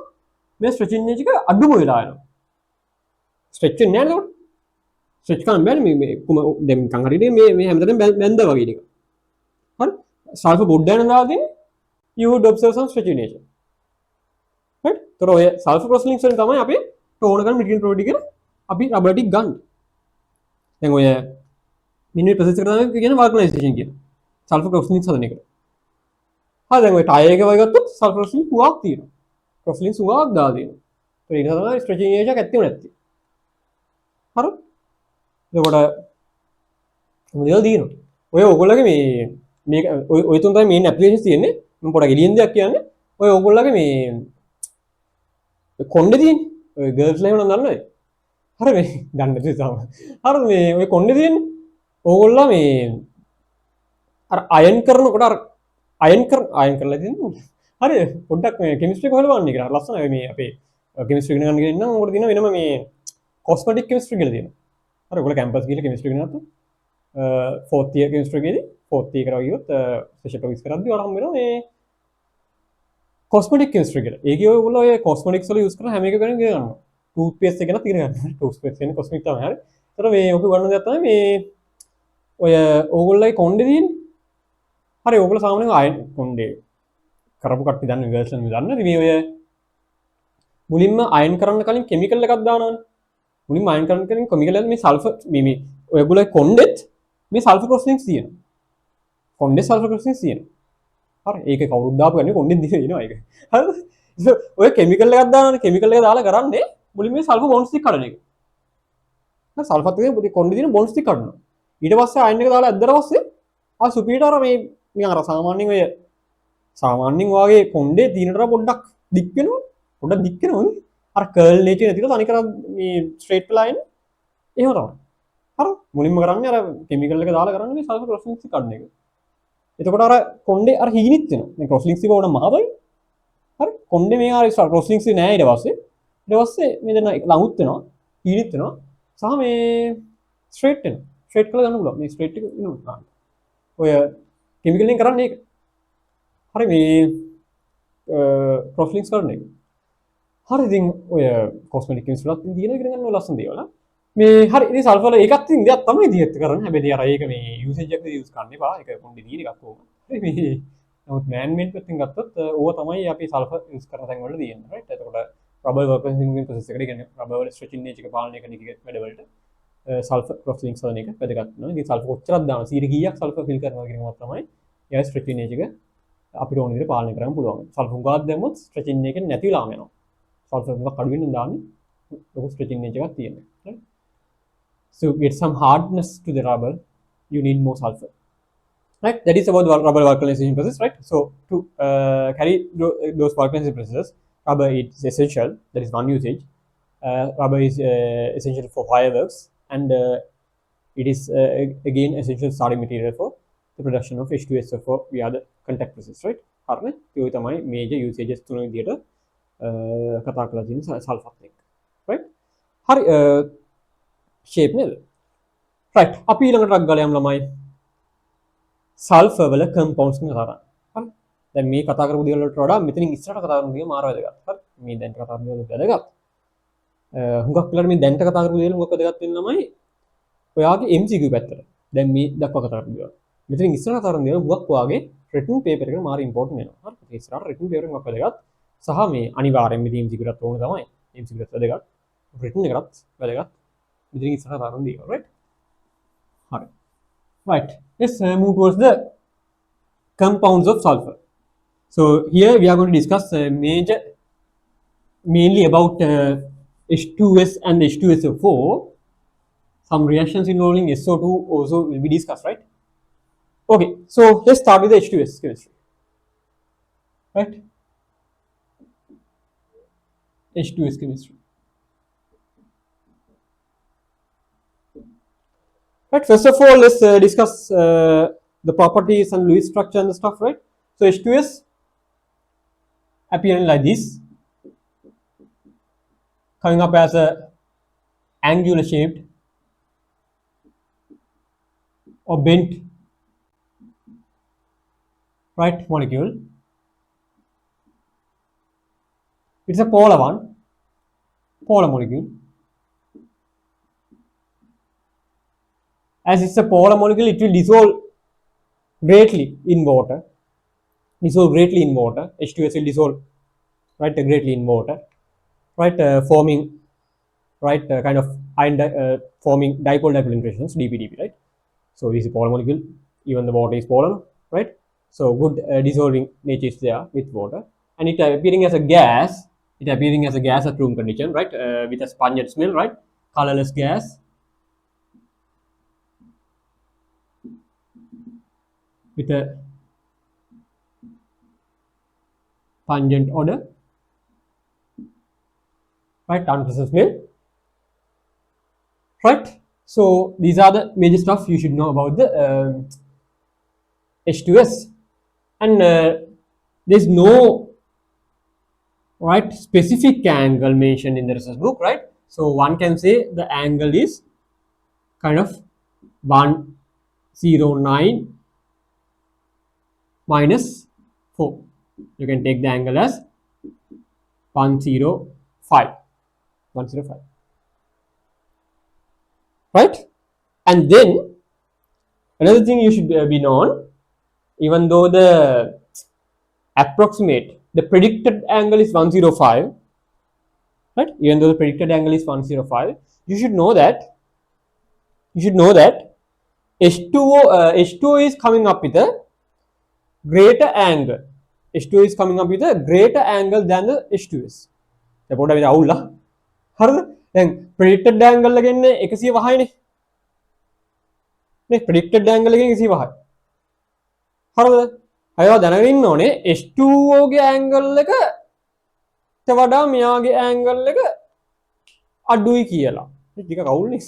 මේ ස්ට්‍රෙචින් ඒජ් එක අඩුම වෙලා යනවා ස්ට්‍රෙච් වෙන්නේ නැහැ නේද ස්ට්‍රෙච් කරන්න බෑනේ මේ දැන් නිකන් හරියට මේ හැමතැනම බැඳ වගේ ටික හරි සල්ෆර් බොඩ් යන දාගෙන you would observe some stretching nature right තොර ඔය සල්ෆර් ක්‍රොස්ලින්ක්ස් වලින් තමයි අපි ටෝන කරන මෙටීරියල් ප්‍රොපර්ටි කියලා අපි රබර් ටික ගන්න දැන් ඔය මිනිමේ ප්‍රොසෙස් එක තමයි කියන්නේ වල්කනයිසේෂන් කියන සල්ෆර් ක්‍රොස්ලින්ක්ස් හදන එක හරි දැන් ඔය ටයර් එක වගේ ගත්තොත් සල්ෆර් ක්‍රොස්ලින්ක්ස් උගාක් තියෙනවා ක්‍රොස්ලින්ක්ස් උගාක් දාලා තියෙනවා ඒක තමයි ස්ට්‍රෙචින් ඒජ් එක ඇත්තේ නැත්තේ හරි එතකොට මොකද දිනන ඔය ඕගොල්ලෝගේ මේ ඔය තුන් තමයි මේන් ඇප්ලිකේෂන්ස් තියෙන්නේ මම පොඩක් එළියෙන් දෙයක් කියන්නේ ඔය ඕගොල්ලෝගේ මේ කොණ්ඩේ තියෙන්නේ ඔය ගර්ල්ස්ලා එහෙම නම් දන්නවද හරි මේ දන්නේ නැති තාම හරි මේ ඔය කොණ්ඩේ තියෙන්නේ ඕගොල්ලෝ මේ අර අයන් කරනකොට අර අයන් කරලා තියෙන්නේ හරි පොඩ්ඩක් මේ කෙමිස්ට්‍රි එක හොයවන්නේ කියලා ලස්සනයි මේ අපේ කෙමිස්ට්‍රි ඉගෙන ගන්න ගිහින් නම් උකට දින වෙනම මේ කොස්මෙටික් කෙමිස්ට්‍රි කියලා තියෙනවා හරි ඔයගොල්ලෝ කැම්පස් ගිහලා කෙමිස්ට්‍රි ඉගෙන ගන්නත් 4th year කෙමිස්ට්‍රි එකේදී 4th year කරා ගියොත් ස්පෙෂල් ටොපික්ස් කරද්දී ඔයාලා හම්බ වෙනවා මේ කොස්මෙටික් කෙමිස්ට්‍රි කියලා. ඒකේ ඔයගොල්ලෝ ඔය කොස්මෙටික්ස් වල යූස් කරන හැම එකකම ඉගෙන ගන්නවා. ටූත්පේස්ට් එක ගැන ඉගෙන ගන්නවා. ටූත්පේස්ට් කියන්නේ කොස්මෙටික් තමයි හරි. ඒතර මේ ඔක ගන්න දෙයක් තමයි මේ ඔය ඕගොල්ලෝයි කොණ්ඩේ තියෙන්නේ. හරි ඕගොල්ලෝ සාමාන්‍යයෙන් අයන් කොණ්ඩේ කරපු කට්ටිය දන්න ගර්ල්ස් නම් දන්න. ඉතින් මේ ඔය මුලින්ම අයන් කරන්න කලින් කෙමිකල් එකක් දානවනේ. මුලින්ම අයන් කරන්න කලින් කෙමිකල් එකක් මේ සල්ෆර් මේ ඔයගොල්ලෝ කොණ්ඩෙත් මේ සල්ෆර් ක්‍රොස්ලින්ක්ස් තියෙනවා. කොණ්ඩේ සල්ෆර් ක්‍රොස්ලින්ක්ස් තියෙනවා. හරි ඒක කවුරුත් දාපු ගන්නේ කොණ්ඩෙන් දිනනවා ඒක. හරිද? ඔය කෙමිකල් එකක් දානවනේ කෙමිකල් එක දාලා කරන්නේ මුලින්ම මේ සල්ෆර් බොන්ඩ්ස් ටික කඩන එක. හරි සල්ෆර් එකේ කොණ්ඩේ තියෙන බොන්ඩ්ස් ටික කඩනවා. ඊට පස්සේ අයන් එක දාලා ඇද්දලා පස්සේ ආ සුපීරියර් අර මේ නිකන් අර සාමාන්‍යයෙන් ඔය සාමාන්‍යයෙන් වාගේ කොණ්ඩේ තියෙනතර පොඩ්ඩක් දික් වෙනවා. පොඩ්ඩක් දික් වෙනවනේ. අර කර්ල් නේචර් නැතිව තනි කර මේ ස්ට්‍රේට් වෙලා එන්නේ. එහෙම තමයි. හරි මුලින්ම කරන්නේ අර කෙමිකල් එක දාලා කරන්නේ මේ සල්ෆර් ක්‍රොස්ලින්ක්ස් කඩන එක. එතකොට අර කොණ්ඩේ අර හීනිත් වෙනවා. මේ ක්‍රොස්ලින්ක්ස් එක ඕන මහබයි. හරි කොණ්ඩේ මේ ආර ක්‍රොස්ලින්ක්ස් නෑ ඊට පස්සේ මේ දෙන්න ලඟුත් වෙනවා. හීනිත් වෙනවා. සහ මේ ස්ට්‍රේට් වෙනවා. ස්ට්‍රේට් කරලා ගන්න පුළුවන්. මේ ස්ට්‍රේට් එක වෙනවා. ඔය කෙමිකල් එකෙන් කරන්නේ ඒක. හරි මේ ක්‍රොස්ලින්ක්ස් කරන එක. හරි ඉතින් ඔය කොස්මෙටික් කෙමිස්ට්‍රි වලත් තියෙන ඉගෙන ගන්න ලස්සන දේවල්. මේ හරි ඉතින් සල්ෆර් වල ඒකත් ඉතින් දෙයක් තමයි දිහෙත් කරන්නේ. හැබැයි අර ඒක මේ යූසේජ් එකද යූස් කරන්න එපා. ඒක පොඩි දින එකක් ඕක. හරි මේ නමුත් මෑන් මේඩ් පැත්තෙන් ගත්තොත් ඕක තමයි අපි සල්ෆර් යූස් කරන තැන් වල තියෙන්නේ. රයිට්. එතකොට රබර් වර්ක්ස් ප්‍රොසෙස් එකට කියන්නේ රබර් වල ස්ට්‍රෙචින් ඒජ් එක පාලනය කරන එක වැඩ වලට සල්ෆර් ක්‍රොස්ලින්ක්ස් වල එක වැදගත් වෙනවා. ඉතින් සල්ෆර් කොච්චරක් දානවා 100 කීයක් සල්ෆර් ෆිල් කරනවා කියන එක තමයි ඒ ස්ට්‍රෙචින් ඒජ් එක අපිට ඕන විදිහට පාලනය කරන්න පුළුවන්. සල්ෆර් උගාක් දැම්මොත් ස්ට්‍රෙචින් එක නැතිලාම යනවා. සල්ෆර් එකක් අඩු වෙන දාන්නේ ලොකු ස්ට්‍රෙචින් ඒජ් එකක් තියෙනවා. right so get some hardness to the rubber you need more sulfur right that is about the rubber vulcanization process right so to carry those vulcanization processes rubber is essential that is one usage rubber is essential for fireworks and it is again essential starting material for the production of H2SO4 via the contact process right හරිනේ ඒ තමයි major usages තුන විදියට කතා කරලා තියෙන sulphur එක right හරි shape නේද right අපි ඊළඟට ටක් ගාලා යමු ළමයි සල්ෆර් වල compounds ගැන කතා කරන්න හරි දැන් මේ කතා කරපු දේවල් වලට වඩා මෙතනින් ඉස්සරහට කතා කරන දේ මාර වැදගත් හරි මේ දැන් කතා කරන දේවල් වැදගත් හුඟක් වෙලාවට මේ දැන්ට කතා කරපු දේවල් මොකක්ද වැදගත් වෙන්නේ ළමයි ඔයාගේ MCQ පැත්තට දැන් මේ දක්වා කතා කරපු දේවල් මෙතනින් ඉස්සරහට කතා කරන දේවල් හුඟක් ඔයාගේ written paper එකට මාර important වෙනවා හරි ඒ ඉස්සරහට written paper එකක් වැදගත් සහ මේ අනිවාර්යෙන්ම ඉතින් MCQ එකත් ඕන තමයි MCQ එකත් වැදගත් written එකත් වැදගත් මෙතනින් ඉස්සරහට කතා කරන දේවල් right හරි right let's move towards the compounds of sulfur so here we are going to discuss mainly about H2S and H2SO4 some reactions involving SO2 also will be discussed right okay so let's start with the H2S chemistry right H2S chemistry right first of all let's discuss the properties and Lewis structure and the stuff right so H2S appearing like this coming up as a angular shaped or bent right, molecule. It's a polar one, polar molecule. As it's a polar molecule, it will dissolve greatly in water. H2S will dissolve, right, greatly in water, right, forming, right, kind of forming dipole-dipole interactions, DP-DP, right. So this is a polar molecule. Even the water is polar, right. So good dissolving nature is there with water, and it appearing as a gas. It appearing as a gas at room condition, right, with a pungent smell, right, colorless gas with a pungent odor, right, unpleasant smell, right. So these are the major stuff you should know about the H2S, and there's no right specific angle mentioned in the research book, right. So one can say the angle is kind of 109 minus 4. You can take the angle as 105, right. And then another thing you should be known, even though the predicted angle is 105, right, even though the predicted angle is 105, you should know that H2O is coming up with a greater angle. H2O is coming up with a greater angle than the H2S. එතකොට අපි අවුල්ලා. හරිද? දැන් predicted angle එක ඉන්නේ 105 නේ. නේ predicted angle එකෙන් 105. හරිද? අයව දැනගෙන ඉන්න ඕනේ H2O ගේ angle එකට වඩා මෙයාගේ angle එක අඩුයි කියලා. මේ ටික අවුල්නේ.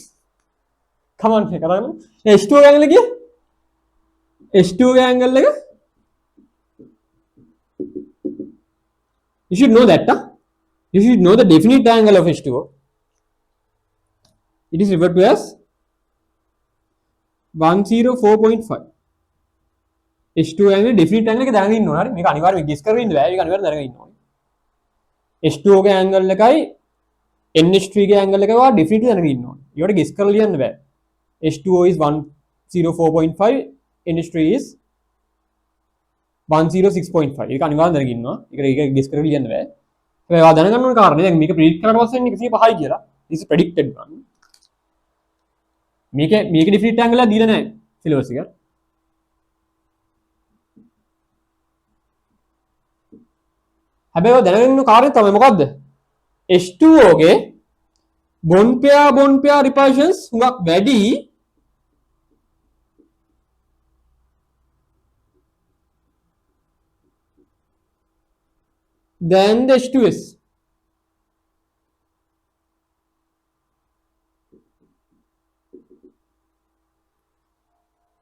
Come on, කතා කරමු. H2O angle එක H2O angle එක you should know that, huh? You should know the definite angle of H2O. It is referred to as 104.5. H2O angle definite angle එක දැනගෙන ඉන්න ඕන හරි. මේක අනිවාර්යයෙන් guess කරගෙන ඉන්න බෑ. මේක අනිවාර්යයෙන් දැනගෙන ඉන්න ඕනේ. H2O ගේ angle එකයි NH3 ගේ angle එක වා definitely දැනගෙන ඉන්න ඕනේ. ඒවට guess කරලා ලියන්න බෑ. H2O is 104.5, NH3 is 106.5. ඒක අනිවාර්යෙන් දැනගෙන ඉන්නවා. ඒක guess කරලා ලියන්න බෑ. ඒවා දැනගන්න ඕන කාරණේ. දැන් මේක predict කරලා පස්සේ එන්නේ 105යි කියලා. This is predicted one. මේක definite angle එක දීලා නැහැ syllabus එක. හැබැයි ඔය දැනගෙන ඉන්න කාරණේ තමයි මොකද්ද? H2O ගේ bond pair repulsions හුඟක් වැඩි than the H2S.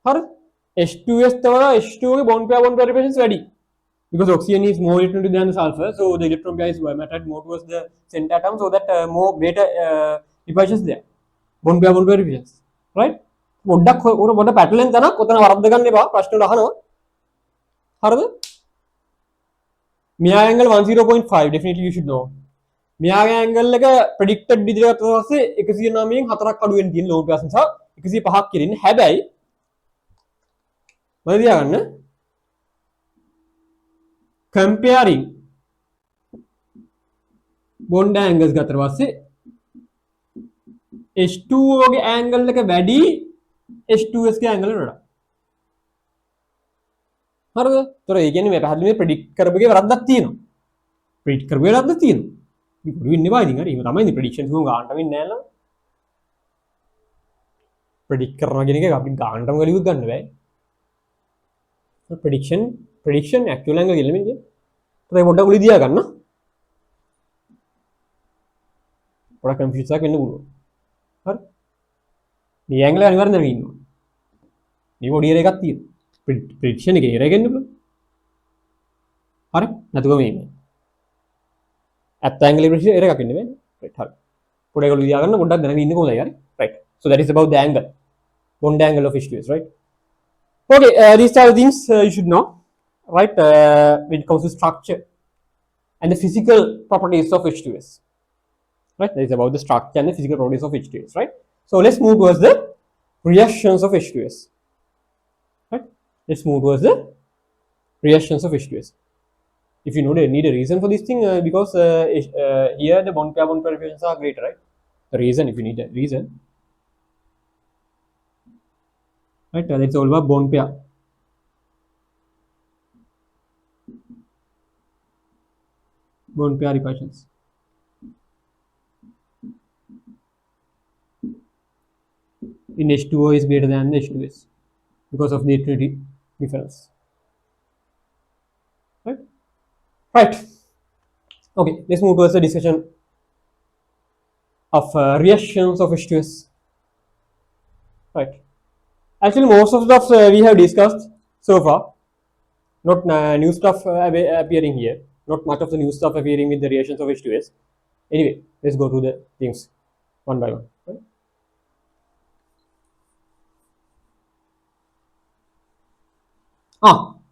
හරි H2S තවර H2O ගේ bond pair repulsions වැඩි because oxygen is more electronegative than the sulfur, so the electron pair is mattered more towards the center atom, so that more greater repulsions there, bond pair repulsions, right. පොඩ්ඩක් පොඩ පැටලෙන් තනක් ඔතන වරද්ද ගන්න එපා, ප්‍රශ්න වල අහනවා. හරිද? මෙයා angle 10.5 definitely you should know. මෙයාගේ angle එක predicted විදිහට ගත්තා පස්සේ 109න් 4ක් අඩු වෙන්න තියෙන lone pairs නිසා 105ක් කියලා. හැබැයි මම තියාගන්න comparing bond angles ගත්තට පස්සේ H2O ගේ angle එක වැඩි H2S ගේ angle එකට වඩා. හරිද? ඒතර ඒ කියන්නේ මේ පැහැදිලි මේ predict කරපු එකේ වැරද්දක් තියෙනවා. predict කරපු එකේ වැරද්දක් තියෙනවා. මේ පොඩි වෙන්නේ බා ඉතින් හරි. ඒක තමයි ඉතින් predictions උන් ගන්නට වෙන්නේ නැහැ නේද? predict කරනවා කියන එක අපි ගන්නටම ගලියුත් ගන්න බෑ. prediction actual angle කියලා මෙන්නේ. ඒත් පොඩ්ඩක් උලි දියා ගන්න. පොඩක් confuse එකක් වෙන්න පුළුවන්. හරි. මේ angle අනිවාර්යෙන් දැනගෙන ඉන්න ඕනේ. මේ පොඩි error එකක් තියෙනවා. prediction එකේ error එකක් එන්න පුළුවන්. හරි. නැතුව මේ at angle prediction error එකක් එන්නේ නැහැ. right. හරි. පොඩ්ඩක් උලි දියා ගන්න පොඩ්ඩක් දැනගෙන ඉන්න කොහොමද හරි. right. So that is about the angle. Bond angle of H2S, right? Okay, these are the things you should know right? When it comes to structure and the physical properties of H2S, right? That is about the structure and the physical properties of H2S, right? So let's move towards the reactions of H2S, right? Let's move towards the reactions of H2S. If you need a reason for this thing, because here the bond pair reactions are great, right? The reason, if you need a reason, right? It's all about bond pair. Bond pair repulsions. In H2O is greater than the H2S because of the affinity difference. Right? Right. Okay, let's move towards the discussion of reactions of H2S. Right. Actually, most of the stuff we have discussed so far. Not new stuff appearing here. Not much of the new stuff appearing with the reactions of H2S. Anyway, let's go through the things one by one. Right?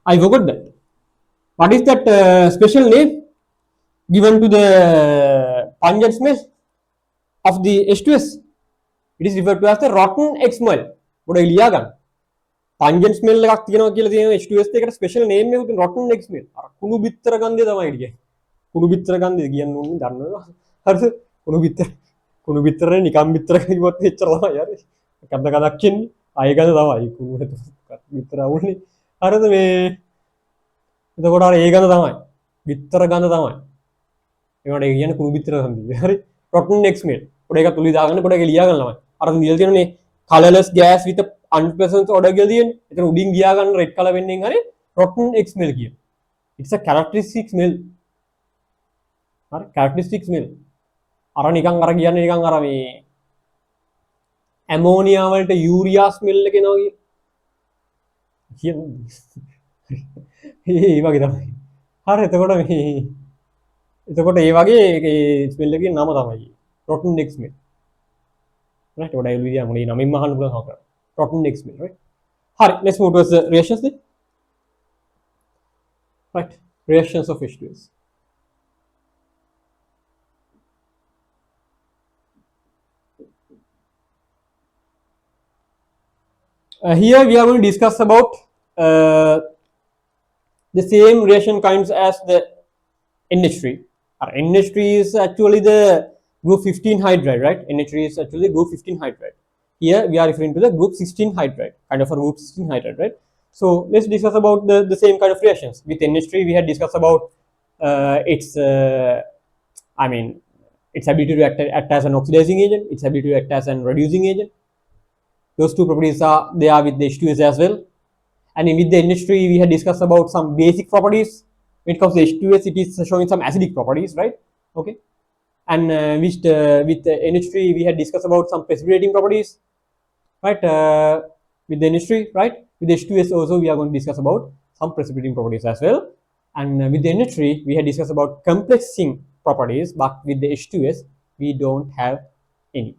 I forgot that. What is that special name given to the pungent smell of the H2S? It is referred to as the rotten egg smell. What I liagan. Pungent smell එකක් තියෙනවා කියලා තියෙනවා H2S එකට special name එකක් තියෙනවා rotten egg smell. අර කුණු බිත්තර ගන්ධය තමයි කියන්නේ. කුණු බිත්තර ගන්ධය කියන්න ඕනේ දන්නවද? හරිද? කුණු බිත්තරනේ නිකම් බිත්තර කිව්වත් එච්චර තමයි හරි. කද්ද කදක් කියන්නේ. ආයෙ ගඳ තමයි කුණු බිත්තර අවුල්නේ. හරිද මේ එතකොට අර ඒ ගඳ තමයි. බිත්තර ගඳ තමයි. ඒකට ඒ කියන්නේ කුණු බිත්තර ගන්ධය. හරි. rotten egg smell. පොඩ එකක් තුලි දාගන්න පොඩ එක ලියා ගන්න ළමයි. අර නිල් තියෙනනේ colorless gas with a unpleasant odor කියලා තියෙන්නේ. එතන උඩින් ගියා ගන්න red color වෙන්නෙන් හරි rotten egg smell කියන. It's a characteristic smell. හරි characteristic smell. අර නිකන් අර කියන්නේ නිකන් අර මේ ඇමෝනියා වලට යූරියා ස්මෙල් එක එනවා කියන්නේ. ඒ වගේ තමයි. හරි එතකොට මේ එතකොට ඒ වගේ ස්මෙල් එකේ නම තමයි rotten egg smell. Right, what I will be doing now. I'm going to rotten egg smell, right? Alright, let's move towards the reactions then. Right, reactions of H2S. Here we are going to discuss about the same reaction kinds as the NH3. Our NH3 is actually the group 15 hydride, right? NH3 is actually group 15 hydride. Here we are referring to the group 16 hydride, kind of a group 16 hydride, right? So let's discuss about the same kind of reactions. With NH3, we had discussed about its ability to act as an oxidizing agent, its ability to act as an reducing agent. Those two properties are there with the H2S as well. And with the NH3, we had discussed about some basic properties. When it comes to H2S, it is showing some acidic properties, right? Okay. And with NH3, we had discussed about some precipitating properties, right? With the NH3, right? With H2S also, we are going to discuss about some precipitating properties as well. And with the NH3, we had discussed about complexing properties, but with the H2S, we don't have any,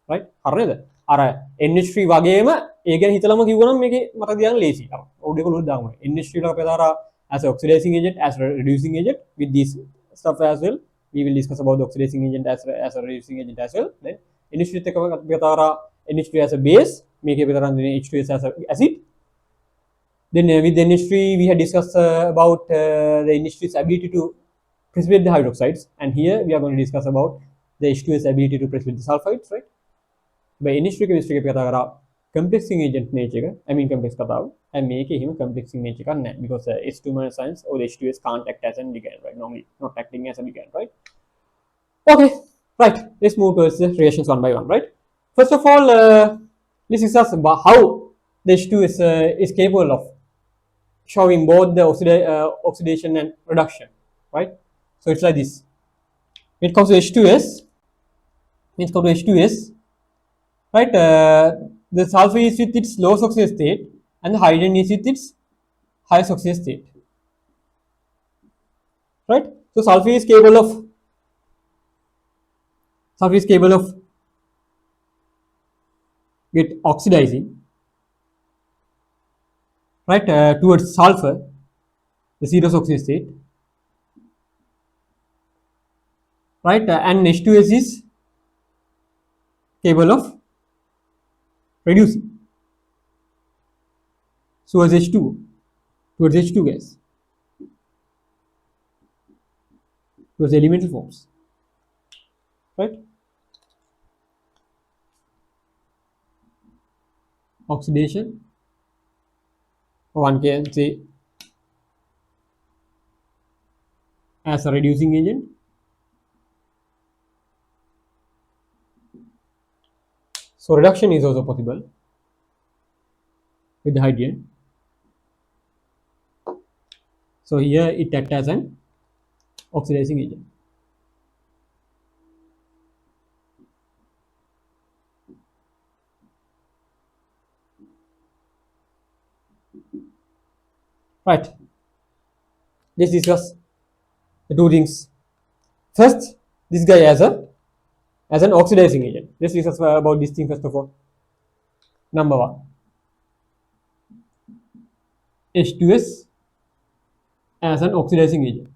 right? හරිද? අර NH3 වගේම ඒ ගැන හිතලම කිව්වනම් මේකේ මට දියන් ලේසි. ඔව් දෙක ලොඩ දාන්න. NH3 එක අපේ දාලා as an oxidizing agent, as a reducing agent. With this stuff as well, we will discuss about the oxidizing agent as a reducing agent as well. Then NH3 එක අපේ දාලා NH3 as a base, මේකේ අපේ දාලා H2S as an acid. Then with the NH3, we had discussed about the NH3's ability to precipitate the hydroxides, and here we are going to discuss about the H2S ability to precipitate the sulfides, right? By NH3 chemistry එක කතා කරා complexing agent nature එක, I mean complex කතාව. and මේකේ හිම complexing nature එකක් නැහැ because H2 minus ions or the H2S can't act as a ligand, right? Normally not acting as a ligand, right? Okay, right. Let's move towards the reactions one by one, right? First of all, let's discuss about how the H2S is capable of showing both the oxidation and reduction, right? So it's like this. When it comes to H2S, right? The sulfur is with its lowest oxidation state, and the hydrogen is with its highest oxidation state, right? So sulfur is capable of get oxidizing, right, towards sulfur, the zero oxidation state, right? And H2S is capable of reducing towards H2 towards H2 gas, towards elemental forms, right? Oxidation, one can say as a reducing agent. So reduction is also possible with the hydrogen. So here it acts as an oxidizing agent. Right. Let's discuss the two things. First, this guy as an oxidizing agent. Let's discuss about this thing first of all. Number one, H2S as an oxidizing agent.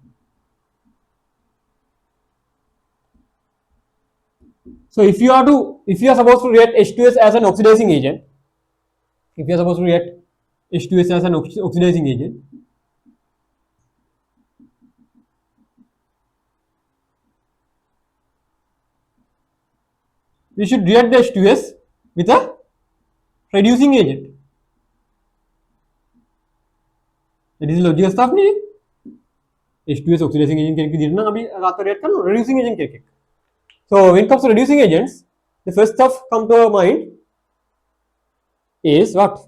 So if you are supposed to react H2S as an oxidizing agent, if you are supposed to react H2S as an oxidizing agent, we should react the H2S with a reducing agent. That is logical stuff नहीं H2S oxidizing agent के दिखना अभी रात react करना reducing agent के. So when it comes to reducing agents, the first stuff come to our mind is what?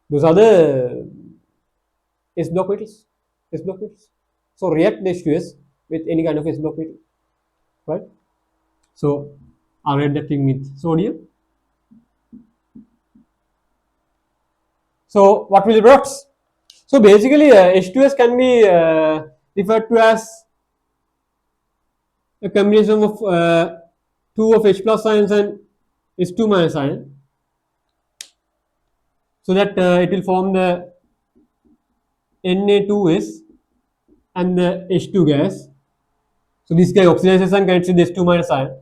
Those are the S block metals. S block metals. So react the H2S with any kind of S block metal, right? So I'll react that thing with sodium. So what will the products? So basically H2S can be referred to as a combination of two of H plus ions and H2 minus ion, so that it will form the Na2S and the H2 gas. So this guy oxidizes and gets with H2 minus ion,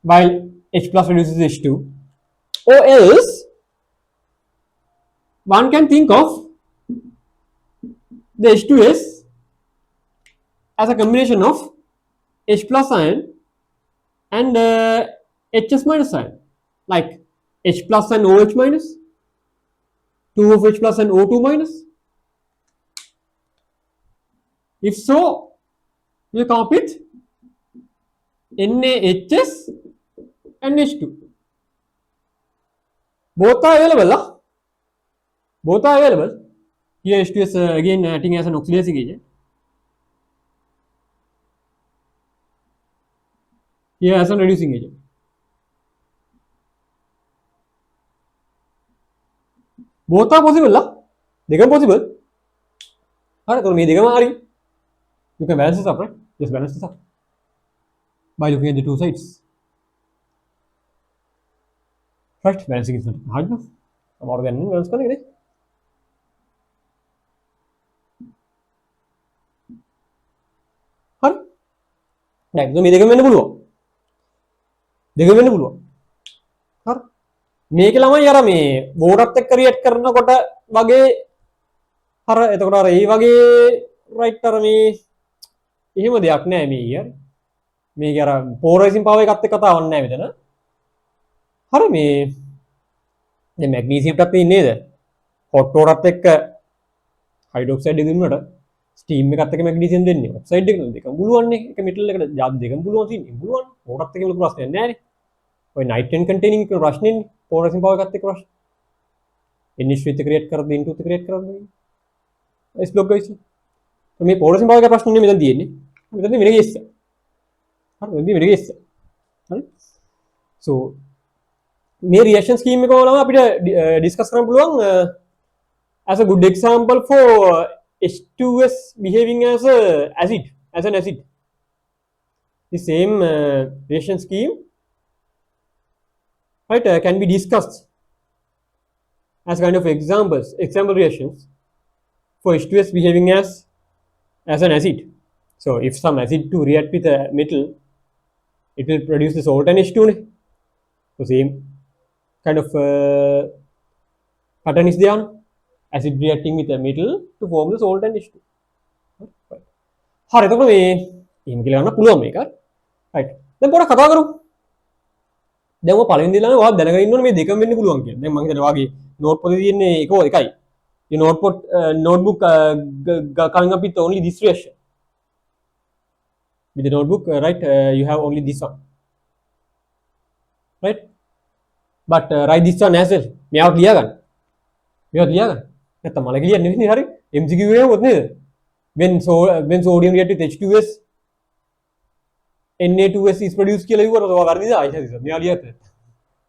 while H plus reduces H2. Or else one can think of the H2S as a combination of H plus ion and HS minus ion, like H plus and OH minus, 2 of H plus and O2 minus. If so, you come up with NaHS and H2. Both are available. Both are available. Here H2S again acting as an oxidizing agent. Here as a reducing agent. Both are possible. They are possible. You can balance this up, right? Just balance this up by looking at the two sides. Right? Balancing is not hard enough. More than balance करेंगे. हर දැන් මේ දෙකම වෙන්න පුළුවන්. දෙකම වෙන්න පුළුවන්. හරි. මේක ළමයි අර මේ බෝඩත් එක්ක රියැක්ට් කරනකොට වගේ අර එතකොට අර ඒ වගේ රයිට් අර මේ එහෙම දෙයක් නෑ මේ ඊයර්. මේක අර පෝලරයිසින් පාව එකත් එක්ක කතාවක් නෑ මෙතන. හරි මේ දැන් මැග්නීසියම්ටත් තියෙන්නේ නේද? හොට් වෝටර්ත් එක්ක හයිඩ්‍රොක්සයිඩ් දෙන්නුනට ස්ටීම් එකත් එක්ක මැග්නීසියම් දෙන්නේ. ඔක්සයිඩ් එක දෙකම පුළුවන්නේ. එක මෙටල් එකට ජාති දෙකම පුළුවන් තියෙන්නේ. පුළුවන්. වෝටර්ත් එක්ක ලොකු ප්‍රශ්නයක් නෑනේ. ඔය නයිට්‍රේන් කන්ටේනින් කියන ප්‍රශ්නේනේ. පෝලරයිසින් පාව එකත් එක්ක ප්‍රශ්න. NH3 එක ක්‍රියේට් කරද්දී N2 එක ක්‍රියේට් කරද්දී S block guys. මේ පෝලරයිසින් පාව එක ප්‍රශ්න නෙමෙයි මෙතන තියෙන්නේ. මෙතන වෙන කේස්. හරි මෙතන වෙන කේස්. හරි. So මේ reaction scheme එක ඕනම අපිට discuss කරන්න පුළුවන් as a good example for H2S behaving as an acid. The same reaction scheme, right, can be discussed as kind of example reactions for H2S behaving as an acid. So if some acid to react with a metal, it will produce the salt and H2. So same kind of pattern is there. Acid reacting with a metal to form the salt and H2. හරි එතකොට මේ එහෙම කියලා ගන්න පුළුවන් මේක. right. දැන් පොඩක් කතා කරමු. දැන් ඔය පළවෙනි දිනලා ඔයාලා දැනගෙන ඉන්න ඕනේ මේ දෙකම වෙන්න පුළුවන් කියලා. දැන් මම හිතන්නේ ඔයාගේ නෝට් පොතේ තියෙන්නේ එකයි. Your notebook coming up with only this reaction. With the notebook, right, you have only this one. Right? But write this one as well. මේවත් ලියා ගන්න. නැත්තම් මල කියන්න නෙවෙයි හරි. MCQ එකක් නේද? When sodium react with H2S, Na2S is produced කියලා ඉවරද ඔයා වර්ධිද ආයිත් හරිද? මෙයා ලියත්.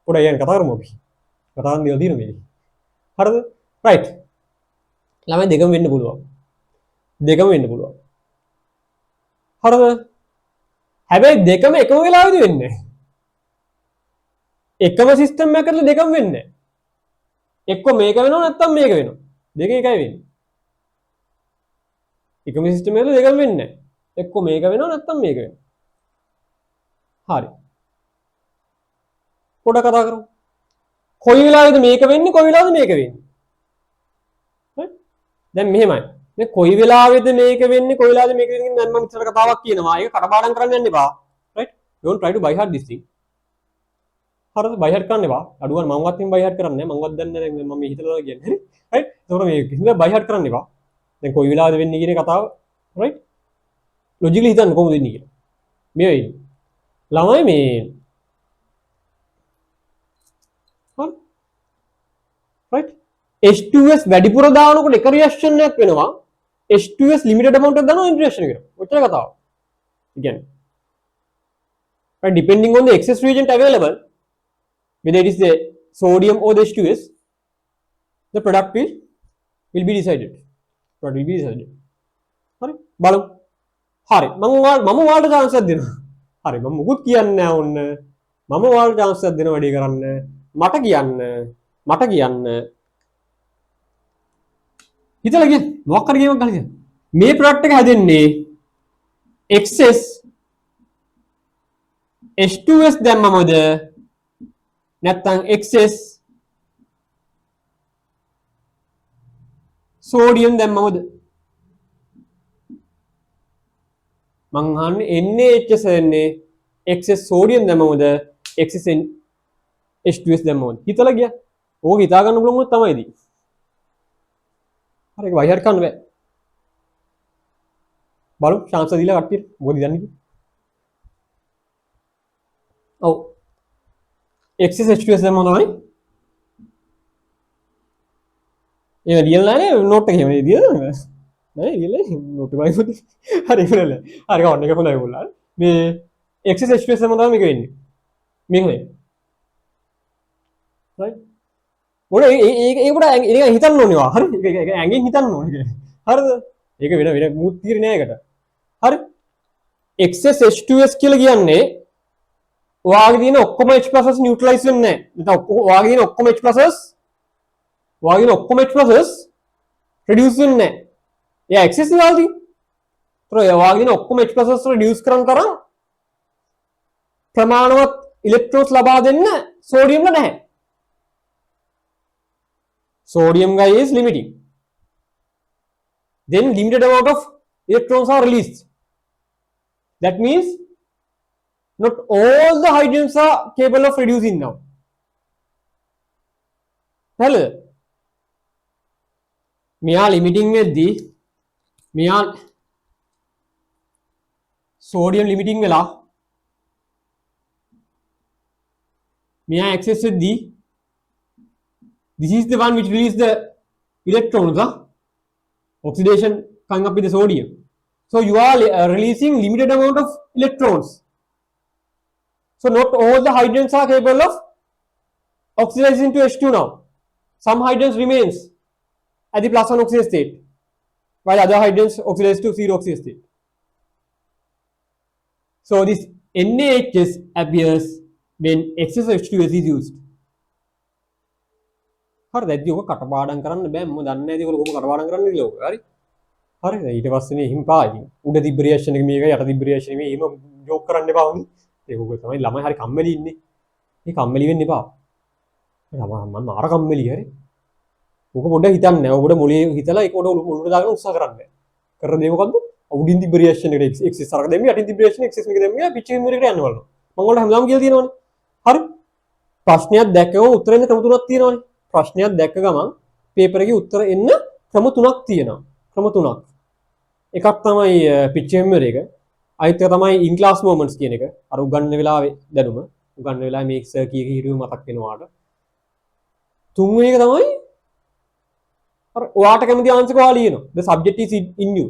පොඩ්ඩක් යන්න කතා කරමු අපි. කතා කරන්න දේවල් තියෙනවා මේකේ. හරිද? right. ළමයි දෙකම වෙන්න පුළුවන්. හරිද? හැබැයි දෙකම එකම වෙලාවෙදි වෙන්නේ නැහැ. එකම සිස්ටම් එකකට දෙකම වෙන්නේ නැහැ. එක්ක මේක වෙනවා නැත්නම් මේක වෙනවා. දෙක එකයි වෙන්නේ. එකම සිස්ටම් එකකට දෙකම වෙන්නේ නැහැ. එක්ක මේක වෙනවා නැත්නම් මේක වෙනවා. හරි. පොඩ්ඩක් කතා කරමු. කොයි වෙලාවෙද මේක වෙන්නේ කොයි වෙලාවෙද මේක වෙන්නේ? දැන් මෙහෙමයි. මේ කොයි වෙලාවෙද මේක වෙන්නේ කොයි වෙලාවෙද මේක වෙන්නේ දැන් මම ඉස්සර කතාවක් කියනවා. ඒක කටපාඩම් කරන්න යන්න එපා. right? Don't try to by heart this thing. හරිද? by heart කරන්න එපා. අඩුවන් මමවත් එහෙම by heart කරන්නේ නැහැ. මමවත් දන්නේ නැහැ මම මේ හිතලා කියන්නේ. හරි? right? ඒතකොට මේ කිසිම by heart කරන්න එපා. දැන් කොයි වෙලාවෙද වෙන්නේ කියන කතාව right? logically හිතන්න කොහොමද වෙන්නේ කියලා. මේ වෙයි. ළමයි මේ හරි? right? H2S වැඩිපුර දානකොට එක රියැක්ෂන් එකක් වෙනවා. H2S limited amount එකක් දානවා ඉන්ට්‍රැක්ෂන් එකට. ඔච්චර කතාව. again. Right, depending on the excess reagent available, whether it is the sodium or the H2S, the product will be decided. Product will be decided. හරි? බලමු. හරි. මම ඔයාලට chance එකක් දෙනවා. හරි. මම මුකුත් කියන්නේ නැහැ ඔන්න. මම ඔයාලට chance එකක් දෙනවා වැඩි කරන්න. මට කියන්න හිතලා කියන්න මොකක් හරි ගේමක් ගහලා කියන්න මේ ප්‍රොඩක්ට් එක හැදෙන්නේ excess H2S දැම්මමද නැත්නම් excess sodium දැම්මමද මං අහන්නේ NaHS එන්නේ excess sodium දැම්මමද excess H2S දැම්මමද හිතලා ගියා ඕක හිතා ගන්න පුළුවන් වුණොත් තමයි ඉතින් හරි ඒක වයිහර් කරන්න බෑ බලමු chance දීලා කට්ටියට මොකද දන්නේ ඔව් excess H2S දැම්මම තමයි ඒ රියල් නෑ නෝට් එක එහෙම දියද නෑ රියල් නෝට් එක බලන්න හරි ඉවරල හරි කවන්න එක හොඳයි ඔයගොල්ලෝ මේ excess H2S දැම්මම තමයි මේක වෙන්නේ මේක නේ right ඔය ඒකට ඒක හිතන්න ඕනේ වා හරි ඒක ඇඟෙන් හිතන්න ඕනේ හරිද ඒක වෙන මූත් తీරේ නෑ ඒකට හරි excess H2S කියලා කියන්නේ ඔයාගේ තියෙන ඔක්කොම H+ නියුට්‍රලයිස් වෙන්නේ නැහැ නැත්නම් ඔයාගේ තියෙන ඔක්කොම H+ reduce වෙන්නේ නැහැ එයා excess වලදී ඒතර ඔයාගේ තියෙන ඔක්කොම H+ reduce කරන තරම් ප්‍රමාණවත් ඉලෙක්ට්‍රෝන්ස් ලබා දෙන්න සෝඩියම්ල නැහැ sodium guy is limiting. Then limited amount of electrons are released. That means not all the hydrogens are capable of reducing now. Hello. මෙයා limiting වෙද්දී මෙයා sodium limiting වෙලා මෙයා excess වෙද්දී this is the one which releases the electrons, oxidation coming up with the sodium. So you are releasing limited amount of electrons. So not all the hydrogens are capable of oxidizing to H2 now. Some hydrogens remains at the +1 oxidation state, while other hydrogens oxidize to 0 oxidation state. So this NaHS appears when excess H2S is used. හරි දැන් ඔක කටපාඩම් කරන්න බෑ මම දන්නේ නැති ඔක කටපාඩම් කරන්න කියලා ඔක හරි හරි ඊට පස්සේ මේ හිම් පායි උඩ තිබ්බ රියැක්ෂන් එක මේක යට තිබ්බ රියැක්ෂන් එක මේක ජෝක් කරන්න එපා වුනේ ඒක ඔක තමයි ළමයි හරි කම්මැලි ඉන්නේ මේ කම්මැලි වෙන්න එපා මම මාර කම්මැලි හරි ඔක පොඩ්ඩක් හිතන්න ඔක පොඩ්ඩ මොලේ හිතලා ඒක පොඩ්ඩ උඩට දාගෙන උත්සාහ කරන්න කරන දේ මොකද්ද උඩින් තිබ්බ රියැක්ෂන් එකට එක්සස් අරක දෙන්න යටින් තිබ්බ රියැක්ෂන් එක්සස් මේක දෙන්න පිච්චින් මේකට යන්න බලන්න මම ඔයාලට හැමදාම කියලා තියෙනවනේ හරි ප්‍රශ්නයක් දැක්කම උත්තර එන්න ක්‍රම තුනක් තියෙනවනේ ප්‍රශ්නයක් දැක්ක ගමන් පේපර් එකේ උත්තර එන්න ක්‍රම තුනක් තියෙනවා ක්‍රම තුනක් එකක් තමයි පිච් මෙමරි එක අනිත් එක තමයි ඉන් ක්ලාස් මොමන්ට්ස් කියන එක අර උගන්වන වෙලාවේ දැනුම උගන්වන වෙලාවේ මේක සර් කීක හිරුව මතක් වෙනවාට තුන්වෙනි එක තමයි අර ඔයාට කැමති ආන්සර් ඔයා ලියනවා the subject is in you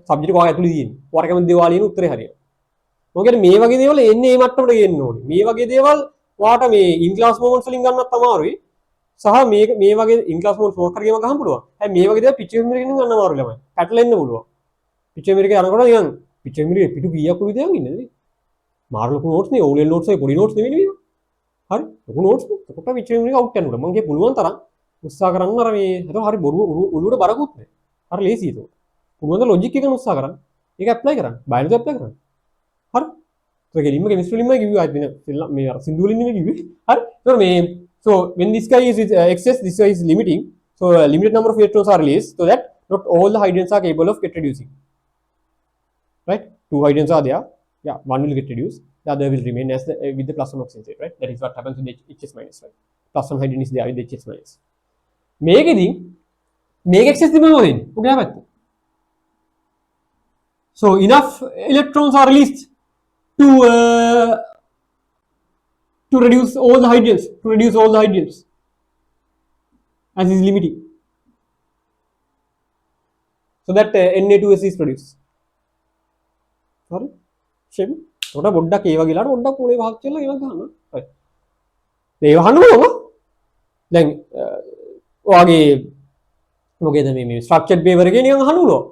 subject එක ඔයා ඇතුලේ තියෙන්නේ ඔයාට කැමති දේ ඔයා ලියන උත්තරේ හරියට මොකද මේ වගේ දේවල් එන්නේ මේ මට්ටමට ගේන්න ඕනේ මේ වගේ දේවල් ඔයාට මේ ඉන් ක්ලාස් මොමන්ට්ස් වලින් ගන්නත් අමාරුයි සහ මේ වගේ ඉන් ක්ලාස් මොමන්ට්ස් මොකක් හරි ගේම ගහන්න පුළුවන් හැබැයි මේ වගේ දේවල් පිච් මෙමරි එකෙන් ගන්න අමාරුයි ළමයි පැටලෙන්න පුළුවන් පිච් මෙමරි එක යනකොට නිකන් පිච් මෙමරි එක පිටු කීයක් උඩ තියන් ඉන්නද මාර ලොකු නෝට්ස් නේ ඕලෙල් නෝට්ස් ඒ පොඩි නෝට්ස් නෙවෙයි නේද හරි ලොකු නෝට්ස් කොට පිච් මෙමරි එක අවුට් යනකොට මම කිය පුළුවන් තරම් උත්සාහ කරන්න අර මේ ඒක හරි බොරු ඔළුවට බරකුත් නෑ හරි ලේසි ඒක පුළුවන් ද ලොජික් එක උත්සාහ කරන්න ඒක ඇප්ලයි කරන්න බයලොජි ඇප්ලයි කරන්න හරි ඒක ගෙලින්ම කෙමිස්ට්‍රි වලින්ම කිව්වා අද මේ අර සින්දු වලින් නෙමෙයි කිව්වේ හරි ඒක මේ so when this guy is excess this guy is limiting so a limited number of electrons are released so that not all the hydrogens are capable of get reducing right two hydrogens are there yeah one will get reduced the other will remain as the with the plus one oxygen state right that is what happens with the HS minus right plus one hydrogen is there with the HS minus මේකෙදි මේක excess තිබුණා මොකද වෙන්නේ ඔක යහපැත්ත so enough electrons are released to reduce all the hydrogens as is limiting so that Na2S is produced sorry shame උඩ පොඩ්ඩක් ඒ වගේලාට පොඩ්ඩක් පොලේ වහක් කියලා ඒවා ගන්න right ඒ වහන්න ඕන දැන් ඔයාගේ මොකේද මේ structured paper එකේ නිකන් අහන්න ඕන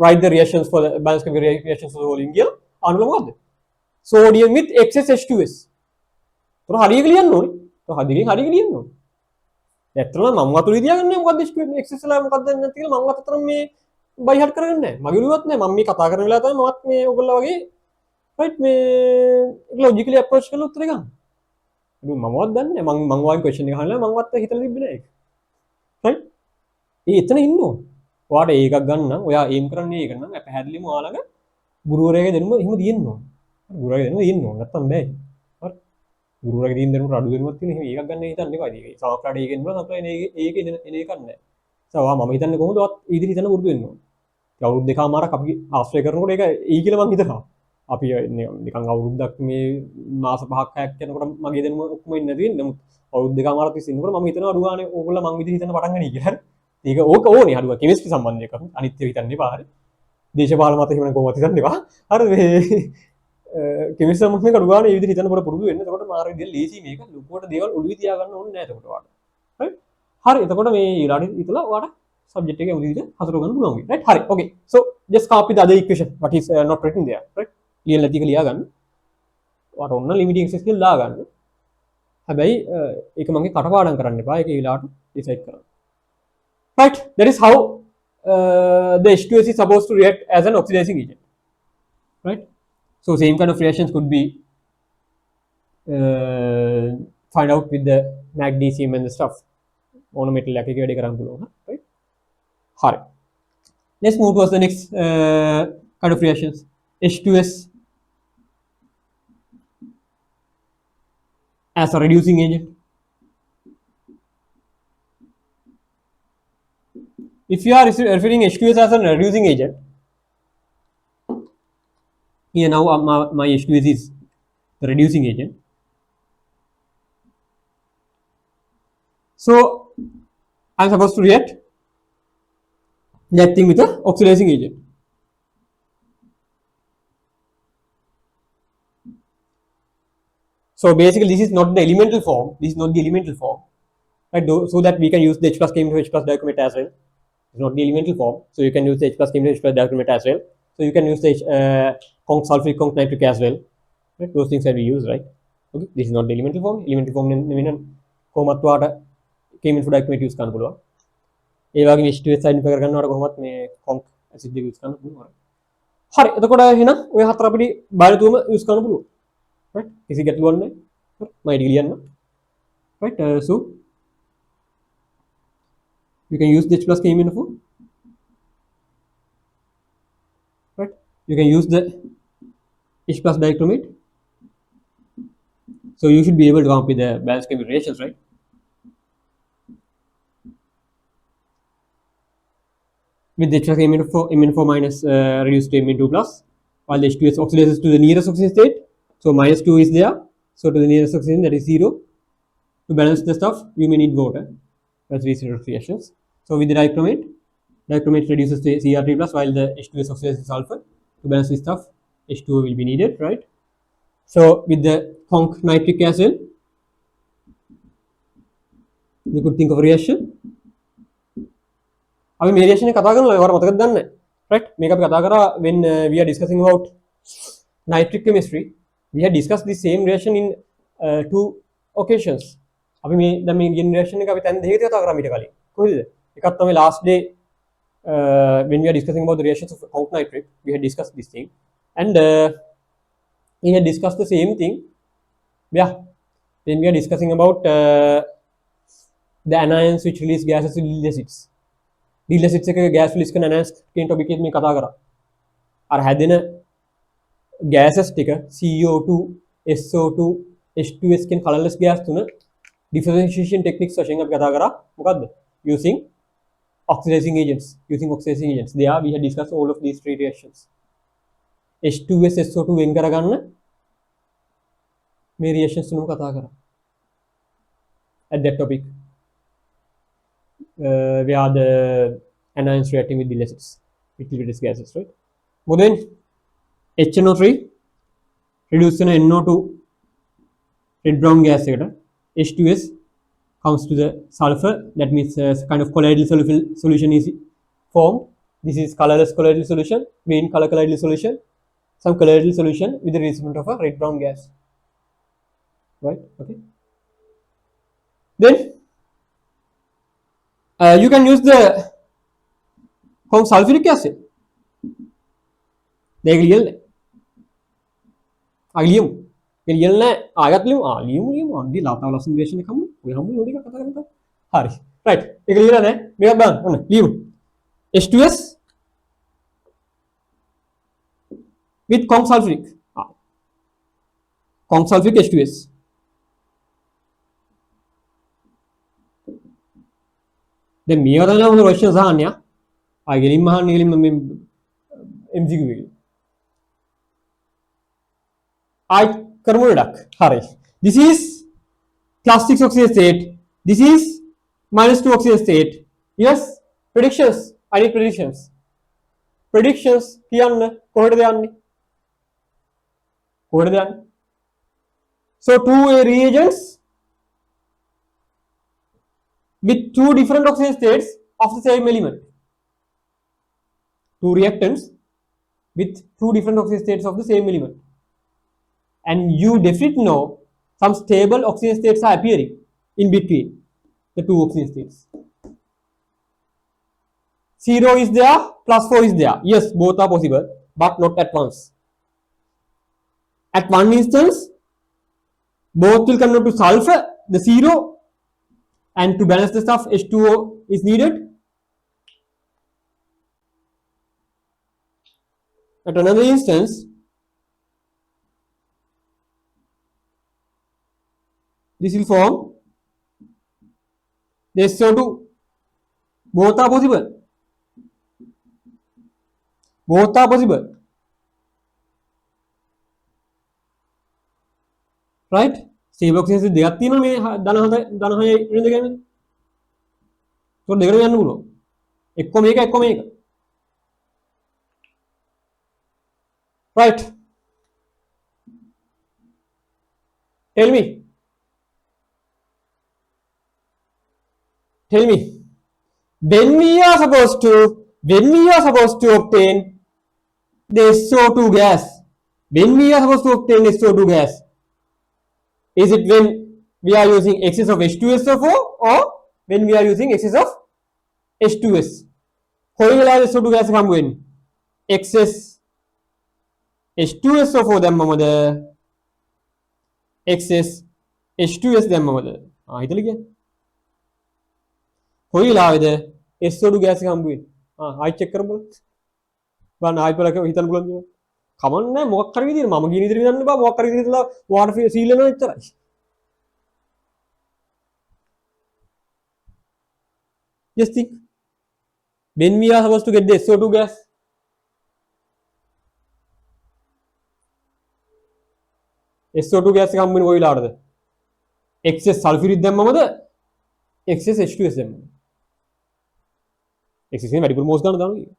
write the reactions for the balance chemical reactions for the whole කියලා අහන්න මොකද්ද sodium with excess H2S තොර හරියට ලියන්න ඕනේ. තොර හරියට ලියන්න ඕනේ. ඇත්තටම මම වතුරේ තියාගන්නේ මොකද්ද එක්සස් ලා මොකද්ද නැති කියලා මම අතතරම මේ බයි හට් කරගන්නේ නැහැ. මගේ ඔළුවත් නැහැ. මම මේ කතා කරන වෙලාව තමයි මමත් මේ ඔයගොල්ලෝ වගේ රයිට් මේ ලොජිකලි අප්‍රෝච් කරලා උත්තර ගන්න. ඒක මමවත් දන්නේ නැහැ. මම වගේ ක්වෙස්චන් එක අහලා මමවත් හිතලා තිබ්බේ නැහැ ඒක. රයිට්? ඒ එතන ඉන්න ඕන. ඔයාට ඒකක් ගන්න ඔයා ඒම් කරන්නේ ඒක නම් පැහැදිලිවම ඔයාලගේ ගුරුවරයාගේ දැනුම එහෙම තියෙන්න ඕන. ගුරුවරයාගේ දැනුම තියෙන්න ඕන. නැත්තම් බෑ. ගුරුවරයාගේ තියෙන දැනුම අඩු වෙනවත් තියෙන එහෙම ඒකක් ගන්න හිතන්න එපා. ඒක සමහරවිට ඒකෙන් නෝ සමහරවිට ඒක එන එකක් නැහැ. සවා මම හිතන්නේ කොහොමද ඔයත් ඉදිරි හිතන්න පුරුදු වෙන්න ඕන. ඒ අවුරුදු දෙකමාරක් අපි ආශ්‍රය කරනකොට ඒක ඊ කියලා මම හිතනවා. අපි නිකන් අවුරුද්දක් මේ මාස 5ක් 6ක් යනකොට මගේ දැනුම ඔක්කොම ඉන්නේ නැති වෙන්නේ. නමුත් අවුරුදු දෙකමාරක් තිස්සේ ඉන්නකොට මම හිතනවා අඩු ගානේ ඕගොල්ලෝ මං විදිහට හිතන්න පටන් ගන්නයි කියලා. හරි. ඒක ඕක ඕනේ අඩුව කෙමිස්ට්‍රි සම්බන්ධ එකක්. අනිත් ඒවා හිතන්න එපා. හරි. දේශපාලන මත එහෙම කොහොමද හිතන්න එපා. හරි මේ කෙමිස්ට්‍රි සම්බන්ධ අඩු ගානේ මේ විදිහට හිතන්න පොඩ පුරුදු වෙන්න. එතකොට මාර විදිහට ලේසි මේක ලොකුවට දේවල් ඔළුවේ තියාගන්න ඕනේ නැහැ එතකොට ඔයාලට. හරි. හරි. එතකොට මේ ඊළඟට ඉතලා ඔයාලට subject එකේ උදිරියට හසුර ගන්න පුළුවන් වෙයි. right? හරි. okay. So just copy the other equation what is not written there. right? ලියලා නැති එක ලියා ගන්න. ඔයාට ඔන්න limiting excess කියලා දා ගන්න. හැබැයි ඒක මගේ කටපාඩම් කරන්න එපා. ඒක ඊළාට decide කරන්න. Right? That is how the H2S is supposed to react as an oxidizing agent. Right? So same kind of reactions could be find out with the magnesium and the stuff. Monometal එක වැඩි කරන්න පුළුවන්. Right? හරි. Let's move towards the next kind of reactions. H2S as a reducing agent. If you are referring H2S as a reducing agent, here now my H2S is the reducing agent. So I am supposed to react that thing with the oxidizing agent. So basically this is not the elemental form, right? So that we can use the H plus came to H plus dichromat as well. It's not the elemental form, so you can use the H plus came to H plus dichromat as well. So you can use the conc sulfuric conc nitric as well. Right? Those things that we use, right? Okay, this is not the elemental form. Elemental form means කොහොමත් වාට chemical dichromatic use කරන්න පුළුවන්. ඒ වගේම H2S identify කරගන්නවට කොහොමත් මේ conc acid එක use කරන්න පුළුවන්. හරි. එතකොට එහෙනම් ඔය හතර අපිට බයලතුම use කරන්න පුළුවන්. right? කිසි ගැටලුවක් නැහැ. මම ඒක ලියන්න. right? So you can use the H plus cheminophore. Right? You can use the H plus dichromate. So you should be able to come up with the balanced chemical reactions, right? With the H plus Mn4 minus reduced to Mn2 plus, while the H2S oxidizes to the nearest oxidation state. So minus 2 is there. So to the nearest oxidation, that is 0. To balance the stuff, you may need water. That's these reactions. So with the dichromate reduces to Cr3 plus, while the H2S oxidizes sulfur. To balance this stuff, H2O will be needed, right? So with the conc nitric acid, you could think of a reaction. අපි මේ reaction එක කතා කරනවා ඔයාලා මතකද දන්නේ නැහැ. right? මේක අපි කතා කරා when we are discussing about nitric chemistry. We had discussed the same reaction in 2 occasions. අපි මේ දැන් මේ කියන reaction එක අපි තැන් දෙකකට කතා කරා මීට කලින්. කොහේද? එකක් තමයි last day when we are discussing about the reactions of conc nitric, we had discussed this thing, and we had discussed the same thing. Yeah, when we are discussing about the anions which release gases to lead acids. Lead acids එක gas release කරන anions කියන topic එක මේ කතා කරා. අර හැදෙන gases ටික CO2, SO2, H2S කියන colorless gas තුන differentiation techniques වශයෙන් අපි කතා කරා. මොකද්ද? Using oxidizing agents. There we had discussed all of these 3 reactions. H2S SO2 වෙන් කරගන්න මේ reactions තුනම කතා කරා. At that topic, where the anions reacting with the acids, with the gases, right? But then HNO3 reduced to NO2 red brown gas eකට H2S comes to the sulfur. That means kind of colloidal solution is formed. This is colorless colloidal solution, green color colloidal solution, some colloidal solution with the releasement of a red brown gas, right? Okay. Then you can use the sulfuric acid. They real alium. Real na agat lium alium on the lata lesson reaction kamu. We have no kata kata. Hari. Right. Ek clear na mega ban on lium. H2S with conc sulfuric. Conc sulfuric H2S. Then me or the questions are anya. I get him MCQ. I Karmudak. Hurry. This is plus 6 oxidation state. This is minus 2 oxidation state. Yes. Predictions. I need predictions. Predictions. So 2 reagents with 2 different oxidation states of the same element. 2 reactants with 2 different oxidation states of the same element. And you definitely know some stable oxidation states are appearing in between the 2 oxidation states. 0 is there, plus 4 is there. Yes, both are possible, but not at once. At one instance, both will convert to sulfur, the 0, and to balance the stuff, H2O is needed. At another instance, this will form the SO2. Both are possible. Both are possible. Right? Stable oxidation දෙකක් තියෙනවා මේ ධන 6 වෙන දෙකම. ඒක දෙකම යන්න පුළුවන්. එක්ක මේක එක්ක මේක. Right? Tell me. When we are supposed to obtain the SO2 gas. When we are supposed to obtain SO2 gas. Is it when we are using excess of H2SO4 or when we are using excess of H2S. කොයි වෙලාවද SO2 gas එක හම්බ වෙන්නේ? excess H2SO4 දැම්මමද? excess H2S දැම්මමද? හිතලා කියන්නේ. කොයි වෙලාවේද SO2 gas එක හම්බ වෙන්නේ? ආයි check කරමු බලන්න. බලන්න ආයි බලක හිතන්න පුළුවන් නේද? කමන්නේ මොකක් හරි විදියට මම කියන විදියට විදන්න බෑ මොකක් හරි විදියට water seal වෙනවා විතරයි. Just think. When we are supposed to get the SO2 gas, SO2 gas එක හම්බ වෙන්නේ කොයි වෙලාවටද? excess sulfuric දැම්මමද? excess H2S දැම්මමද? excess එකේ වැඩිපුර මෝස් ගන්න දානවා කියන්නේ.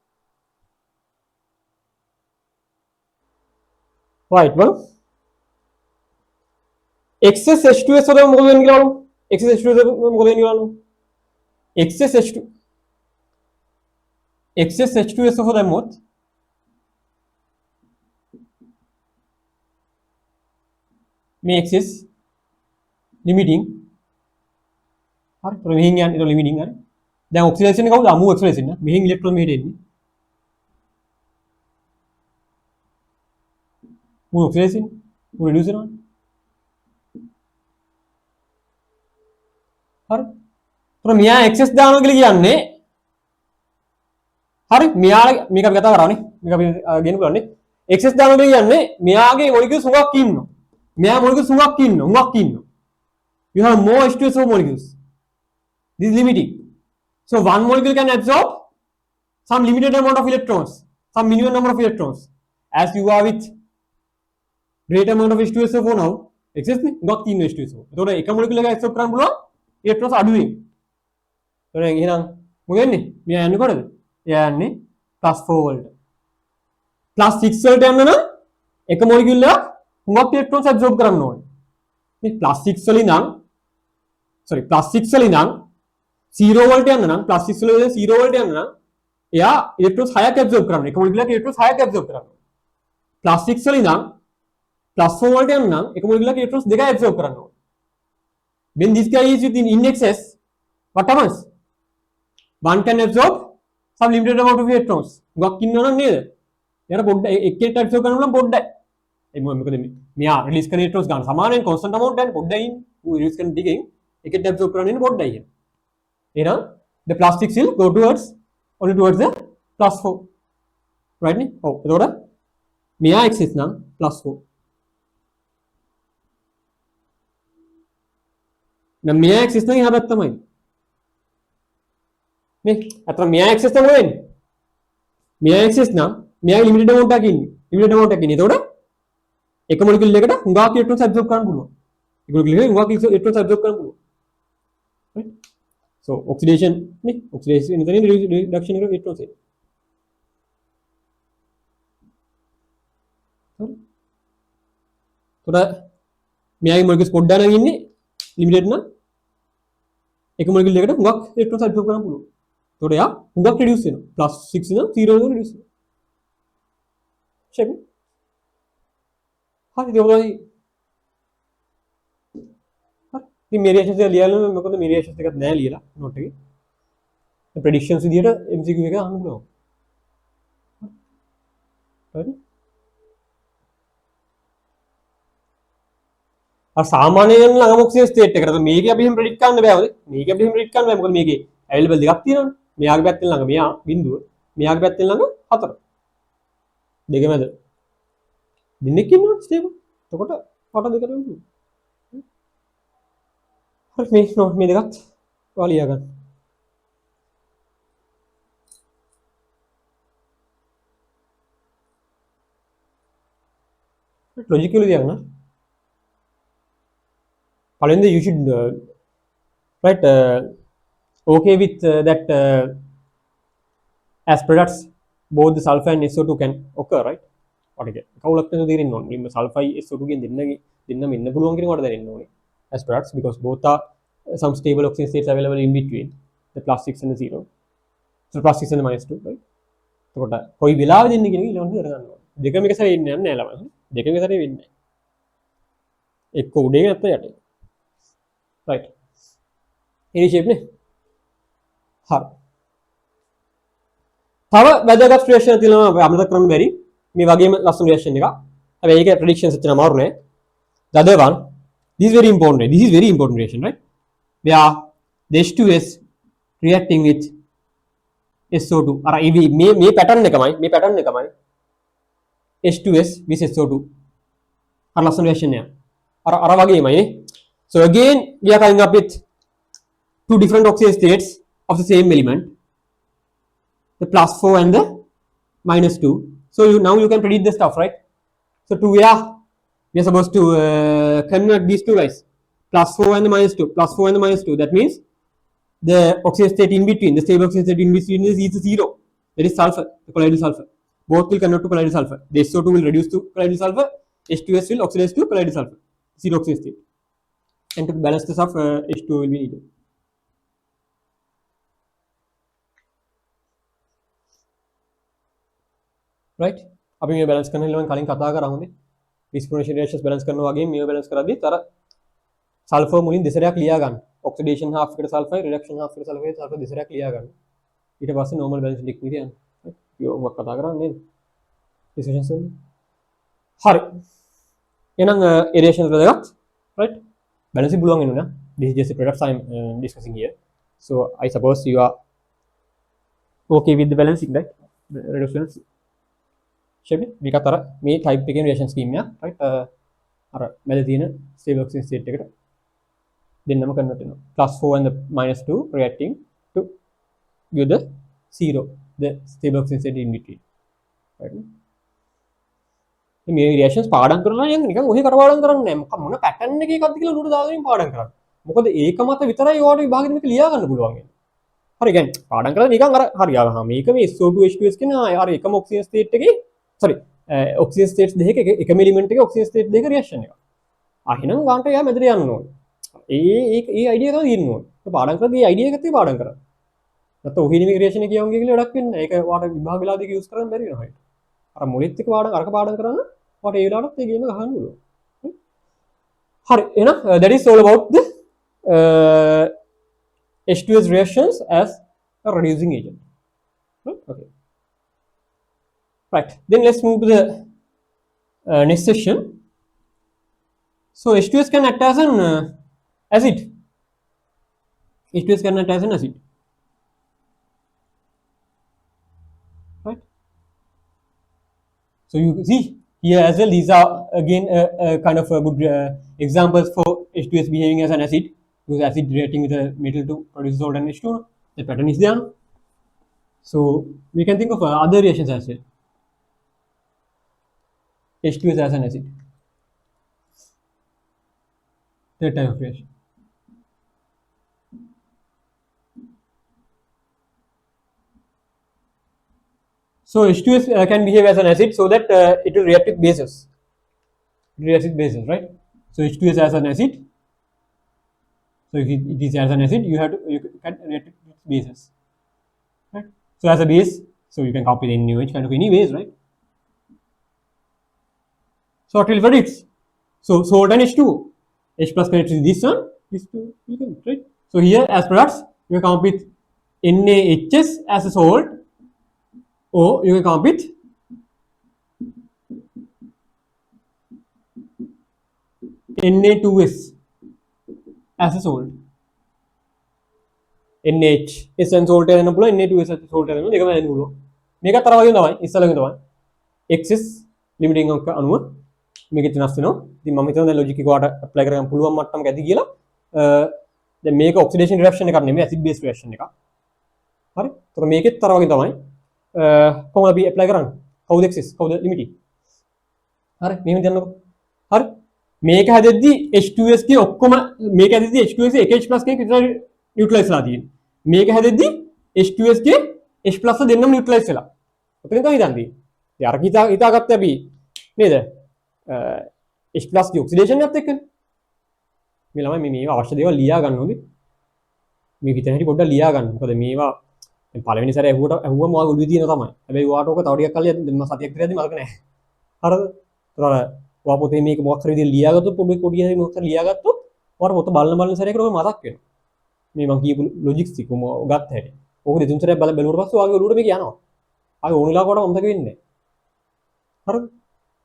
right well excess H2S වල මොකද වෙන්නේ කියලා බලමු. excess H2S මොකද වෙන්නේ කියලා බලමු. excess H2SO4 දැම්මොත් මේ excess limiting හරි මෙහෙන් යන්නේ ඒක limiting හරි දැන් oxidation එක කවුද අමු oxidation නේ මෙහෙන් ඉලෙක්ට්‍රෝන මෙහෙට එන්නේ මු oxidation මු reduce වෙනවා හරි તો මෙයා excess දානවා කියලා කියන්නේ හරි මෙයාගේ මේක අපි කතා කරානේ මේක අපි ගෙන්න බලන්නේ excess දානවා කියලා කියන්නේ මෙයාගේ molecules හුඟක් ඉන්නවා මෙයා molecules හුඟක් ඉන්නවා you have more H2SO molecules this is limiting so one molecule can absorb some limited amount of electrons some minimum number of electrons as you are with greater amount of H2SO4 now excess නේ හුඟක් ඉන්නවා H2SO එතකොට එක molecule එක absorb කරන්න පුළුවන් electrons අඩුවෙන් එතකොට එහෙනම් මොකද වෙන්නේ මෙයා යන්නේ කොහෙද යන්නේ +4 වලට +6 වලට යන්න නම් එක මොලිකියුල් එකක් හුඟක් ඉලෙක්ට්‍රෝන්ස් ඇබ්සෝබ් කරන්න ඕනේ මේ +6 වල ඉඳන් +6 වල ඉඳන් 0 වලට යන්න නම් +6 වල ඉඳන් 0 වලට යන්න නම් එයා ඉලෙක්ට්‍රෝන්ස් 6ක් ඇබ්සෝබ් කරන්න එක මොලිකියුල් එකක් ඉලෙක්ට්‍රෝන්ස් 6ක් ඇබ්සෝබ් කරන්න +6 වල ඉඳන් +4 වලට යන්න නම් එක මොලිකියුල් එකක් ඉලෙක්ට්‍රෝන්ස් 2ක් ඇබ්සෝබ් කරන්න ඕනේ when this guy is in excess what happens one can absorb some limited amount of electrons ගොක් ඉන්නවනම් නේද යාර පොඩ්ඩ එක්කෙට absorb කරන්න නම් පොඩ්ඩයි ඒ මොකද මෙයා රිලීස් කරන electrons ගන්න සමානයෙන් constant amount එකක් පොඩ්ඩයි ඌ රිලීස් කරන ටිකෙන් එකට absorb කරන්න ඉන්නේ පොඩ්ඩයි එහෙනම් the plastic will go towards only towards the +4 right නේ ඔව් එතකොට මෙයා excess නම් +4 නම් මෙයා excess නම් එහා පැත්තමයි මේ අතන මෙයා access තමයි වෙන්නේ මෙයා access නම් මෙයාගේ limited amount එකක් ඉන්නේ එතකොට එක molecule එකකට හුඟක් electrons absorb කරන්න පුළුවන් එක molecule එකකට හුඟක් electrons absorb කරන්න පුළුවන් right so oxidation නේ oxidation එතනින් reduction එක electrons එන්නේ එතකොට මෙයාගේ molecules පොඩ්ඩක් නම් ඉන්නේ limited නම් එක molecule එකකට හුඟක් electrons absorb කරන්න පුළුවන් එතකොට යා හුඟක් reduce වෙනවා +6 ඉඳන් 0 වෙනකම් reduce වෙනවා check හරි ඒක තමයි හරි ඉතින් මේ reactions එක ලියලා මොකද මේ reactions එකක් නෑ ලියලා note එකේ predictions විදියට MCQ එක අහන්න පුළුවන් හරි අර සාමාන්‍යයෙන් ළඟම oxidation state එකට මේක අපි එහෙම predict කරන්න බෑ මේක අපි එහෙම predict කරන්න බෑ මොකද මේකේ available දෙකක් තියෙනවනේ මෙයාගේ පැත්තෙන් ළඟ මෙයා බිඳුව මෙයාගේ පැත්තෙන් ළඟ 4 දෙක මැද දෙන්නෙක් ඉන්නවා ස්ටේබල් එතකොට වට දෙකට වෙනවා හරි මේ දෙකත් ඔයාලා ලියා ගන්න logically ලියා ගන්න පළවෙනිද you should write okay with that as products both the sulfur and SO2 can occur right what is it කවුලක් වෙන දෙරින්න ඕනේ මේ sulfur SO2 ගෙන් දෙන්නම ඉන්න පුළුවන් කියන කොට දැනෙන්න ඕනේ as products because both are some stable oxidation states available in between the +6 and the 0 so +6 and the -2 right එතකොට කොයි වෙලාවෙ දෙන්නේ කියන එක ඊළඟට කරගන්න ඕනේ දෙකම එක සැරේ ඉන්නේ නැහැ ළමයි දෙකම එක සැරේ වෙන්නේ නැහැ එක්ක උඩේ නැත්නම් යටේ right any shape නේ හරි. තව වැදගත් රියැක්ෂන් තියෙනවා අපි අමතක කරන්න බැරි. මේ වගේම ලස්සන රියැක්ෂන් එකක්. හැබැයි ඒකේ ප්‍රෙඩික්ෂන්ස් එච්චර අමාරු නෑ. The other one, this is very important. This is very important reaction, right? Where the H2S reacting with SO2. අර මේ pattern එකමයි H2S with SO2. අර ලස්සන reaction එක. අර වගේමයි නේ. So again we are coming up with two different oxidation states of the same element, the +4 and the -2. So now you can predict the stuff, right? So we are supposed to convert these two guys, +4 and the -2, +4 and the -2. That means the oxidation state in between, the stable oxidation state in between is 0. That is sulfur, the colloidal sulfur. Both will convert to colloidal sulfur. The SO2 will reduce to colloidal sulfur. H2S will oxidize to colloidal sulfur, zero oxidation state. And to balance the stuff, H2O will be needed. Right? අපි මේ balance කරන හැටි මම කලින් කතා කරා හොඳේ. Discrimination reactions balance කරනවා වගේ මේව balance කරද්දී අර sulfur මුලින් දෙසරයක් ලියා ගන්න. Oxidation half එකට sulfur, reduction half එකට sulfur දෙසරයක් ලියා ගන්න. ඊට පස්සේ normal balance technique යන්න. ඔය කතා කරන්නේ නේද? Discussions වල. හරි. එහෙනම් reactions වැදගත්. Right? Balance පුළුවන් වෙනවා. This is just the products I am discussing here. So I suppose you are okay with the balancing, right? Reductions. Shall we got මේ type එකේ reaction scheme එක, right? අර මැද තියෙන stable oxidation state එකට දෙන්නම convert වෙනවා. +4 and the -2 reacting to give the 0, the stable oxidation state in between. Right? මේ reactions පාඩම් කරනවා නම් නිකන් ඔහේ කරපාඩම් කරන්නේ නැහැ. මොන pattern එකේ එකක්ද කියලා උඩට දාගෙන පාඩම් කරන්න. මොකද ඒක මත විතරයි ඔයාලට විභාගෙට මේක ලියා ගන්න පුළුවන් වෙන්නේ. හරි කියන්නේ පාඩම් කරලා නිකන් අර හරි ආවා. මේක මේ SO2 H2S කියන අර එකම oxidation state එකේ sorry oxidation states දෙකක එකම element එකේ oxidation state දෙක reaction එක. එහෙනම් ගන්නට යා මැදට යන්න ඕනේ. ඒ idea එක තියෙන්න ඕනේ. ඒක පාඩම් කරද්දී ඒ idea එකත් පාඩම් කරන්න. නැත්නම් ඔහේ නෙමෙයි reaction එක කියවන්නේ කියලා වැඩක් වෙන්නේ නැහැ. ඒක ඔයාලට විභාග වෙලාවදී use කරන්න බැරි වෙනවා. අර මොලෙත් එක පාඩම් අරක පාඩම් කරන්න ඔයාලට ඒ වෙලාවටත් ඒ ගේම ගහන්න පුළුවන්. හරි එහෙනම් that is all about the H2S reactions as a reducing agent. Okay. Right, then let's move to the next section. So H2S can act as an acid. H2S can act as an acid. Right. So you see here as well, these are again kind of good examples for H2S behaving as an acid, because acid reacting with a metal to produce salt and H2O. The pattern is there. So we can think of other reactions as well. H2S as an acid. Third type of reaction. So H2S can behave as an acid so that it will react with bases. React with bases, right? So H2S as an acid. So if it is as an acid, you can react with bases, right? So as a base, so you can copy the NaOH kind of any base, right? So what will produce? So salt and H2O. H plus connected to this one, this two, you can, right? So here as products, you can come up with NaHS as a salt, or you can come up with Na2S as a salt. NH S and salt එකන පුළුවන් Na2S as a salt එකන දෙකම දැනන්න පුළුවන්. මේකත් අර වගේම තමයි ඉස්සලගෙන තමයි. XS limiting අංක අනුව මේකෙත් වෙනස් වෙනවා. ඉතින් මම හිතනවා දැන් logic එක ඔයාලට apply කරගන්න පුළුවන් මට්ටමක ඇති කියලා. දැන් මේක oxidation reaction එකක් නෙමෙයි acid base reaction එකක්. හරි? ඒතර මේකෙත් අර වගේ තමයි. කොහොමද අපි apply කරන්නේ? කවුද XS? කවුද limiting? හරි? මෙහෙම දන්නකො. හරි? මේක හැදෙද්දි H2S ගේ ඔක්කොම මේක හැදෙද්දි H2S ගේ H+ කෙනෙක් විතර නියුට්‍රලයිස් වෙලා තියෙනවා. මේක හැදෙද්දි H2S ගේ H+ දෙන්නම නියුට්‍රලයිස් වෙලා. ඔතන තමයි හිතන්නේ. ඉතින් අර හිතාගත්තේ අපි නේද? H+ ගේ ඔක්සිඩේෂන් එකත් එක්කනේ. මේ ළමයි මේ අවශ්‍ය දේවල් ලියා ගන්න ඕනේ. මේ හිතන හැටි පොඩ්ඩක් ලියා ගන්න. මොකද මේවා දැන් පළවෙනි සැරේ ඇහුවම ඔයාලා ඔළුවේ තියෙනවා තමයි. හැබැයි ඔයාට ඕක තව ටිකක් කල්ලි මම සතියක් විතරදී මතක නැහැ. හරිද? ඒතර ඔයා පොතේ මේක මොකක් හරි විදිහට ලියාගත්තොත් පොඩි හරි මොකක් හරි ලියාගත්තොත් ඔයාට පොත බලන සැරේකට ඔය මතක් වෙනවා. මේ මම කියපු ලොජික්ස් ටික ගත්ත හැටි. ඕක දෙතුන් සැරයක් බලුවට පස්සේ ඔයාගේ ඔලුවට මේක යනවා. ආයේ ඕන වෙලාවකට අමතක වෙන්නේ නැහැ. හරිද?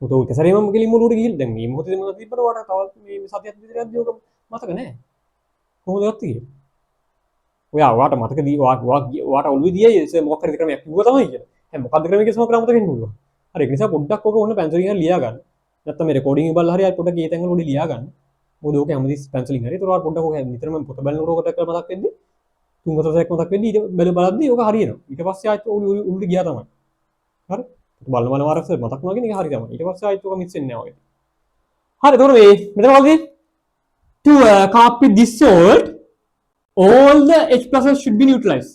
ඔතෝ එක සැරේම කෙලින්ම ඔලුවට ගිහින් දැන් මේ මොහොතේ මම තිබ්බට ඔයාට තවත් මේ සතියක් විතරක් ඔක මතක නැහැ. කොහොමද ගත්තේ? ඔයාට මතකදී ඔයාට ඔළුවේ දියයි මොකක් හරි ක්‍රමයක් කිව්වා තමයි කියලා. දැන් මොකද්ද ක්‍රමයක සම ක්‍රම මතක වෙන්න පුළුවන්. හරි ඒක නිසා පොඩ්ඩක් ඔක ඕන පැන්සලින් හරි ලියා ගන්න. නැත්නම් මේ රෙකෝඩින් එක බලලා හරි පොඩ්ඩක් ඒ තැන් වල පොඩි ලියා ගන්න. මොකද ඕක හැමදේස් පැන්සලින් හරි. ඒතකොට පොඩ්ඩක් ඔක නිතරම පොත බලනකොට ඔකට මතක් වෙද්දි තුන් හතර සැරයක් මතක් වෙද්දි ඊට බලද්දි ඔක හරියනවා. ඊට පස්සේ ආයෙත් උඩට ගියා තමයි. හරි? බලන වාරයක් මතක් වුණා කියන එක හරි තමයි. ඊට පස්සේ ආයෙත් ඔක මිස් වෙන්නේ නැහැ වගේ. හරි එතකොට මේ මෙතන වලදී to come up with this salt all the H pluses should be neutralized.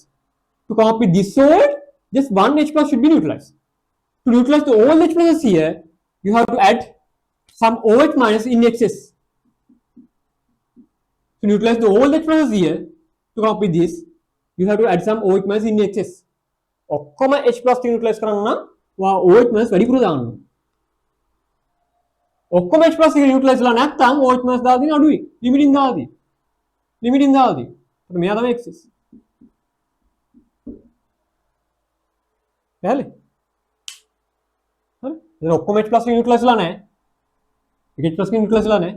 To come up with this salt, just one H plus should be neutralized. To neutralize the all H pluses here, you have to add some OH minus in excess. To neutralize the all H pluses here, to come up with this, you have to add some OH minus in excess. ඔක්කොම H plus neutralize කරන්න නම් OH minus වැඩිපුර දාන්න ඕනේ. ඔක්කොම H plus එක neutralize කරලා නැත්නම් OH minus දාලා තියෙන අඩුයි. limiting දාලා තියෙන්නේ. limiting දාලා තියෙන්නේ. ඒත් මෙයා තමයි excess. පැහැදිලි? හරි? දැන් ඔක්කොම H plus එක neutralize කරලා නැහැ. එක H plus එක neutralize කරලා නැහැ.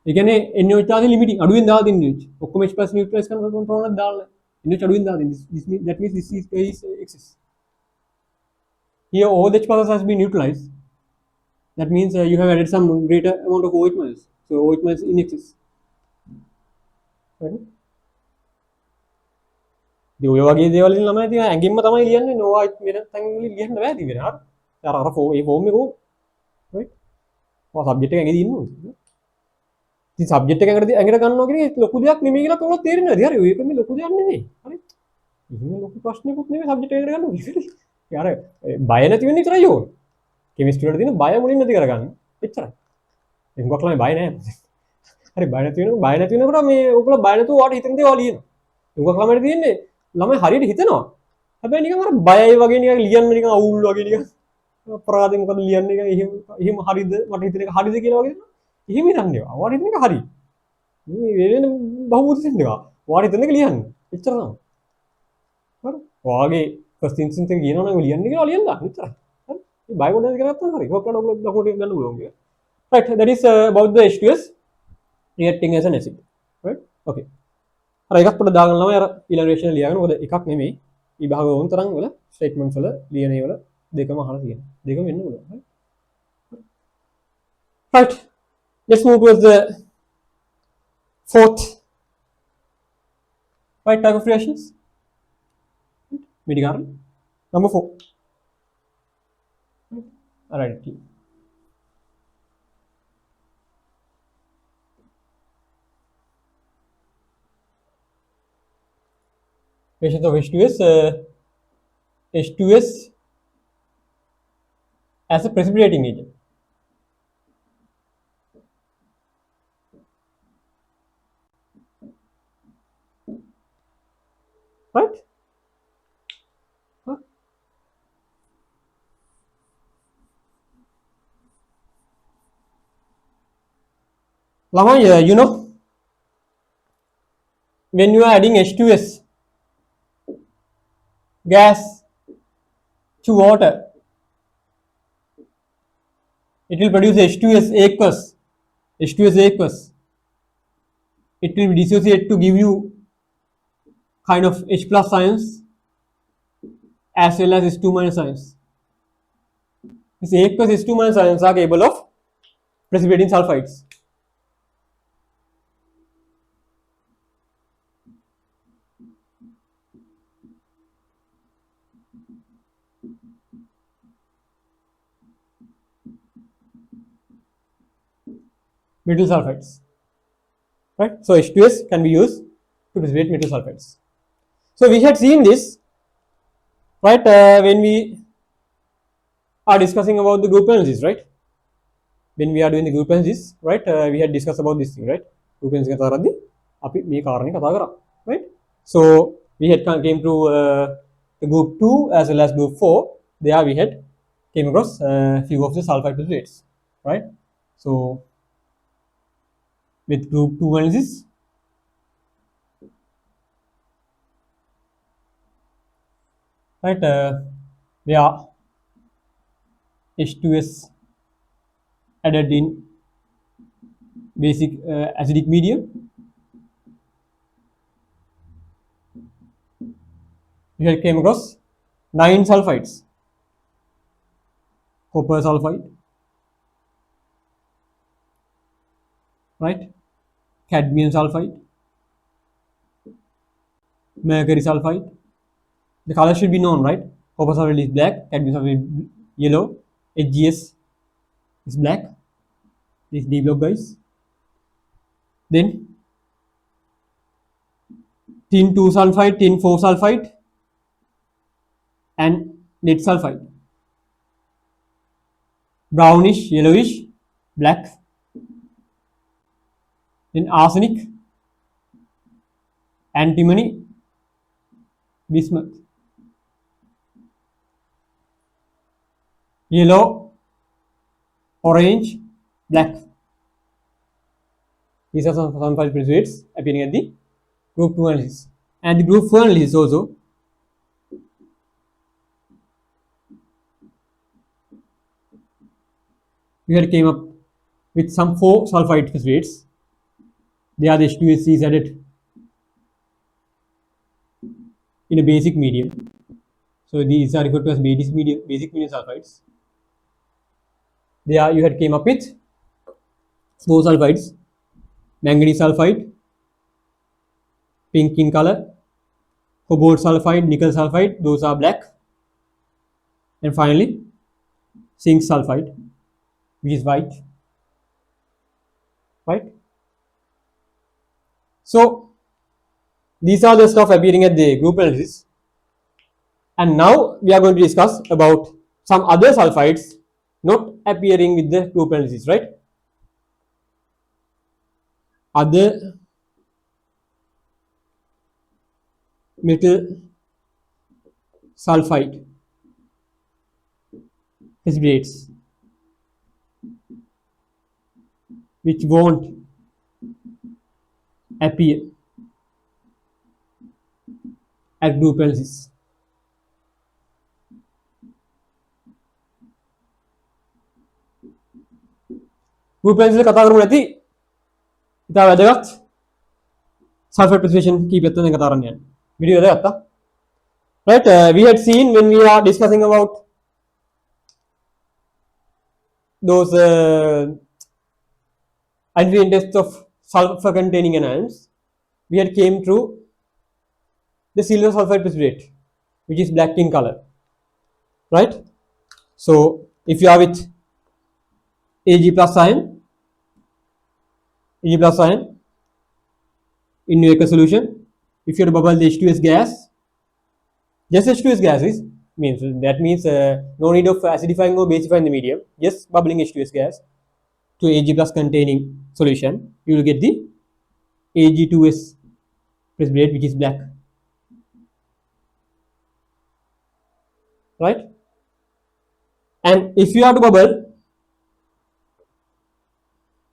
ඒ කියන්නේ NOH දාලා limiting අඩුවෙන් දාලා තියෙන්නේ NOH. ඔක්කොම H plus neutralize කරන ප්‍රමාණයක් දාලා නැහැ. NOH අඩුවෙන් දාලා තියෙන්නේ. That means this is excess. Here all the H plus has been neutralized. That means you have added some greater amount of OH minus. So OH minus in excess. Right? The ඔය වගේ දේවල් ඉන්න ළමයි ඉතින් ඇඟින්ම තමයි ලියන්නේ නෝවා වෙන තැන් වලින් ලියන්න බෑ ඉතින් වෙන හරි. අර ඒ ෆෝම් එක right? ඔය සබ්ජෙක්ට් එක ඇඟේ දින්න ඕනේ. ඉතින් සබ්ජෙක්ට් එක ඇඟට ගන්නවා කියන්නේ ලොකු දෙයක් නෙමෙයි කියලා තෝරලා තේරෙනවා. හරි ඒක මේ ලොකු දෙයක් නෙමෙයි. හරි. එහෙම ලොකු ප්‍රශ්නයක්වත් නෙමෙයි සබ්ජෙක්ට් එකට ගන්න ඕනේ. යාර බය නැති වෙන්න විතරයි ඕනේ. කෙමිස්ට්‍රි වලට තියෙන බය මුලින් නැති කරගන්න. එච්චරයි. ඒක මොකක් ළමයි බය නැහැ. හරි බය නැති වෙනකොට මේ ඔයගොල්ලෝ බය නැතුව වාට හිතෙන දේවල් ලියනවා. මොකක් ළමයිට තියෙන්නේ ළමයි හරියට හිතනවා. හැබැයි නිකන් අර බයයි වගේ නිකන් ලියන්න නිකන් අවුල් වගේ නිකන් අපරාධේ මොකද ලියන්නේ නිකන් එහෙම හරිද මට හිතෙන එක හරිද කියලා වගේ එහෙම හිතන්නේ. වාට හිතෙන එක හරි. මේ වෙන බහුමුති දෙන්නවා. වාට හිතෙන එක ලියන්න. එච්චර තමයි. හරි. වාගේ ෆස්ට් ඉන්ස්ටන්ස් එක කියනවා නම් ලියන්න කියලා ලියන්න. එච්චරයි. By one hurry. Right, that is about the H2S reacting as an acid. Right? Okay. Right, put the elaboration එකක් නෙමෙයි. විභාග වුන් තරම් වල statements වල ලියන ඒවල දෙකම අහලා තියෙනවා. දෙකම වෙන්න පුළුවන්. Right. Let's move towards the fourth right type of reactions. Medical. Number 4. Alright. Reactions of H2S, H2S as a precipitating agent. Right? Lama, you know, when you are adding H2S gas to water, it will produce H2S aqueous. H2S aqueous. It will dissociate to give you kind of H plus ions as well as H2 minus ions. These aqueous H2 minus ions are capable of precipitating sulfides. Metal sulfides, right? So H2S can be used to precipitate metal sulfides. So we had seen this, right? When we are discussing about the group analysis, right? When we are doing the group analysis, right? We had discussed about this thing, right? Group analysis kata karadi, api me karane kata kara, right? So we had came to the group 2 as well as group 4. There we had came across few of the sulfide precipitates, right? So with group 2 analysis, right? They are H2S added in basic acidic medium. We came across 9 sulfides: copper sulfide, right? Cadmium sulfide, mercury sulfide. The color should be known, right? Copper sulfide is black, cadmium sulfide is yellow, HGS is black. This D block, guys. Then tin 2 sulfide, tin 4 sulfide, and lead sulfide. Brownish, yellowish, black. Then arsenic, antimony, bismuth. Yellow, orange, black. These are some sulfide precipitates appearing at the group 2 analysis. And the group 4 analysis also, we had came up with some 4 sulfide precipitates. They are the H2S added in a basic medium. So these are referred to as basic medium sulfides. They are, you had came up with 4 sulfides: manganese sulfide, pink in color; cobalt sulfide, nickel sulfide, those are black; and finally zinc sulfide, which is white, right? So these are the stuff appearing at the group analysis. And now we are going to discuss about some other sulfides not appearing with the group analysis, right? Other metal sulfide precipitates which won't appear at group analysis. Group analysis කතා කරමු නැති ඉතා වැදගත් sulfide precipitation කීපයක් තමයි කතා කරන්න යන්නේ. Video වැදගත්තා. Right, we had seen when we are discussing about those antigen tests of sulfur containing anions, we had came through the silver sulfide precipitate, which is black in color, right? So if you are with Ag plus ion in your aqueous solution, if you have to bubble the H2S gas, just H2S gas is means no need of acidifying or basifying the medium, just bubbling H2S gas to Ag plus containing solution, you will get the Ag2S precipitate, which is black, right? And if you have to bubble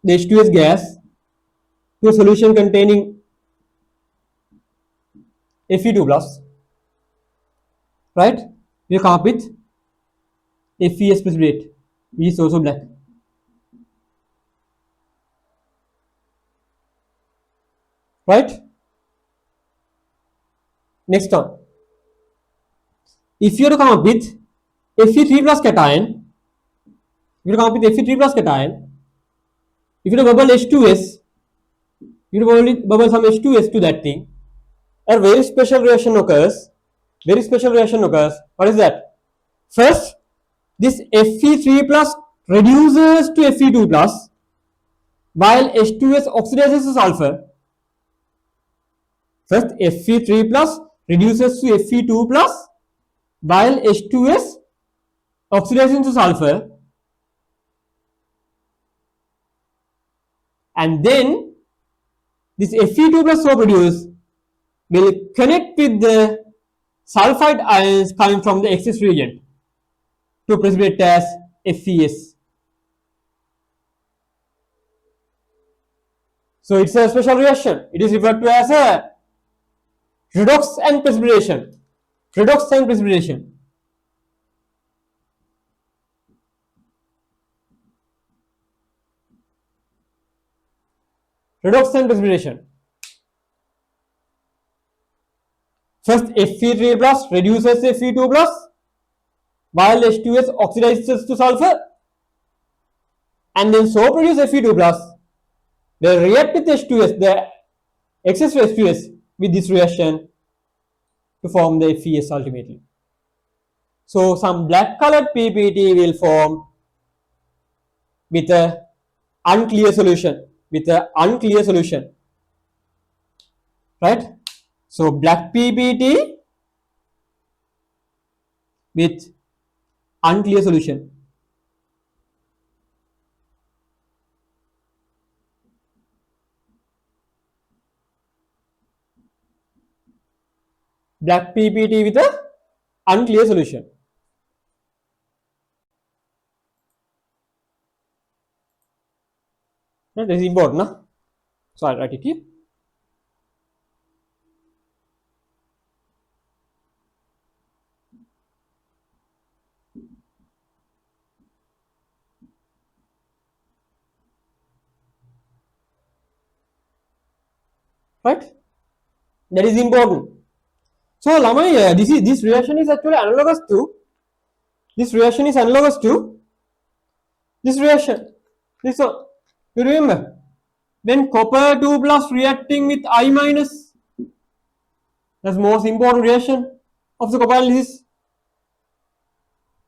the H2S gas to a solution containing Fe2 plus, right, you come up with FeS precipitate, which is also black, right? Next one, if you have to come up with Fe3 plus cation, if you have to bubble H2S, you bubble some H2S to that thing, a very special reaction occurs. What is that? First, this Fe3 plus reduces to Fe2 plus, while H2S oxidizes to sulfur. First, Fe3 plus reduces to Fe2 plus, while H2S oxidizes to sulfur, and then this Fe2 plus so produced will connect with the sulfide ions coming from the excess reagent to precipitate as FeS. So it's a special reaction. It is referred to as a redox and precipitation. Redox and precipitation. Redox and precipitation. First Fe3 plus reduces Fe2 plus while H2S oxidizes to sulfur and then so produce Fe2 plus. They react with H2S, the excess H2S with this reaction to form the FeS ultimately. So some black colored PPT will form with a unclear solution, right? So black PPT with unclear solution. Black PPT with a unclear solution. That is important, no? So I'll write it here. Right? That is important. So Lamai, this reaction is actually analogous to this reaction. This one. You remember? When copper 2 plus reacting with I minus, that's most important reaction of the copper analysis.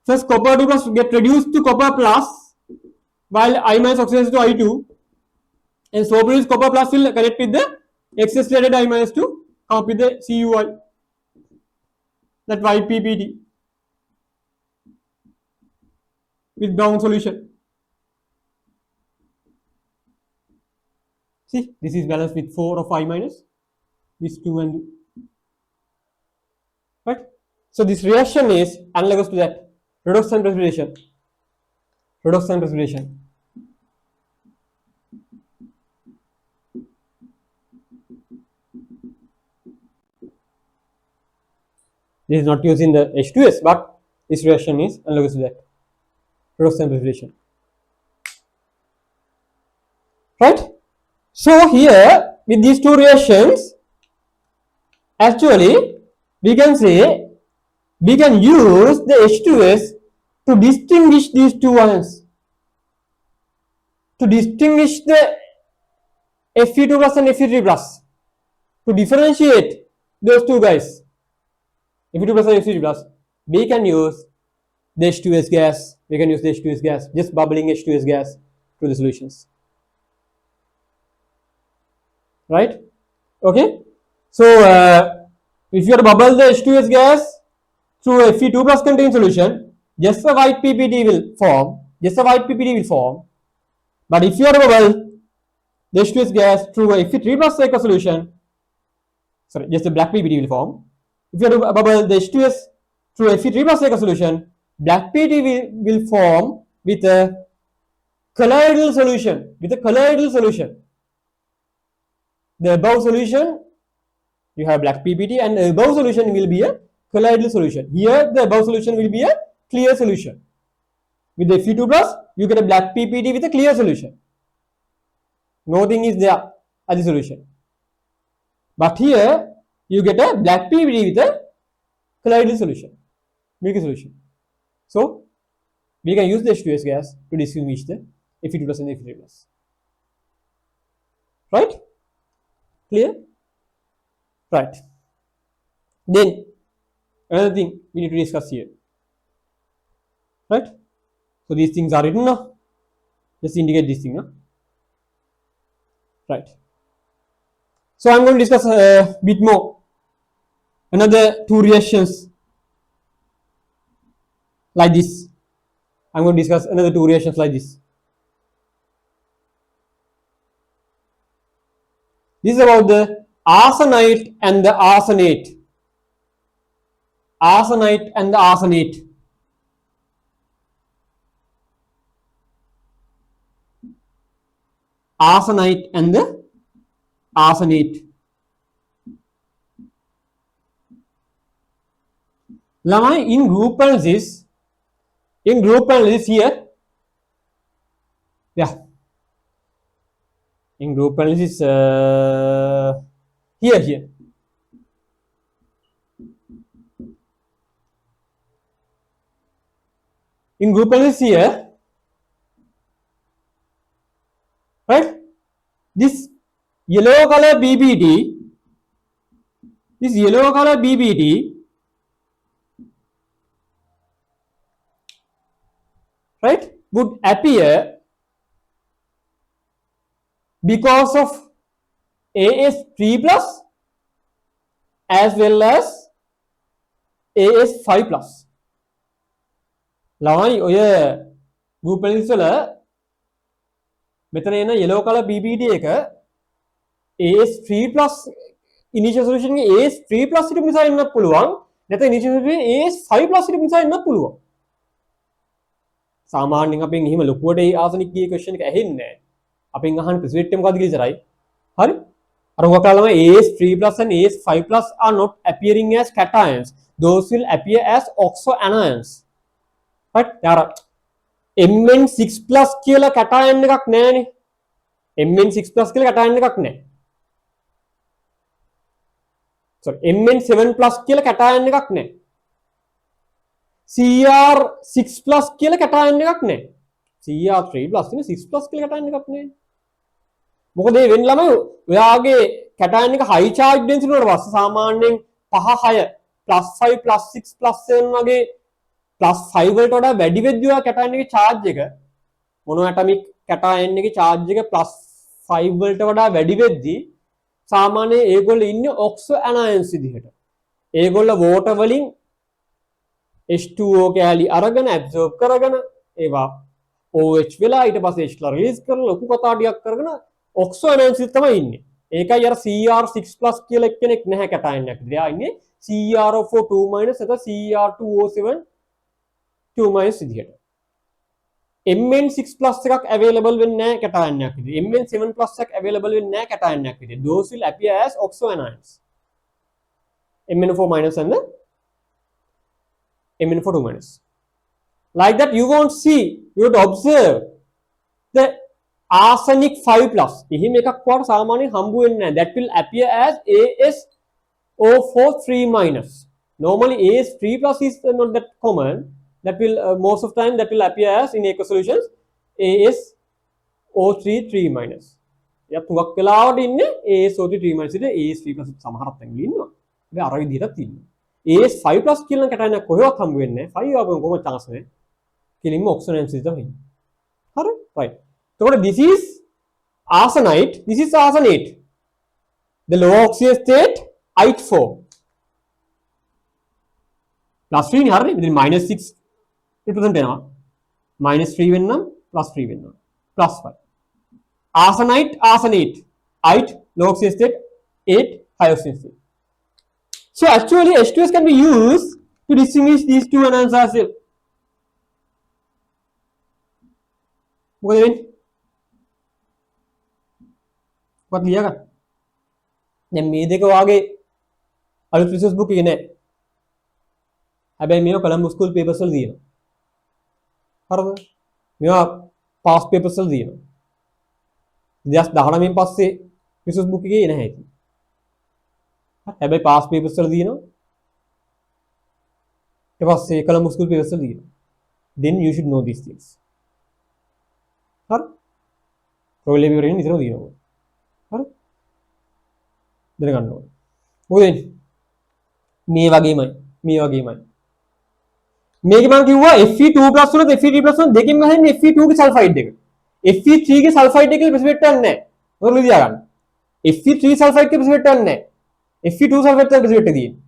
First copper 2 plus get reduced to copper plus while I minus oxidizes to I2 and so produce copper plus will connect with the excess related I minus to come up with the CuI, that YPPT with brown solution. See, this is balanced with 4 of I minus, this 2 and 2. Right? So this reaction is analogous to that. Redox and precipitation. This is not used in the H2S, but this reaction is analogous to that. Redox and precipitation. Right? So here with these two reactions, actually we can say we can use the H2S to distinguish these two ions, to distinguish the Fe2 plus and Fe3 plus, to differentiate those two guys, Fe2 plus and Fe3 plus. We can use the H2S gas, just bubbling H2S gas to the solutions. Right? Okay. So if you are to bubble the H2S gas through a Fe2 plus contained solution, just a white PPT will form. But if you are to bubble the H2S gas through a Fe3 plus aqueous solution, just a black PPT will form. If you are to bubble the H2S through a Fe3 plus aqueous solution, black PPT will form with a colloidal solution. The above solution, you have black PPT, and the above solution will be a colloidal solution. Here, the above solution will be a clear solution. With the Fe2 plus, you get a black PPT with a clear solution. Nothing is there as a solution. But here, you get a black PPT with a colloidal solution, milky solution. So, we can use the H2S gas to distinguish the Fe2 plus and Fe3 plus. Right? Clear? Right. Then another thing we need to discuss here. Right? So these things are written now. Just indicate this thing now. Right. So I'm going to discuss a bit more. Another two reactions like this. I'm going to discuss another two reactions like this. This is about the arsenite and the arsenate. Arsenite and the arsenate. Arsenite and the arsenate. ළමයි in group analysis here, yeah, in group analysis here in group analysis here, right? This yellow color BBD, right, would appear because of AS3 plus as well as AS5 plus. ළමයි ඔය group analysis වල මෙතන එන yellow color BBD එක AS3 plus initial solution එකේ AS3 plus හිටපු නිසා එන්නත් පුළුවන්. නැත්නම් initial solution එකේ AS5 plus හිටපු නිසා එන්නත් පුළුවන්. සාමාන්‍යයෙන් අපෙන් එහෙම ලොකුවට ඒ ආසනික් ගියේ question එක ඇහෙන්නේ නැහැ. අපෙන් අහන precipitate එක මොකද්ද කියලා ඉතරයි. හරි? අර ඔක කරලා තමයි AS3 plus and AS5 plus are not appearing as cations. Those will appear as oxo anions. right? යාර Mn6 plus කියලා cation එකක් නැහැනේ. Mn6 plus කියලා cation එකක් නැහැ. sorry Mn7 plus කියලා cation එකක් නැහැ. Cr6 plus කියලා cation එකක් නැහැ. Cr3 plus නේ 6 plus කියලා cation එකක් නැහැ. මොකද මේ වෙන ළමයි ඔයාගේ cation එක high charge density වලට පස්සේ සාමාන්‍යයෙන් 5 6 +5 +6 +7 වගේ +5 වලට වඩා වැඩි වෙද්දී ඔයා cation එකේ charge එක මොනෝ ඇටොමික් cation එකේ charge එක +5 වලට වඩා වැඩි වෙද්දී සාමාන්‍යයෙන් ඒගොල්ලෝ ඉන්නේ oxo anions විදිහට. ඒගොල්ලෝ water වලින් H2O කැලි අරගෙන absorb කරගෙන ඒවා OH වෙලා ඊට පස්සේ H ලා රිලීස් කරලා ලොකු කතා ටිකක් කරගෙන oxo anions විදිහට තමයි ඉන්නේ. ඒකයි අර Cr6+ කියලා එක්කෙනෙක් නැහැ cation එකක්. එයා ඉන්නේ CrO4 2- නැත්නම් Cr2O7 2- විදිහට. Mn6+ එකක් available වෙන්නේ නැහැ cation එකක් විදිහට. Mn7+ එකක් available වෙන්නේ නැහැ cation එකක් විදිහට. Those will appear as oxo anions. Mn4- and the Mn4 2-. Like that you won't see, you would observe the arsenic 5+. එහෙම එකක් වාට සාමාන්‍යයෙන් හම්බ වෙන්නේ නැහැ. That will appear as ASO4 3-. Normally AS3+ is not that common. That will most of the time that will appear as in aqueous solutions ASO3 3-. යා තුඟක් වෙලාවට ඉන්නේ ASO3 3- ඉතින් AS3+ සමහරක් තැන්වල ඉන්නවා. ඒ අර විදිහට ඉන්නවා. AS5+ කියන cation එක කොහෙවත් හම්බ වෙන්නේ නැහැ. 5 ආවම කොහොමද chance නැහැ. කෙලින්ම oxo anions තමයි ඉන්නේ. හරි? right. එතකොට this is arsenite, this is arsenate. The low oxidation state H4 +3 නේ හරිනේ. ඉතින් -6 represent වෙනවා. -3 වෙන්නම් +3 වෙන්නම් +5. arsenite H low oxidation state 8 high oxidation state. So actually H2S can be used to distinguish these two anions as well. මොකද වෙන්නේ? what ලියා ගන්න. දැන් මේ දෙක වාගේ අලුත් රිසර්ච් බුක් එකේ නෑ. හැබැයි මේවා කොලම්බස් ස්කූල් පේපර්ස් වල තියෙනවා. හරිද? මේවා පාස් පේපර්ස් වල තියෙනවා. 2019 පස්සේ රිසර්ච් බුක් එකේ නැහැ ඉතින්. හැබැයි පාස් පේපර්ස් වල තියෙනවා. ඊට පස්සේ කොලම්බස් ස්කූල් පේපර්ස් වල තියෙනවා. then you should know these things. හරි? ප්‍රොබ්ලම් එක වෙන්නේ ඉතින් තියෙනවා. හරි? දැනගන්න ඕනේ. මොකද මේ වගේමයි මේක මම කිව්වා Fe2+ උනොත් Fe3+ උනොත් දෙකෙන්ම හැදෙන්නේ Fe2 ගේ සල්ෆයිඩ් එක. Fe3 ගේ සල්ෆයිඩ් එකේ ප්‍රෙසිපිටේට් එකක් නැහැ. මොකද ලියා ගන්න. Fe3 සල්ෆයිඩ් එකේ ප්‍රෙසිපිටේට් එකක් නැහැ. Fe2 සල්ෆයිඩ් එකේ ප්‍රෙසිපිටේට් එක තියෙන්නේ.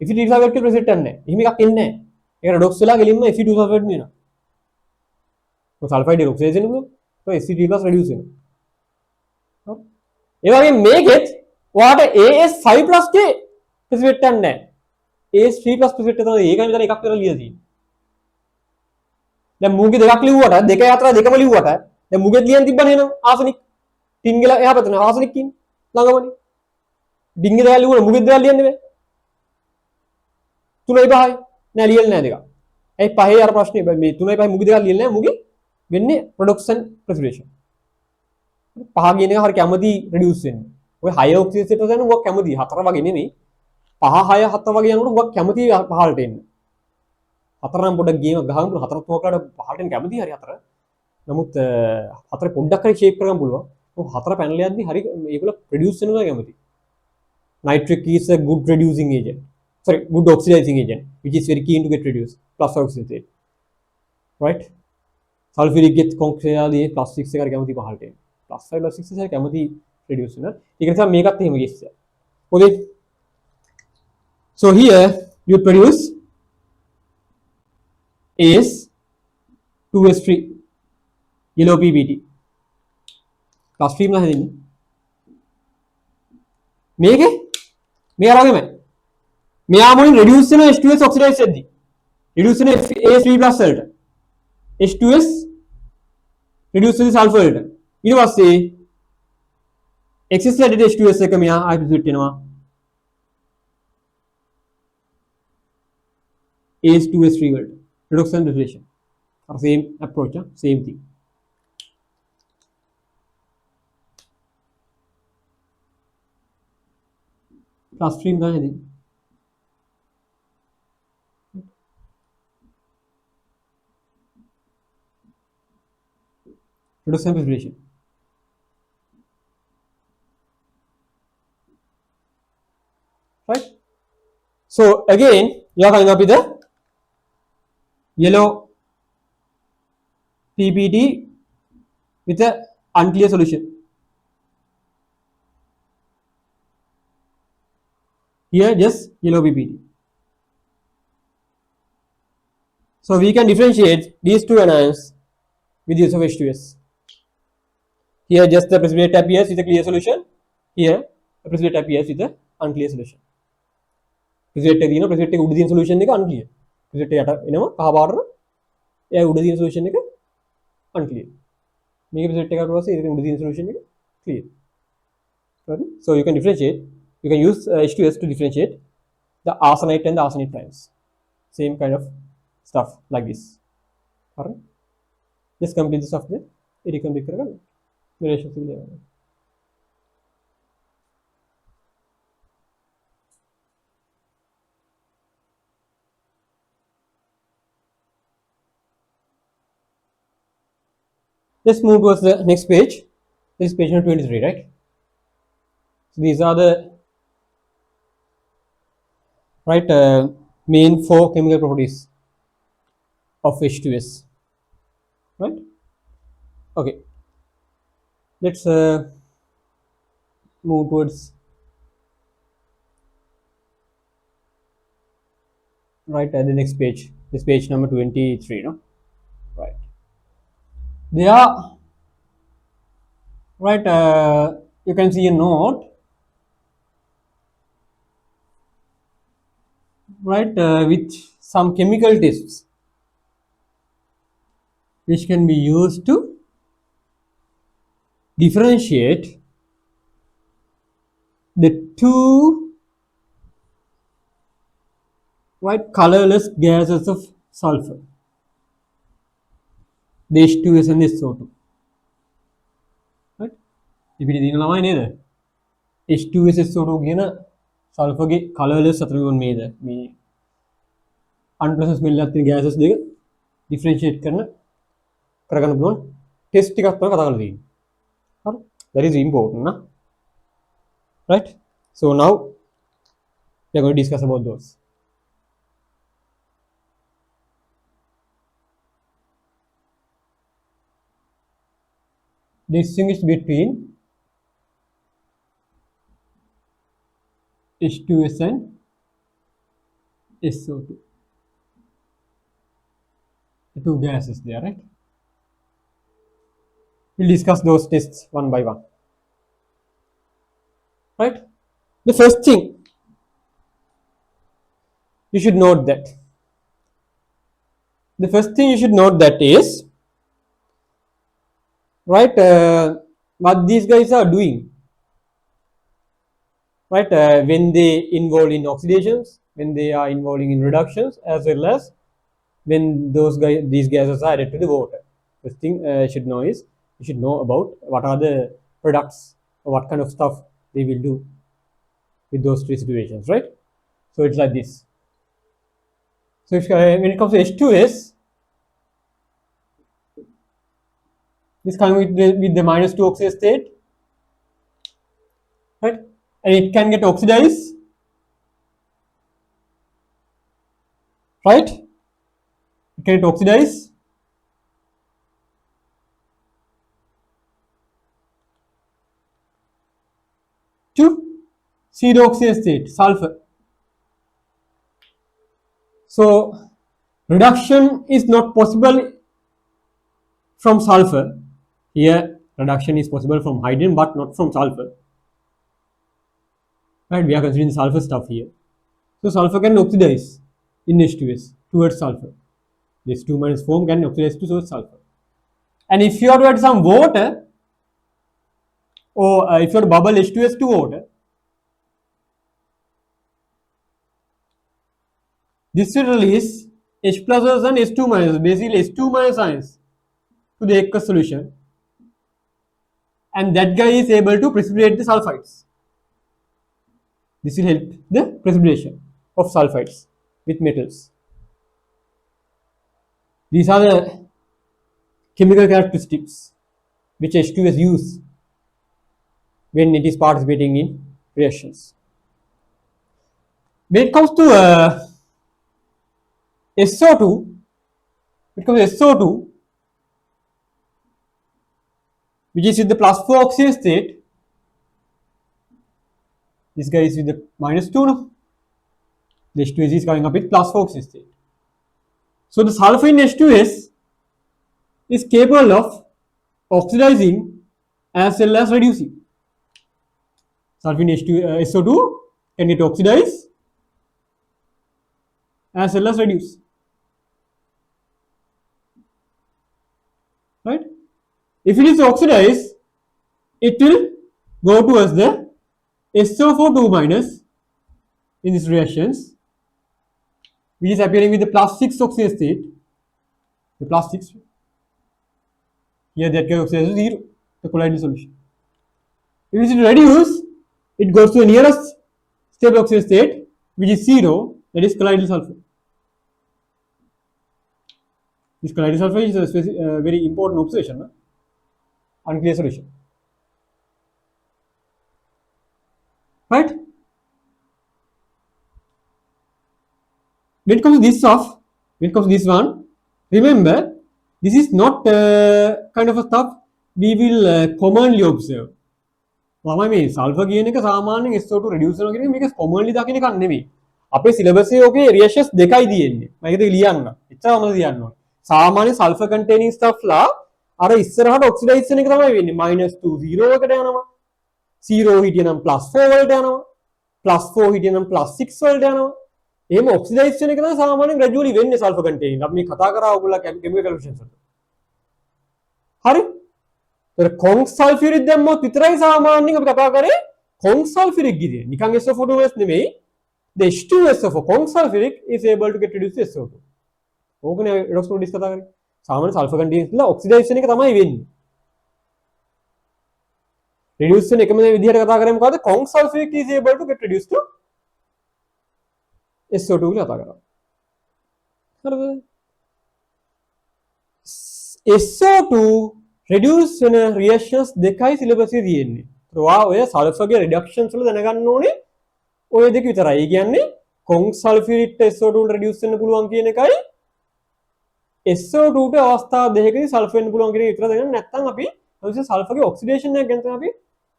Fe3 සල්ෆයිඩ් එකේ ප්‍රෙසිපිටේට් එකක් නැහැ. එහෙම එකක් එන්නේ නැහැ. ඒක ඩොක්ස් වෙලා ගෙලින්ම Fe2 සල්ෆයිඩ් වෙනවා. ඔය සල්ෆයිඩ් එක ඔක්සිඩේෂන් වෙනවා. ඔය Fe3+ රෙඩියුස් වෙනවා. හරි? ඒ වගේ මේකෙත් ඔයාට AS5+ ගේ ප්‍රෙසිපිටේට් එකක් නැහැ. AS3+ ප්‍රෙසිපිටේට් එක තමයි ඒකයි මෙතන එකක් කරලා ලියලා තියෙන්නේ. දැන් මූගේ දෙකක් ලිව්වට දෙක අතර දෙකම ලිව්වට දැන් මූගෙත් ලියන්න තිබ්බනේ නේද ආසනික් ටින් ගල එහා පැත්තේ ආසනික් ඉන්නේ ළඟමනේ ඩිංගේ දෙකක් ලිව්වොත් මූගෙත් දෙකක් ලියන්න බෑ 3යි 5යි නෑ ලියලා නෑ දෙක. ඒ පහේ අර ප්‍රශ්නේ මේ 3යි 5 මුගි දෙකක් ලියලා නෑ මුගි වෙන්නේ ප්‍රොඩක්ෂන් ප්‍රෙසිපිටේෂන්. පහ කියන එක හරිය කැමති රිඩියුස් වෙන්නේ. ඔය 6 ඔක්සිජන් ගන්න උගක් කැමති 4 වගේ නෙමෙයි. 5 6 7 වගේ යනකොට උගක් කැමති පහළට එන්න. 4 නම් පොඩ්ඩක් ගේම ගහමු 4 තුනකට පහළට එන්න කැමති හරි 4. නමුත් 4 පොඩ්ඩක් හරි ෂේප් කරගන්න පුළුවන්. ඔය 4 පැනල යද්දි හරි මේගොල්ලෝ ප්‍රොඩියුස් වෙනවා කැමති. Nitric is a good reducing agent. Sorry, good oxidizing agent, which is very keen to get reduced. Plus oxidate. Right? Sulfuric gets concretely plus 6 එක කැමති පහළට එන්න. Plus 5 plus 6 එක කැමති reduce වෙනවා. ඒක නිසා මේකත් එහෙම ගෙස්ස. Okay. So here you produce H2S3 yellow PBT. Plus stream ලා හැදෙන්නේ. මේකේ මේ අරගෙමයි. මෙයා මොනින් reduce වෙන H2S oxidize වෙද්දි. reduce වෙන A3+ වලට. H2S reduce වෙන sulfur වලට. ඊට පස්සේ excess added H2S එක මෙයා ආයෙත් split වෙනවා. H2S3 වලට. reduction reduction. Same approach, same thing. Plus stream தான் இது. Reduction preparation. Right? So again, you are coming up with the yellow PPT with a unclear solution. Here just yellow PPT. So we can differentiate these two anions with the use of H2S. Here just the precipitate appears with a clear solution. Here the precipitate appears with a unclear solution. Precipitate you know precipitate උඩ තියෙන solution එක unclear. Precipitate යට එනවා කහ පාටට. එයා උඩ තියෙන solution එක unclear. මේක precipitate එකකට පස්සේ ඒක උඩ තියෙන solution එක clear. Right? So you can differentiate. You can use H2S to differentiate the arsenite and the arsenate ions. Same kind of stuff like this. Alright. Just complete the stuff there. It can be correct. Let's move towards the next page. This is page number 23, right? So these are the main 4 chemical properties of H2S, right? Okay, let's move towards the next page. This page number 23, no? Right. They are you can see a note. With some chemical tests which can be used to differentiate the two colorless gases of sulfur, the H2S and SO2. Right? If it is in H2S SO2 කියන sulfur ගේ colorless අතරින් මේද මේ unpleasant smell එකක් තියෙන gases දෙක differentiate කරගන්න පුළුවන් test ටිකක් තමයි කතා කරලා තියෙන්නේ. හරි? That is important, na? Right? So now we are going to discuss about those. Distinguish between H2S and SO2. The two gases there, right? We'll discuss those tests one by one. Right? The first thing you should note that. The first thing you should note that is what these guys are doing. When they involve in oxidations, when they are involving in reductions, as well as when these gases are added to the water. First thing you should know is, you should know about what are the products or what kind of stuff they will do with those three situations, right? So it's like this. So if, when it comes to H2S, this coming with the minus 2 oxidation state, right? And it can get oxidized, right? It can get oxidized to zero oxidation state, sulfur. So reduction is not possible from sulfur. Here reduction is possible from hydrogen but not from sulfur. Right, we are considering sulfur stuff here. So sulfur can oxidize in H2S towards sulfur. This 2 minus form can oxidize towards sulfur. And if you are to add some water, or if you are to bubble H2S to water, this will release H pluses and H2 minuses, basically H2 minus ions to the aqueous solution, and that guy is able to precipitate the sulfides. This will help the precipitation of sulfides with metals. These are the chemical characteristics which H2S use when it is participating in reactions. When it comes to SO2, which is with the plus 4 oxidation state, this guy is with the minus 2 now. The H2S is coming up with plus 4 oxidation state. So the sulfur in H2S is capable of oxidizing as well as reducing. Sulfur in SO2 can get oxidized as well as reduce. Right? If it is oxidized, it will go towards the SO4 minus in these reactions, which is appearing with the plus 6 oxidation state. The plus 6. Here that can oxidize to 0, the colloidal solution. If it is reduced, it goes to the nearest stable oxidation state, which is 0, that is colloidal sulfur. This colloidal sulfur is a very important observation, unclear solution. Right? When it comes to this stuff, when it comes to this one, remember, this is not kind of a stuff we will commonly observe. තමයි මේ sulphur කියන එක සාමාන්‍යයෙන් SO2 reduce කරනවා කියන එක මේක commonly දකින්න එකක් නෙමෙයි. අපේ syllabus එකේ ඔකේ reactions දෙකයි තියෙන්නේ. මම ඒක ලියන්න. එච්චරම ලියන්න ඕනේ. සාමාන්‍ය sulfur containing stuff ලා අර ඉස්සරහට oxidation එක තමයි වෙන්නේ. -2 0 එකට යනවා. 0 හිටියනම් +4 වලට යනවා. +4 හිටියනම් +6 වලට යනවා. එහෙම oxidation එක තමයි සාමාන්‍යයෙන් gradually වෙන්නේ sulfur containing. අපි මේ කතා කරා ඔයගොල්ලෝ chemical reactions වලට. හරි? කොන්ක් සල්ෆියරික් දැම්මොත් විතරයි සාමාන්‍යයෙන් අපි කතා කරේ කොන්ක් සල්ෆියරික් ගිරිය. නිකන් SO4 නෙමෙයි. The H2SO4 කොන්ක් සල්ෆියරික් is able to get reduced to SO2. ඕකනේ redox properties කතා කරේ. සාමාන්‍ය sulfur containing ලා oxidation එක තමයි වෙන්නේ. reduce වෙන එකම විදිහට කතා කරේ මොකද්ද? කොන්ක් සල්ෆියරික් is able to get reduced to SO2 කියලා කතා කරා. හරිද? SO2 reduce වෙන reactions දෙකයි syllabus එකේ තියෙන්නේ. ඒවා ඔය sulfur ගේ reductions වල දැනගන්න ඕනේ ඔය දෙක විතරයි. ඒ කියන්නේ කොන්ක් සල්ෆියරික් SO2 වල reduce වෙන්න පුළුවන් කියන එකයි SO2 ට අවස්ථා දෙකකදී sulfur වෙන්න පුළුවන් කියන එක විතර දැනගන්න නැත්නම් අපි ඔය sulfur ගේ oxidation එක ගැන තමයි අපි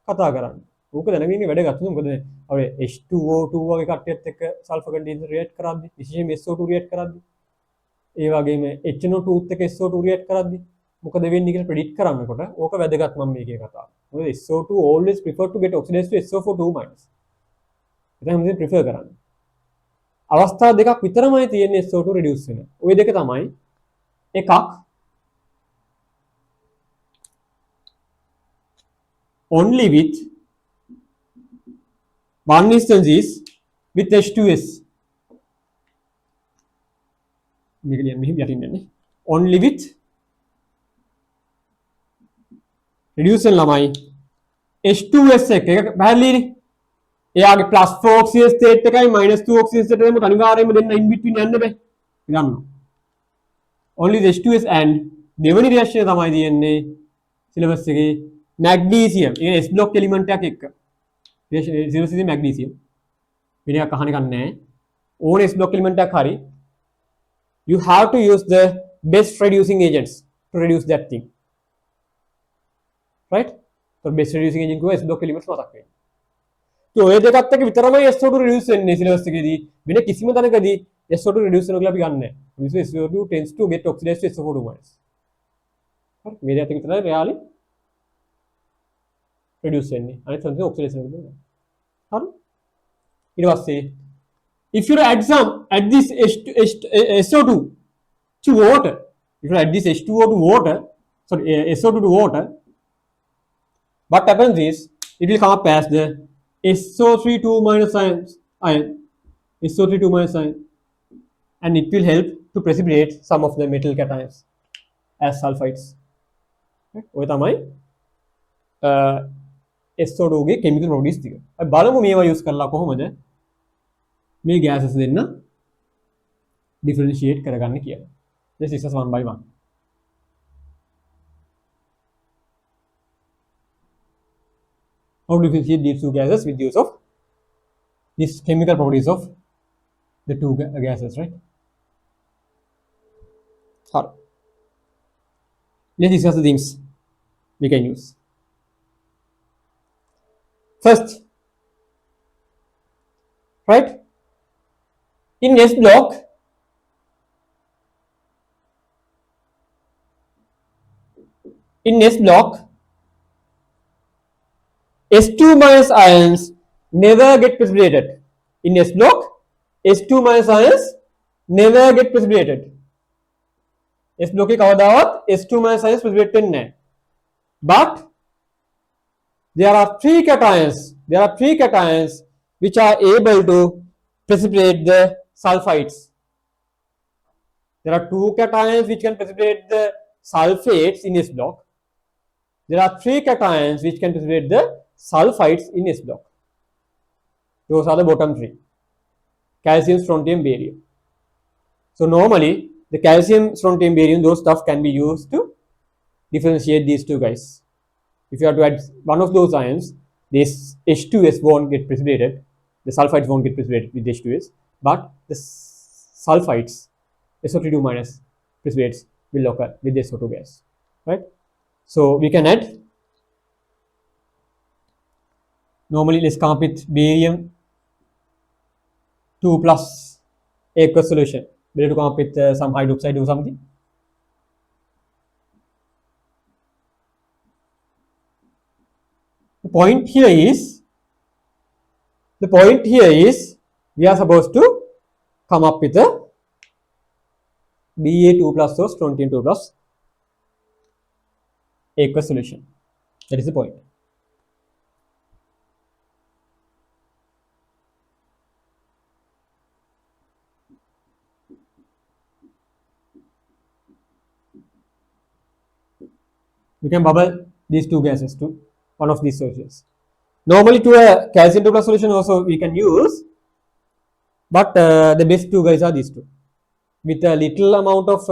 කතා කරන්නේ. ඕක දැනගෙන ඉන්නේ වැඩ ගන්න. මොකද අපේ H2O2 වගේ කට්ටියත් එක්ක sulfur content react කරද්දි විශේෂයෙන්ම SO2 react කරද්දි ඒ වගේම HNO2 එක්ක SO2 react කරද්දි මොකද වෙන්නේ කියලා predict කරන්නකොට ඕක වැදගත් මම මේකේ කතාව. මොකද SO2 always prefer to get oxidized to SO4 minus. ඒක හැමදේම prefer කරන්නේ. අවස්ථා දෙකක් විතරමයි තියෙන්නේ SO2 reduce වෙන. ওই දෙක තමයි එකක් only with one instance is with H2S. only with reduction lamai H2S එක පැහැදිලිනේ එයාගේ plus 4 oxygen state එකයි minus 2 oxygen state එකයි අනිවාර්යයෙන්ම දෙන්න in between යන්න බෑ ගන්නවා only the H2S and දෙවෙනි reaction තමයි තියෙන්නේ syllabus එකේ magnesium ඒ S block element එකක් එක්ක syllabus එකේ magnesium වෙන එකක් අහන්න ගන්න නැහැ ඕන S block element එකක් හරි you have to use the best reducing agents to reduce that thing right so best reducing agent को S block elements මතක් වෙන්න तो ඔය දෙකත් එක්ක විතරමයි SO2 reduce වෙන්නේ syllabus එකේදී වෙන කිසිම තැනකදී SO2 reduce වෙනවා කියලා අපි ගන්න නැහැ SO2 tends to get oxidized to SO4 minus හරි මේ දෙකත් එක්ක විතරයි really reduce වෙන්නේ අනිත් තැනදී oxidation වෙනවා හරි ඊට පස්සේ if you add this SO2 to water if you add this H2O to water sorry SO2 to water what happens is it will come up as the SO3 2 minus ion SO3 2 minus ion and it will help to precipitate some of the metal cations as sulfides ඔය තමයි SO2 ගේ chemical properties ටික අපි බලමු මේවා use කරලා කොහොමද මේ gases දෙන්න differentiate කරගන්න කියලා let's discuss one by one how to differentiate these two gases with use of these chemical properties of the two gases right let's discuss the things we can use first right in S block S2 minus ions never get precipitated in S block S2 minus ions never get precipitated S block එක කවදාවත් S2 minus ions precipitate වෙන්නේ නැහැ but there are three cations which are able to precipitate the sulfides there are two cations which can precipitate the sulfates in S block there are three cations which can precipitate the sulfides in S block those are the bottom three calcium strontium barium so normally the calcium strontium barium those stuff can be used to differentiate these two guys if you have to add one of those ions this H2S won't get precipitated the sulfides won't get precipitated with H2S but the sulfides SO3 minus precipitates will occur with the SO2 gas right so we can add normally let's come up with barium 2 plus aqueous solution we have to come up with some hydroxide or something the point here is we are supposed to come up with a Ba2 plus or strontium 2 plus aqueous solution that is the point we can bubble these two gases to one of these solutions normally to a calcium 2 plus solution also we can use but the best two guys are these two with a little amount of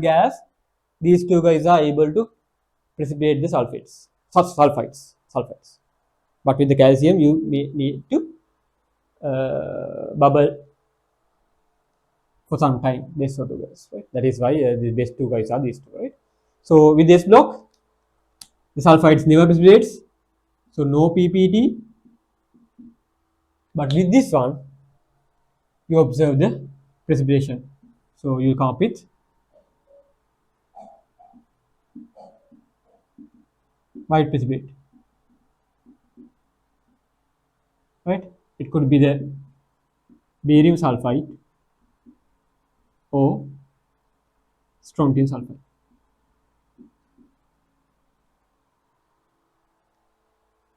gas these two guys are able to precipitate the sulfides but with the calcium you may need to bubble for some time this sort of gas right that is why the best two guys are these two right so with this block the sulfides never precipitates so no PPT but with this one you observe the precipitation so you come up with white precipitate right it could be the barium sulfide or strontium sulfide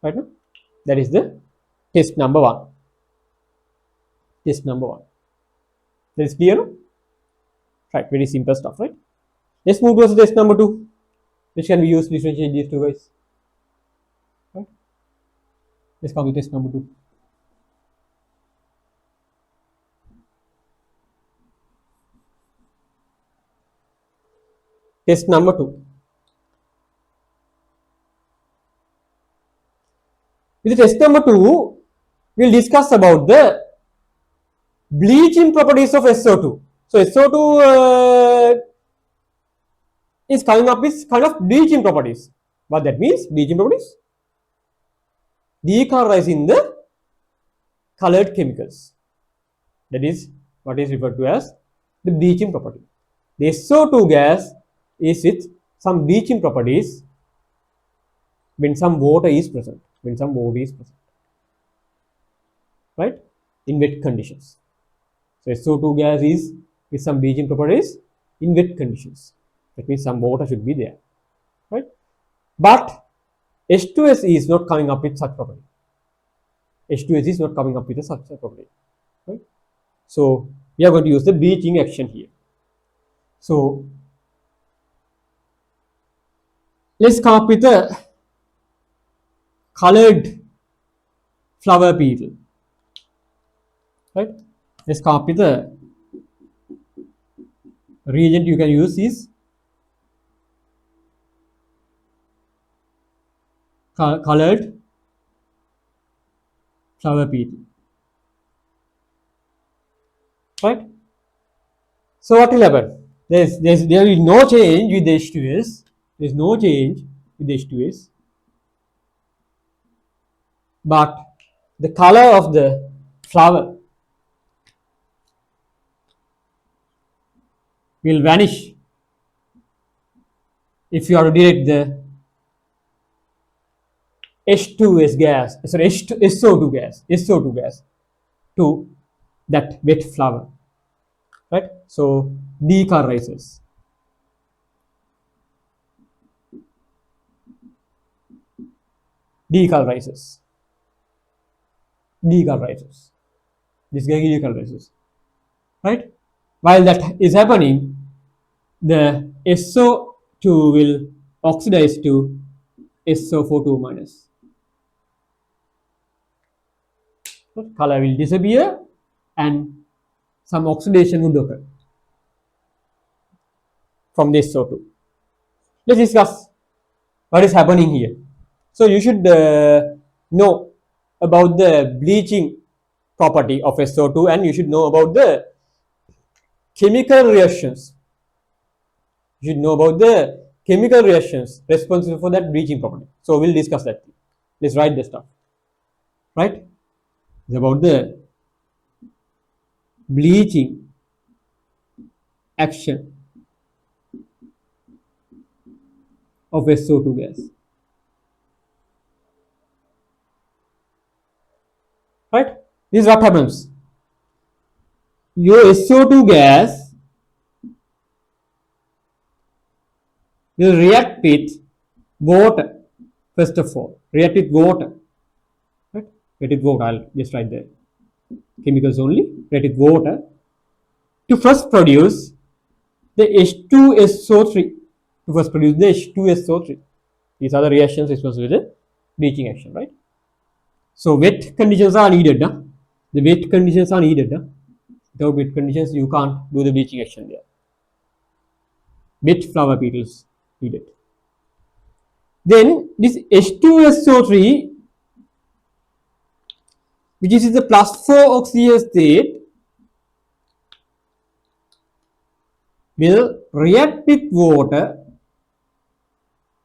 right now that is the test number one that is clear Right, very simple stuff, right? Let's move to the test number 2, which can be used to differentiate these two guys. Right? Let's come to test number 2. Test number 2. With the test number 2, we'll discuss about the bleaching properties of SO2. So SO2 is coming up with kind of bleaching properties. What that means? Bleaching properties? Decolonizing the colored chemicals. That is what is referred to as the bleaching property. The SO2 gas is with some bleaching properties when some water is present. Right? In wet conditions. So SO2 gas is with some bleaching properties in wet conditions. That means some water should be there. Right? But H2S is not coming up with such property. H2S is not coming up with such property. Right? So we are going to use the bleaching action here. So let's come up with a colored flower petal. Right? Let's come up with a reagent you can use is colored flower petal. Right? So what will happen? There will be no change with the H2S. There is no change with the H2S. But the color of the flower will vanish if you are to direct the H2S gas, sorry, SO2 gas to that wet flower. Right? So decolonizes. This guy decolonizes. Right? While that is happening, the SO2 will oxidize to SO4 minus. Color will disappear and some oxidation would occur from this SO2. Let's discuss what is happening here. So you should know about the bleaching property of SO2 and you should know about the chemical reactions. You should know about the chemical reactions responsible for that bleaching property. So we'll discuss that. Let's write this stuff. Right? It's about the bleaching action of SO2 gas. Right? This is what happens. Your SO2 gas will react with water. First of all, react with water. Right? React with water. I'll just write there. Chemicals only. React with water to first produce the H2SO3. To first produce the H2SO3. These are the reactions responsible for the bleaching action, right? So wet conditions are needed. The wet conditions are needed. Without wet conditions, you can't do the bleaching action there. Wet flower petals needed. Then this H2SO3, which is the +4 oxygen state, will react with water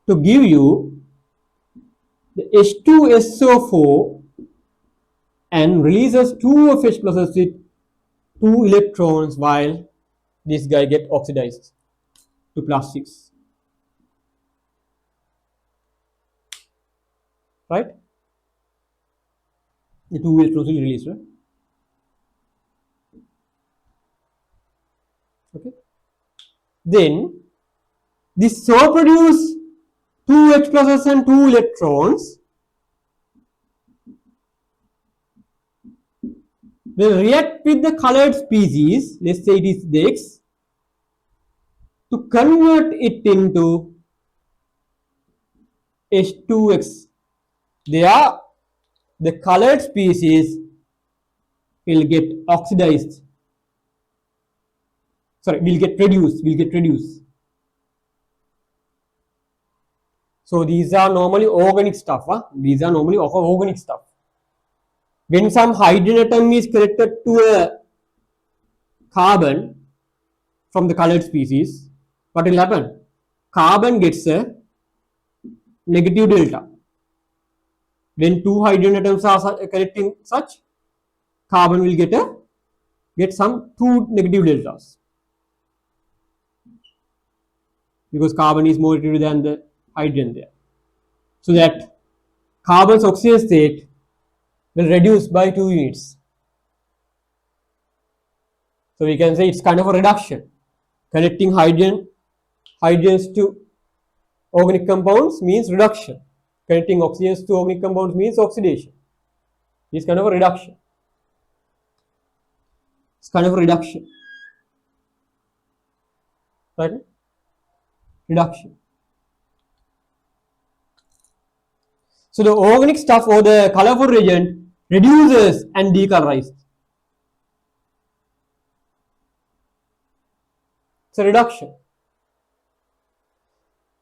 to give you the H2SO4 and releases 2 of H pluses with 2 electrons while this guy get oxidized to +6. Right? The 2 electrons will release, right? Okay. Then this so produce 2 H pluses and 2 electrons will react with the colored species. Let's say it is the X, to convert it into H2X. The colored species will get oxidized. Sorry, will get reduced. So these are normally organic stuff. These are normally organic stuff. When some hydrogen atom is connected to a carbon from the colored species, what will happen? Carbon gets a negative delta. When two hydrogen atoms are connecting such, carbon will get some two negative deltas, because carbon is more active than the hydrogen there. So that carbon's oxygen state will reduce by 2 units. So we can say it's kind of a reduction. Connecting hydrogens to organic compounds means reduction. Connecting oxygens to organic compounds means oxidation. It's kind of a reduction. Right? Reduction. So the organic stuff or the colorful reagent reduces and decolorizes. It's a reduction.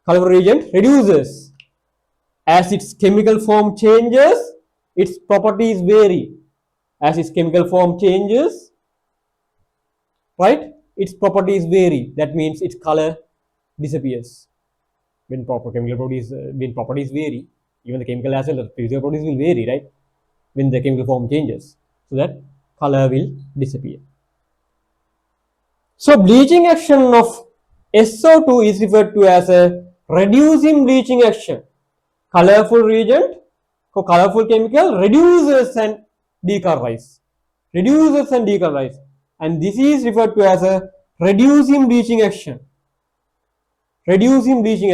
Colorful reagent reduces. As its chemical form changes, its properties vary. As its chemical form changes, right, its properties vary. That means its color disappears. When properties vary, even the chemical as well, the physical properties will vary, right, when the chemical form changes. So that color will disappear. So bleaching action of SO2 is referred to as a reducing bleaching action. Colorful reagent, colorful chemical reduces and decolorize. And this is referred to as a reducing bleaching action. Bleaching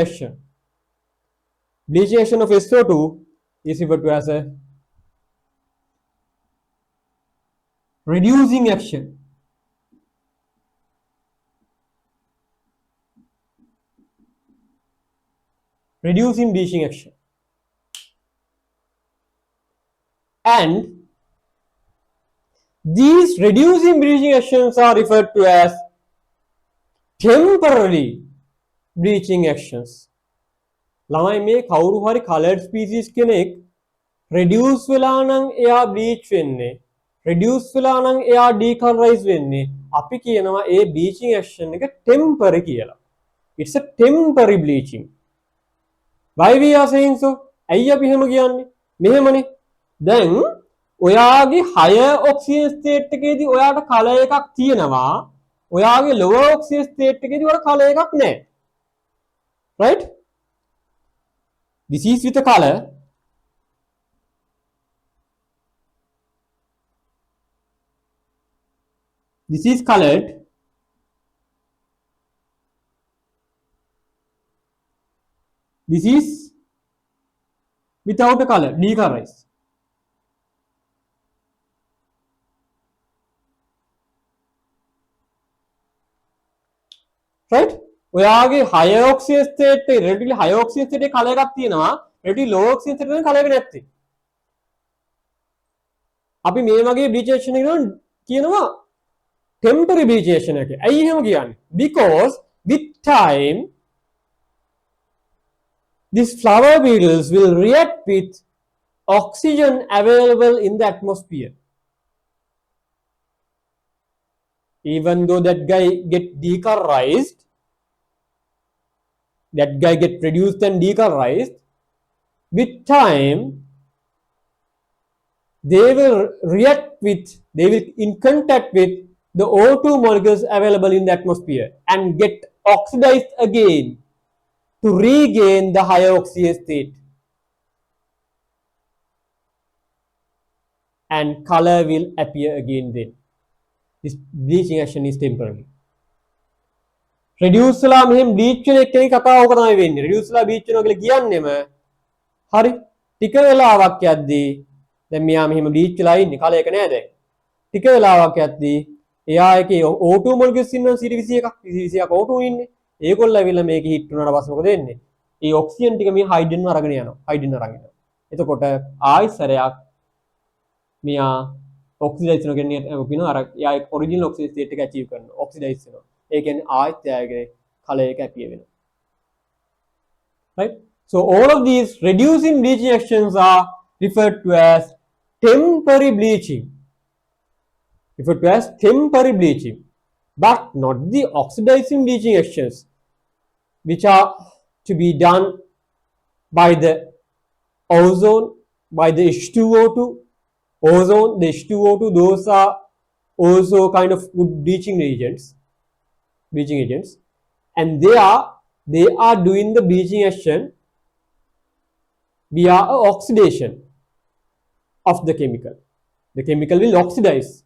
action of SO2 is referred to as a reducing action. Reducing bleaching action. And these reducing bleaching actions are referred to as temporary bleaching actions. ළමයි මේ කවුරු හරි colored species කෙනෙක් reduce වෙලා නම් එයා bleach වෙන්නේ, reduce වෙලා නම් එයා decolorize වෙන්නේ, අපි කියනවා ඒ bleaching action එක temporary කියලා. It's a temporary bleaching. Why we are saying so? ඇයි අපි එහෙම කියන්නේ? මෙහෙමනේ. දැන් ඔයාගේ higher oxygen state එකේදී ඔයාට color එකක් තියෙනවා. ඔයාගේ lower oxygen state එකේදී ඔයාට color එකක් නැහැ. Right? This is with a color. This is colored. This is without a color, decolorized. Right? ඔයාගේ higher oxygen state එක relatively higher oxygen state එකේ color එකක් තියෙනවා, relatively low oxygen state එකේ color එක නැත්තේ. අපි මේ වගේ bleaching action එක කියනවා temporary bleaching action එක. ඇයි එහෙම කියන්නේ? Because with time these flower beetles will react with oxygen available in the atmosphere. Even though that guy get decolorized, that guy get reduced and decolorized, with time they will in contact with the O2 molecules available in the atmosphere and get oxidized again to regain the higher oxygen state, and color will appear again then. This bleaching action is temporary. Reduce ලා මෙහෙම bleach වෙන එකේ කතාවක තමයි වෙන්නේ. Reduce ලා bleach වෙනවා කියලා කියන්නේම හරි ටික වෙලාවක් යද්දී දැන් මෙයා මෙහෙම bleach වෙලා ඉන්නේ කලයක නෑ දැන්. ටික වෙලාවක් යද්දී එයා එකේ O2 molecules ඉන්නවා 121ක් O2 ඉන්නේ. ඒගොල්ලෝ ඇවිල්ලා මේක හිට වුණාට පස්සේ මොකද වෙන්නේ? ඒ ඔක්සිජන් ටික මේ හයිඩ්‍රජන් අරගෙන යනවා. හයිඩ්‍රජන් අරගෙන යනවා. එතකොට ආයෙසරයක් මෙයා ඔක්සිඩයිස් වෙනවා අර යා ඔරිජිනල් ඔක්සිජන් ස්ටේට් එක ඇචීව් කරනවා. ඔක්සිඩයිස් වෙනවා. ඒ කියන්නේ ආයෙත් යාගේ කලර් එක ඇපිය වෙනවා. Right? So all of these reducing bleaching actions are referred to as temporary bleaching. Referred to as temporary bleaching, but not the oxidizing bleaching actions, which are to be done by the ozone, by the H2O2, ozone, the H2O2. Those are also kind of good bleaching agents, and they are doing the bleaching action via oxidation of the chemical. The chemical will oxidize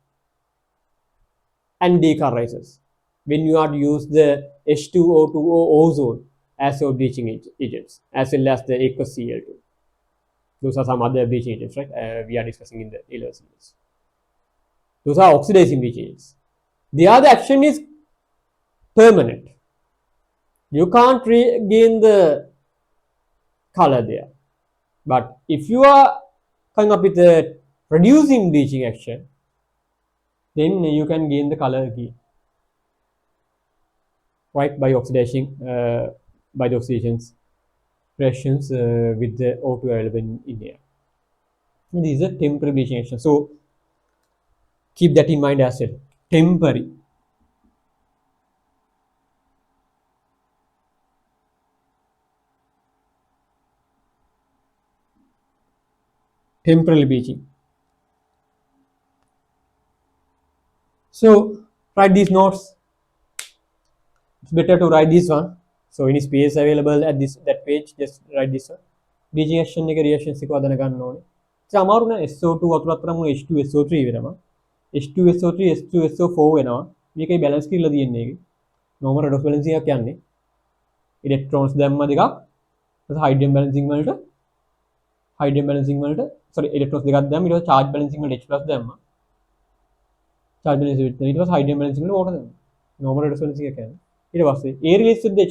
and decolorize when you are to use the H2O2 or ozone as your bleaching agents, as well as the aqueous Cl2. Those are some other bleaching agents, right? We are discussing in the A-level syllabus. Those are oxidizing bleaching agents. The other action is permanent. You can't regain the color there. But if you are coming up with a reducing bleaching action, then you can gain the color again, right? By oxidation, by the oxidations reactions with the O2 available in air. And these are temporary bleaching action. So keep that in mind as well. Temporary. Temporary bleaching. So write these notes. It's better to write this one. So any space available at that page, just write this one. Bleaching action එක reactions එක වදන ගන්න ඕනේ. ඒ අමාරු නෑ. SO2 වතුර අතරම H2SO3 වෙනවා. H2SO3 H2SO4 වෙනවා. මේකයි බැලන්ස් කරලා තියෙන්නේ ඒක. normal redox balancing එකක් යන්නේ. electrons දැම්ම දෙකක්. ඊට hydrogen balancing වලට sorry electrons දෙකක් දැම්ම ඊට පස්සේ charge balancing වලට H+ දැම්ම. charge balancing ඊට පස්සේ hydrogen balancing වලට water දැම්ම. normal redox balancing එක කියන්නේ. ඊට පස්සේ A release with the H+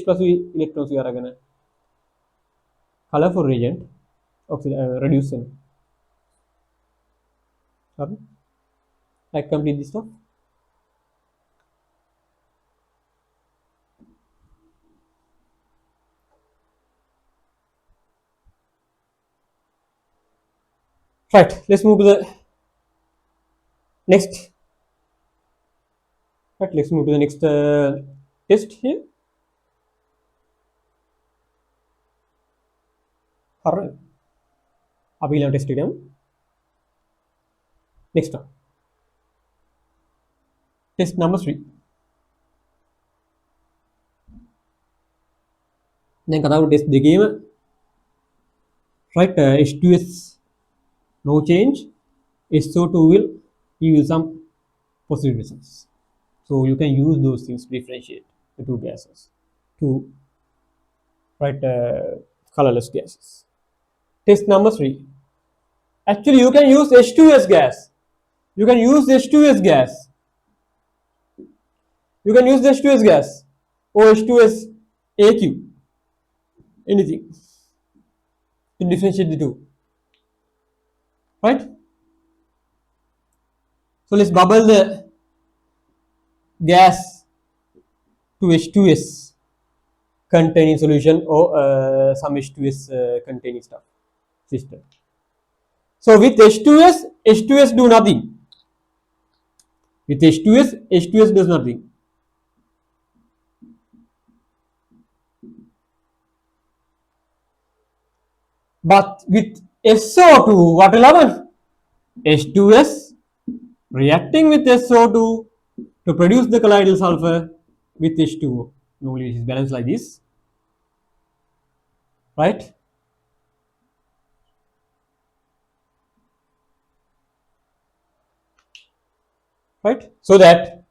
electrons එක අරගෙන colorful reagent reduce වෙනවා. හරි? I complete this stuff. Right, let's move to the next. Right, let's move to the next test here. Alright, අපි ඊළඟ test එකට යමු. Next one. Test number 3. දැන් කතා කරමු test දෙකේම right H2S no change, SO2 will give you some positive results. So you can use those things to differentiate the two gases, two right colorless gases. Test number 3. Actually, you can use H2S gas. You can use H2S gas. You can use H2S gas or H2S AQ. Anything to differentiate the two. Right? So let's bubble the gas to H2S containing solution or some H2S containing stuff system. So with H2S, H2S do nothing. With H2S, H2S does nothing. But with SO2, what will happen? H2S reacting with SO2 to produce the colloidal sulfur with H2O. Normally it is balanced like this, right? Right? So that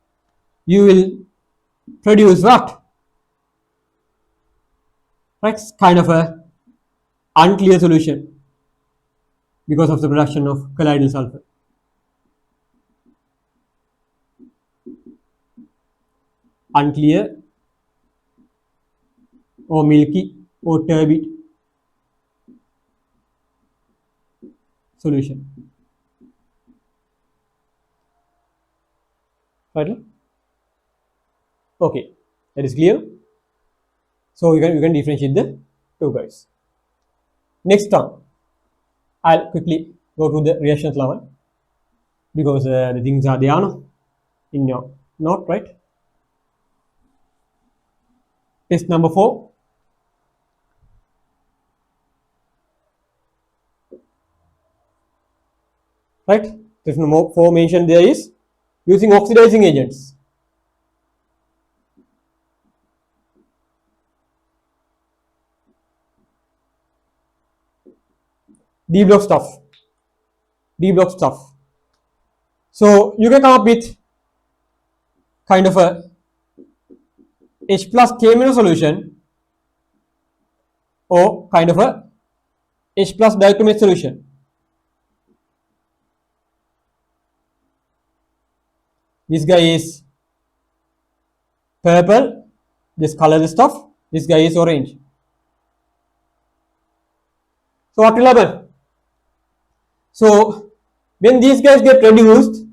you will produce what? Right? Kind of a unclear solution because of the production of colloidal sulfur. Unclear or milky or turbid solution. Right? Okay, that is clear. So you can differentiate the two guys. Next term, I'll quickly go to the reactions level because the things are there in your note, right? Test number 4. Right? Test number 4 mentioned there is using oxidizing agents. D block stuff. D block stuff. So you can come up with kind of a H plus K minus solution or kind of a H plus diachromate solution. This guy is purple, just color the stuff. This guy is orange. So what will happen? So when these guys get reduced,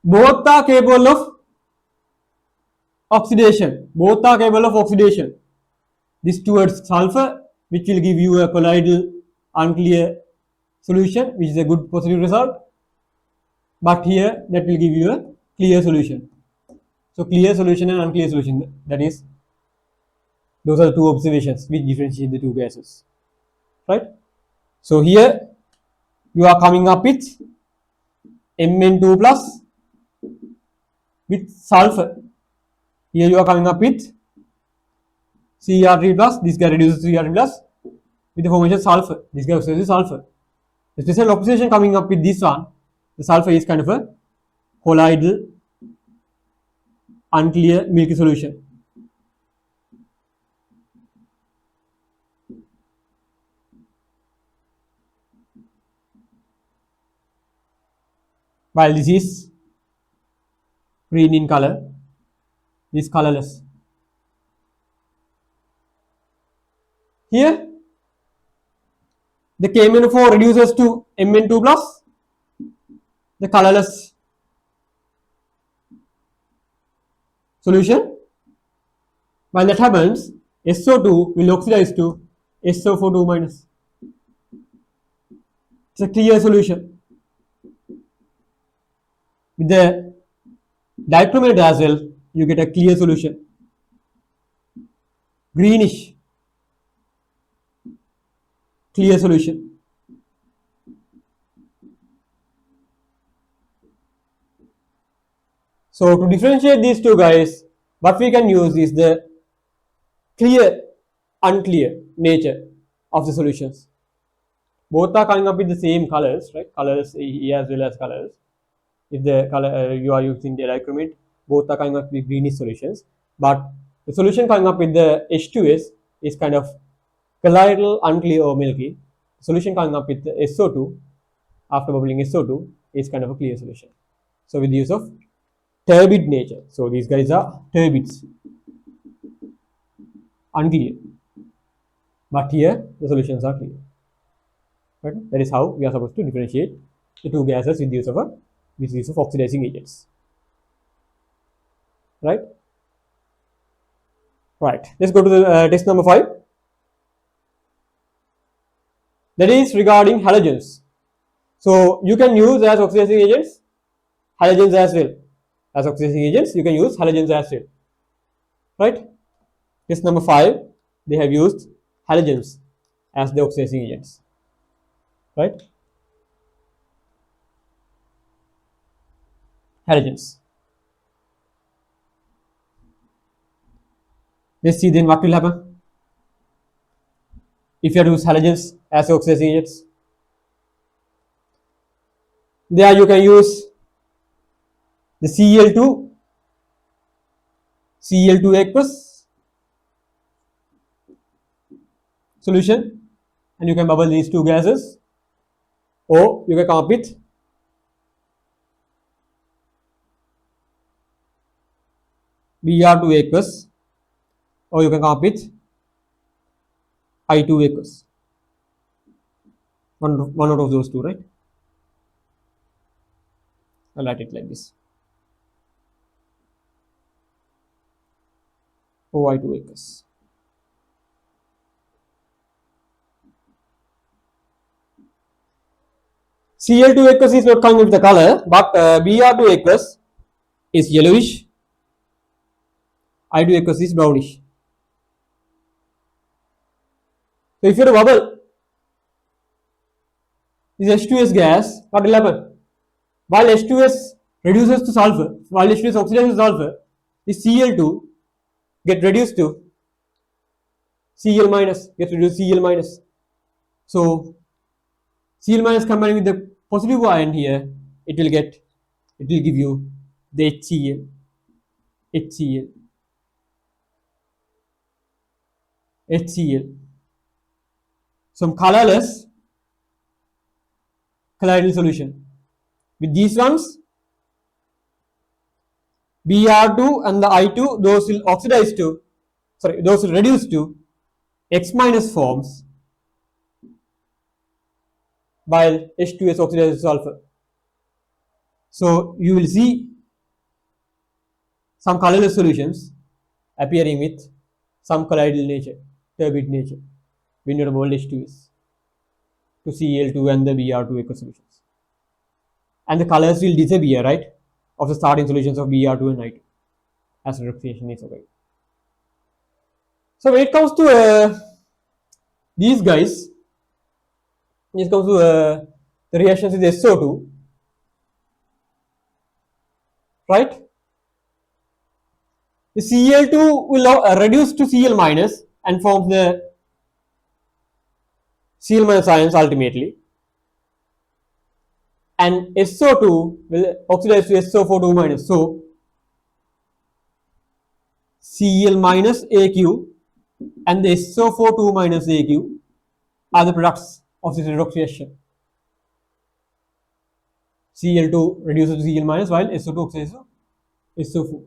both are capable of oxidation. Both are capable of oxidation. This towards sulfur, which will give you a colloidal unclear solution, which is a good positive result. But here that will give you a clear solution. So clear solution and unclear solution, that is, those are the two observations which differentiate the two gases. Right? So here you are coming up with Mn2 plus with sulfur. Here you are coming up with Cr3 plus, this guy reduces Cr3 plus with the formation sulfur. This guy oxidizes sulfur. The special oxidation coming up with this one, the sulfur is kind of a colloidal unclear milky solution. While this is green in color, this colorless. Here the KMnO4 reduces to Mn2 plus, the colorless solution. While that happens, SO2 will oxidize to SO4 minus. It's a clear solution. With the dichromate as well, you get a clear solution. Greenish, clear solution. So to differentiate these two guys, what we can use is the clear, unclear nature of the solutions. Both are coming up with the same colors, right? Colors as well as colors. If the color you are using the dichromate, both are coming up with greenish solutions. But the solution coming up with the H2S is kind of colloidal, unclear or milky. The solution coming up with the SO2 after bubbling SO2 is kind of a clear solution. So with the use of turbid nature. So these guys are turbids, unclear. But here the solutions are clear. Right? That is how we are supposed to differentiate the two gases with the use of oxidizing agents. Right? Right. Let's go to the test number 5. That is regarding halogens. So you can use as oxidizing agents halogens as well. As oxidizing agents, you can use halogens as well. Right? Test number 5, they have used halogens as the oxidizing agents. Right? Halogens. Let's see then what will happen if you use halogens as oxidizing agents. There you can use the Cl2 aqueous solution, and you can bubble these two gases, or you can come up with Br2 aqueous or you can come up with I2 aqueous. One out of those two, right? I'll write it like this. OI2 aqueous. Cl2 aqueous is not coming with the color, but Br2 aqueous is yellowish. I2 aqueous is brownish. So if you have a bubble, this H2S gas, what will happen? While H2S reduces to sulfur, while H2S oxidizes to sulfur, this Cl2 get reduced to Cl minus, get reduced to Cl minus. So Cl minus combined with the positive ion here, it will give you the HCl, some colorless colloidal solution. With these ones, Br2 and the I2, those will oxidize to, those will reduce to X minus forms, while H2S oxidizes to sulfur. So you will see some colorless solutions appearing with some colloidal nature, turbid nature, when you involve H2S to Cl2 and the Br2 aqueous solutions. And the colors will disappear, right, of the starting solutions of Br2 and I2 as reduction is occurring. So when it comes to these guys, when it comes to the reactions with SO2, right? The Cl2 will reduce to Cl minus and form the Cl minus ions ultimately, and SO2 will oxidize to SO4 minus. So Cl minus Aq and the SO4 minus Aq are the products of this redox reaction. Cl2 reduces to Cl minus while SO2 oxidizes to SO4.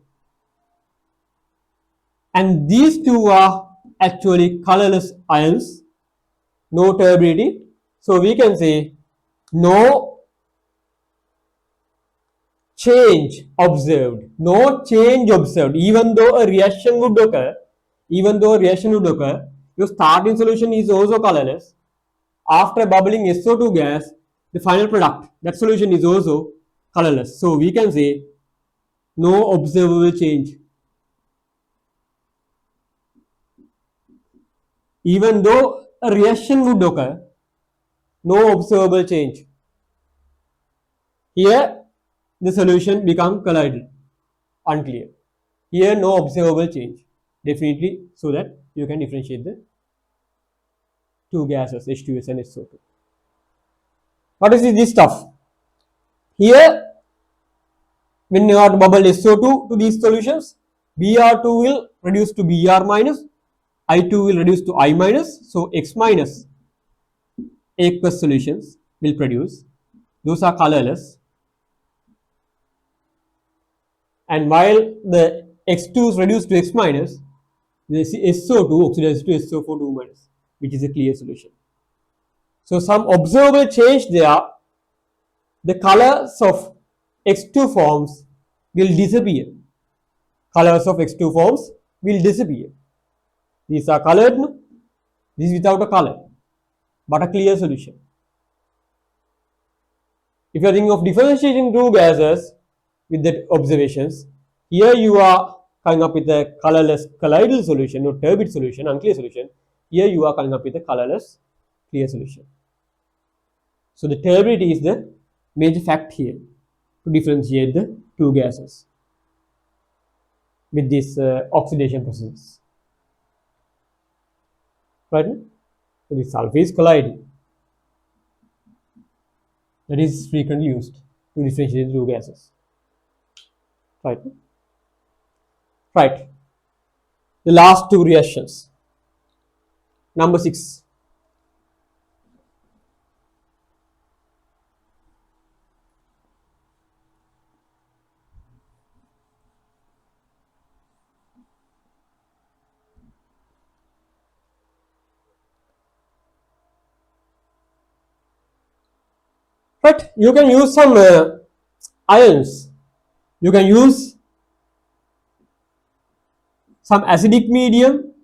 And these two are actually colorless ions, no turbidity. So we can say no change observed, even though a reaction would occur, your starting solution is also colorless. After bubbling SO2 gas, the final product, that solution is also colorless. So we can say no observable change. Even though a reaction would occur, no observable change. Here, the solution becomes colloidal, unclear. Here, no observable change. Definitely, so that you can differentiate the two gases, H2S and SO2. What is this stuff? Here, when you are to bubble SO2 to these solutions, Br2 will reduce to Br minus, I2 will reduce to I minus. So X minus aqueous solutions will produce. Those are colorless. And while the X2 is reduced to X minus, the SO2 oxidizes to SO4 minus, which is a clear solution. So some observable change there, the colors of X2 forms will disappear. Colors of X2 forms will disappear. These are colored, this is without a color, but a clear solution. If you are thinking of differentiating two gases with the observations, here you are coming up with a colorless colloidal solution, or turbid solution, unclear solution. Here you are coming up with a colorless clear solution. So the turbidity is the major fact here to differentiate the two gases with this oxidation process. Right? So the sulfur is colloidal. That is frequently used to differentiate the two gases. Right? Right. The last two reactions. Number 6. But you can use some ions. You can use some acidic medium,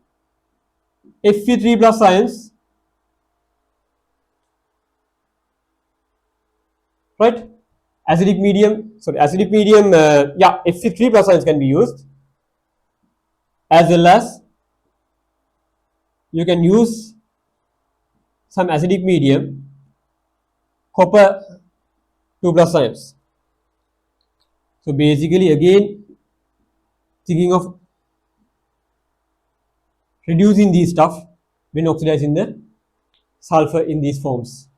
Fe3 plus ions, right? Acidic medium, yeah, Fe3 plus ions can be used, as well as you can use some acidic medium, copper 2 plus ions. So basically, again, thinking of reducing these stuff when oxidizing the sulfur in these forms,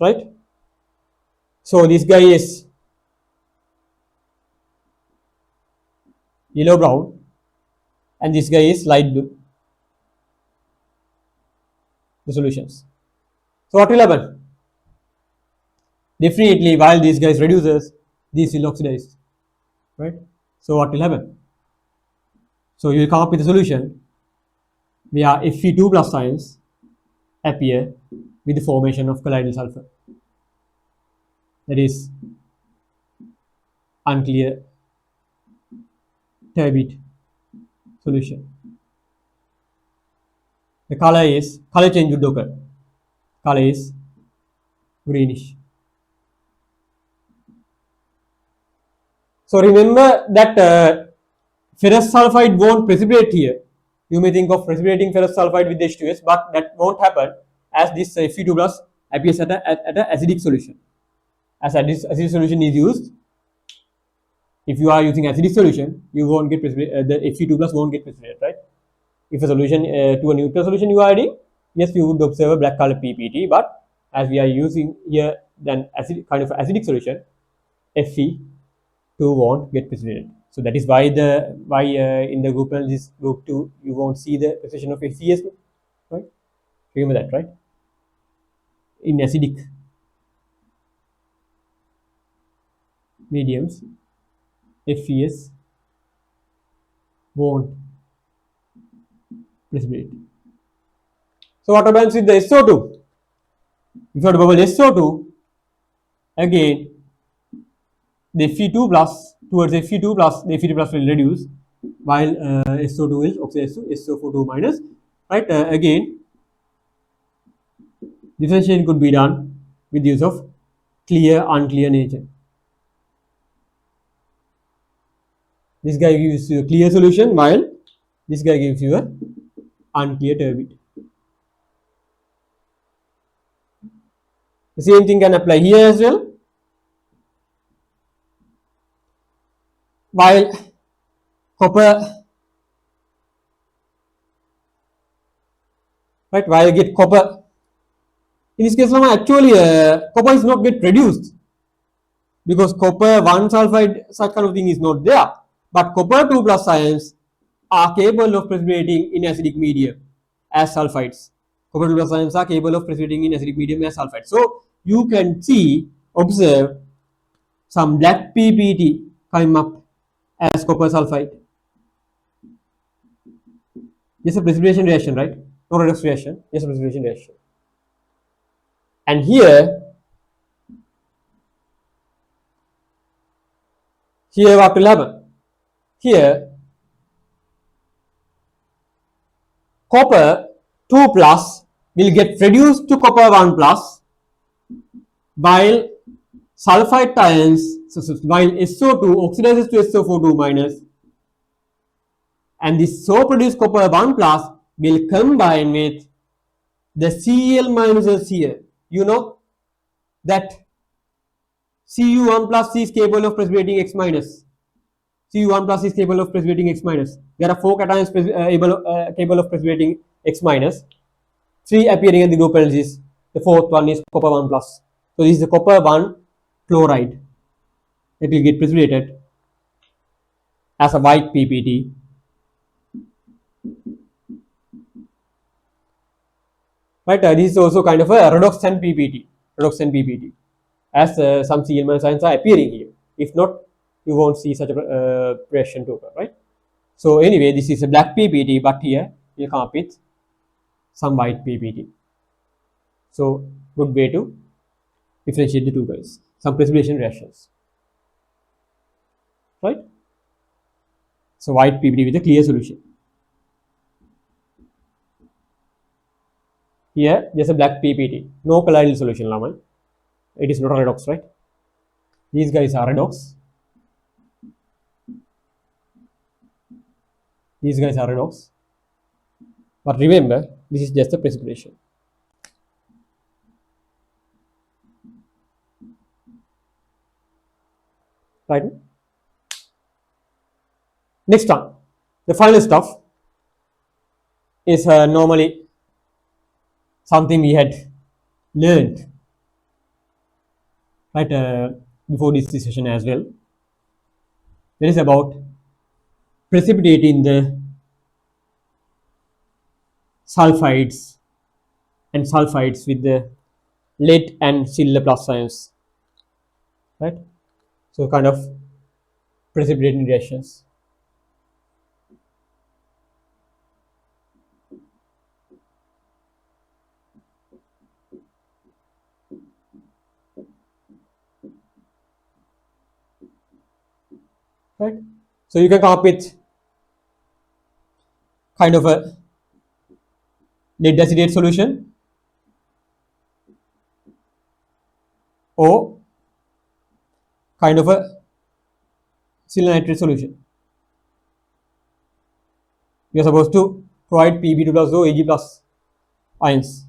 right? So this guy is yellow brown and this guy is light blue, the solutions. So what will happen? Definitely, while these guys reduces, these will oxidize, right? So what will happen? So you will come up with a solution where Fe2 plus ions appear with the formation of colloidal sulfur. That is unclear turbid solution. The color change would occur. Color is greenish. So remember that ferrous sulfide won't precipitate here. You may think of precipitating ferrous sulfide with H2S, but that won't happen as this Fe2 plus appears at an acidic solution. As acidic solution is used, if you are using acidic solution, you won't get the Fe2 plus won't get precipitated, right? If a solution to a neutral solution you are adding, yes, you would observe a black color PPT, but as we are using here then kind of acidic solution, Fe2 won't get precipitated. So that is why in the group analysis group 2 you won't see the precipitation of FCS, right? Remember that, right? In acidic mediums, FCS won't precipitate. So what happens with the SO2? If you have to bubble SO2, again the Fe2 plus towards Fe2 plus, the Fe2 plus will reduce, while SO2 will oxidize to SO4 minus, right? Again, differentiation could be done with use of clear, unclear nature. This guy gives you a clear solution, while this guy gives you a unclear turbid. The same thing can apply here as well. While copper, right? While you get copper, in this case, actually copper is not get reduced because copper 1 sulfide such kind of thing is not there. But copper 2 plus ions are capable of precipitating in acidic medium as sulfides. Copper 2 plus ions are capable of precipitating in acidic medium as sulfides. So you can observe some black PPT come up as copper sulfide. Yes, a precipitation reaction, right? Not a redox reaction. Yes, a precipitation reaction. And here what will happen? Here, copper 2 plus will get reduced to copper 1 plus, while sulfide ions, while SO2 oxidizes to SO4 minus, and this so produced copper 1 plus will combine with the Cl minuses here. You know that Cu1 plus is capable of precipitating X minus. Cu1 plus is capable of precipitating X minus. There are 4 cations capable of precipitating X minus. 3 appearing in the group analysis. The 4th one is copper 1 plus. So this is the copper 1 chloride. It will get precipitated as a white PPT. Right, this is also kind of a redox and PPT, as some Cl minus ions are appearing here. If not, you won't see such a reaction to occur, right? So anyway, this is a black PPT, but here you come up with some white PPT. So good way to differentiate the two guys. Some precipitation reactions, right? So white PPT with a clear solution. Here, just a black PPT, no colloidal solution, Lama. It is not a redox, right? These guys are redox. These guys are redox. But remember, this is just a precipitation. Right? Next one, the final stuff is normally something we had learned right before this session as well. That is about precipitating the sulfides and sulfides with the lead and silver plus ions, right? So kind of precipitating reactions. Right? So you can come up with kind of a lead acetate solution or kind of a silver nitrate solution. You are supposed to provide Pb2 plus O Ag plus ions,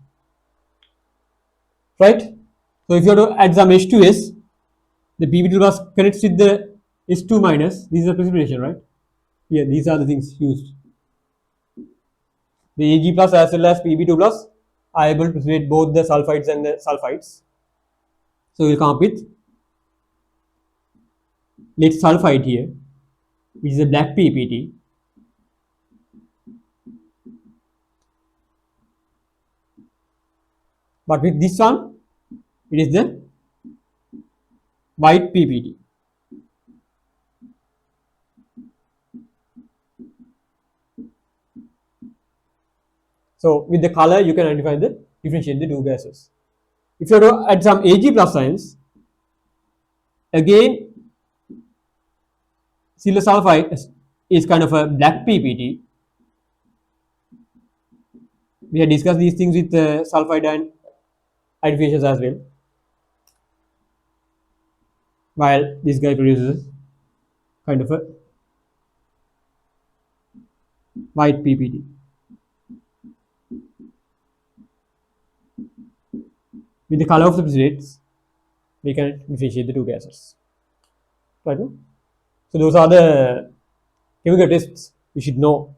right? So if you have to add some H2S, the Pb2 plus connects with the H2 minus. These are precipitation, right? Here, these are the things used. The Ag plus as well as Pb2 plus are able to precipitate both the sulfides and the sulfides. So we'll come up with lead sulfide here, which is a black PPT. But with this one, it is the white PPT. So with the color, you can identify the differentiate the two gases. If you have to add some Ag plus ions, again, silver sulfide is kind of a black PPT. We had discussed these things with sulfide and identifications as well. While this guy produces kind of a white PPT. With the color of the precipitates, we can differentiate the two gases. Right? So those are the chemical tests you should know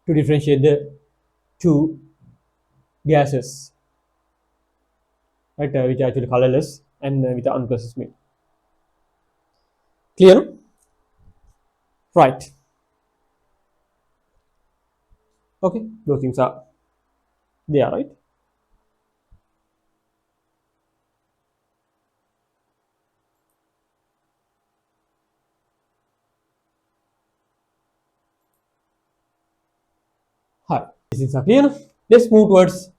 to differentiate the two gases, right? Which are actually colorless and with the unprocessed milk. Clear? Right. Okay, those things are there, right? Hi, these things are clear. Let's move towards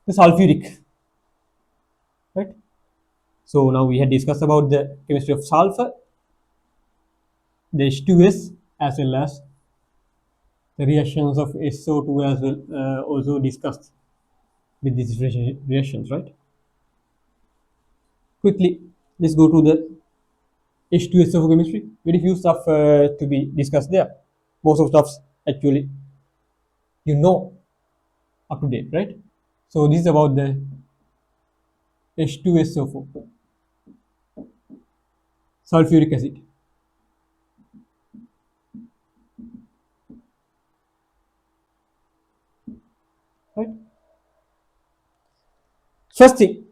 the sulfuric, right? So now we had discussed about the chemistry of sulfur, the H2S as well as the reactions of SO2 as well, also discussed with these reactions, right? Quickly, let's go to the H2SO4 chemistry. Very few stuff to be discussed there. Most of stuffs actually you know up to date, right? So this is about the H2SO4 sulfuric acid. Right? First thing,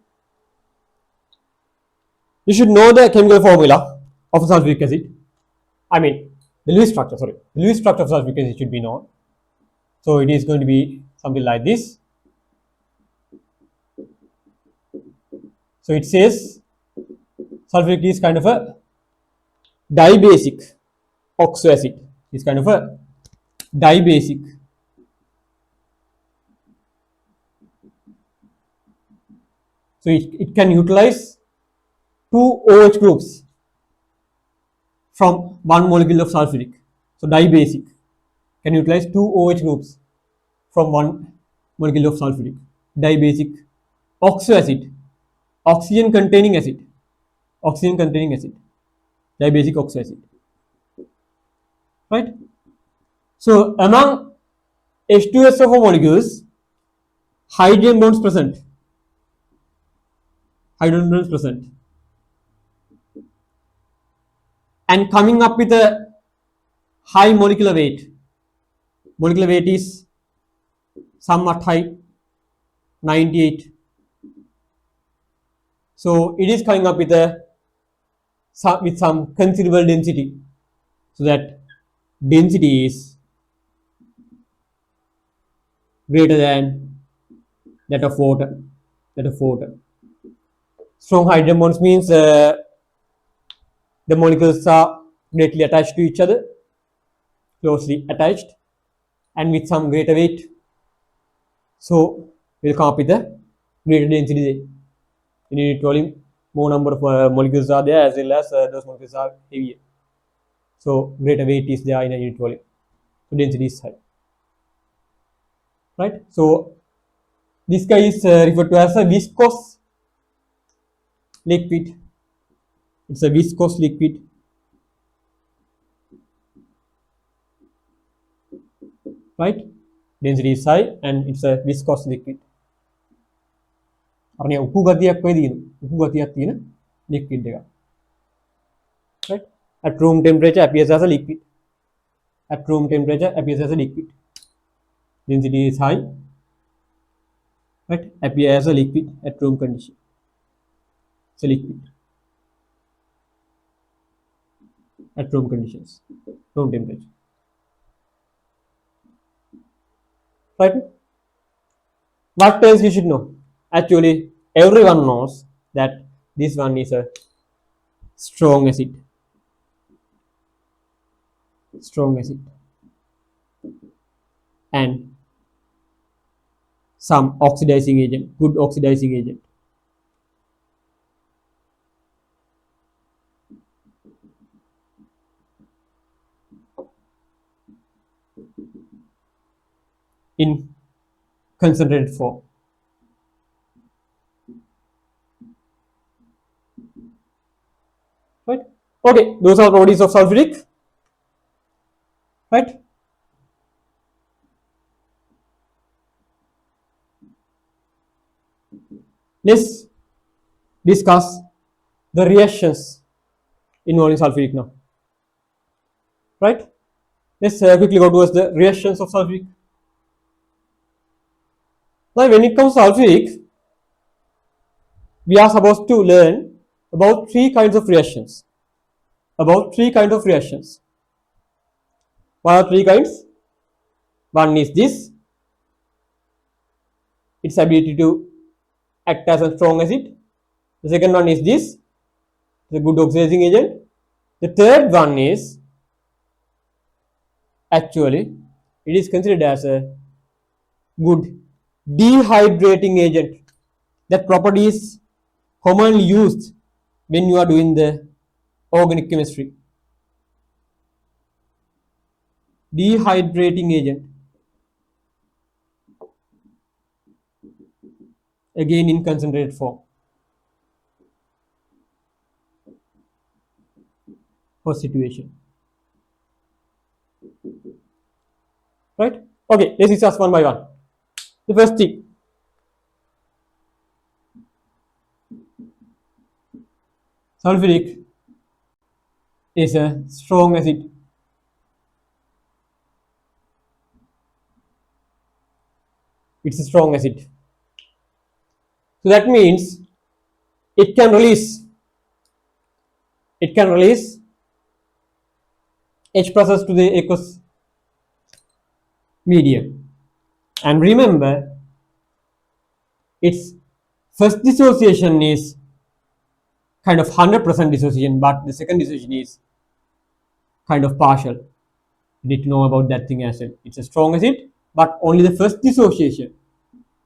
you should know the chemical formula of sulfuric acid. I mean, the Lewis structure, sorry. The Lewis structure of sulfuric acid should be known. So it is going to be something like this. So it says sulfuric is kind of a dibasic oxo acid. It's kind of a dibasic So it can utilize two OH groups from one molecule of sulfuric. So dibasic can utilize two OH groups from one molecule of sulfuric. Dibasic oxoacid, oxygen containing acid, dibasic oxoacid, right? So among H2SO4 molecules, hydrogen bonds present, and coming up with a high molecular weight. Molecular weight is somewhat high, 98. So it is coming up with some considerable density. So that density is greater than that of water. Strong hydrogen bonds means the molecules are greatly attached to each other, closely attached, and with some greater weight. So we'll come up with a greater density there. In unit volume, more number of molecules are there, as well as those molecules are heavier. So greater weight is there in a unit volume. So density is high. Right? So this guy is referred to as a viscous liquid. It's a viscous liquid. Right? Density is high and it's a viscous liquid. Arniya upu gatiyak way diyena. Upu gatiyak tiyena liquid එක. Right? At room temperature appears as a liquid. Density is high. Right? Appears as a liquid at room condition. It's a liquid. At room conditions, room temperature. Right? What else you should know? Actually, everyone knows that this one is a strong acid. And some oxidizing agent, good oxidizing agent. In concentrated form. Right? Okay, those are properties of sulfuric. Right? Let's discuss the reactions involving sulfuric now. Right? Let's quickly go towards the reactions of sulfuric. Now, when it comes to sulfuric, we are supposed to learn about three kinds of reactions. What are three kinds? One is this, its ability to act as a strong acid. The second one is this, the good oxidizing agent. The third one is actually it is considered as a good dehydrating agent. That property is commonly used when you are doing the organic chemistry. Dehydrating agent, again in concentrated form for situation. Right? Okay, let's discuss one by one. The first thing, sulfuric is a strong acid. It's a strong acid. So that means it can release H pluses to the aqueous medium. And remember, its first dissociation is kind of 100% dissociation, but the second dissociation is kind of partial. You need to know about that thing as well. It's a strong acid, but only the first dissociation,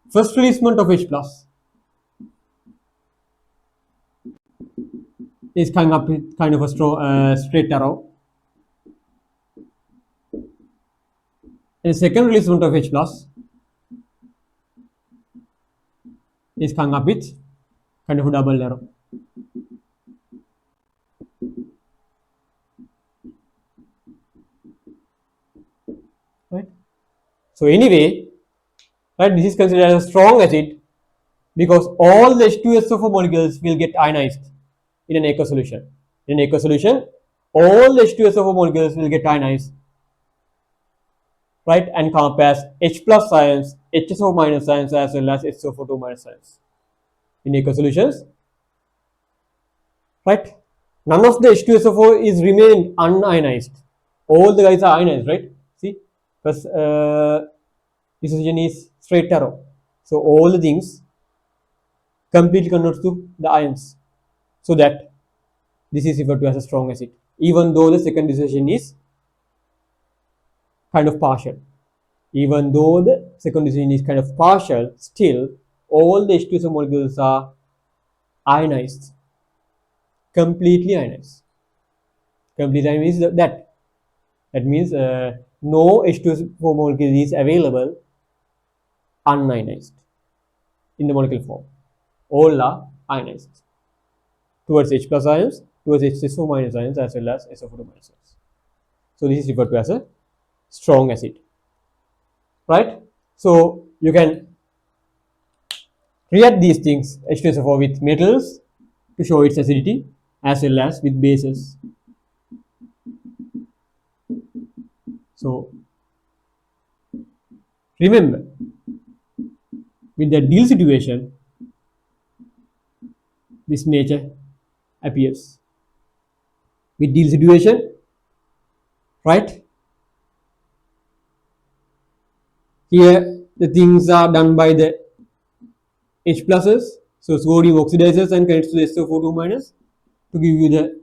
first releasement of H plus. is coming up with kind of a straight arrow. And the second release amount of H plus is coming up with kind of a double arrow. Right. So anyway, right, this is considered as a strong acid because all the H2SO4 molecules will get ionized in an aqueous solution. In an aqueous solution, all the H2SO4 molecules will get ionized, right, and come up as H plus ions, HSO minus ions, as well as SO4 minus ions in aqueous solutions, right? None of the H2SO4 is remained unionized. All the guys are ionized, right? See, because this region is straight arrow, so all the things completely converts to the ions, so that this is referred to as a strong acid, even though the second dissociation is kind of partial. Even though the second dissociation is kind of partial, still all the H2SO molecules are ionized, completely ionized. Completely ionized means that means no H2SO4 molecule is available unionized in the molecular form. All are ionized towards H plus ions, towards HSO minus ions, as well as SO4 minus ions. So this is referred to as a strong acid, right? So you can react these things, H2SO4 with metals to show its acidity, as well as with bases. So remember, with the deal situation, this nature appears. With deal situation, right? Here the things are done by the H pluses, so sodium oxidizes and connects to the SO4 minus to give you the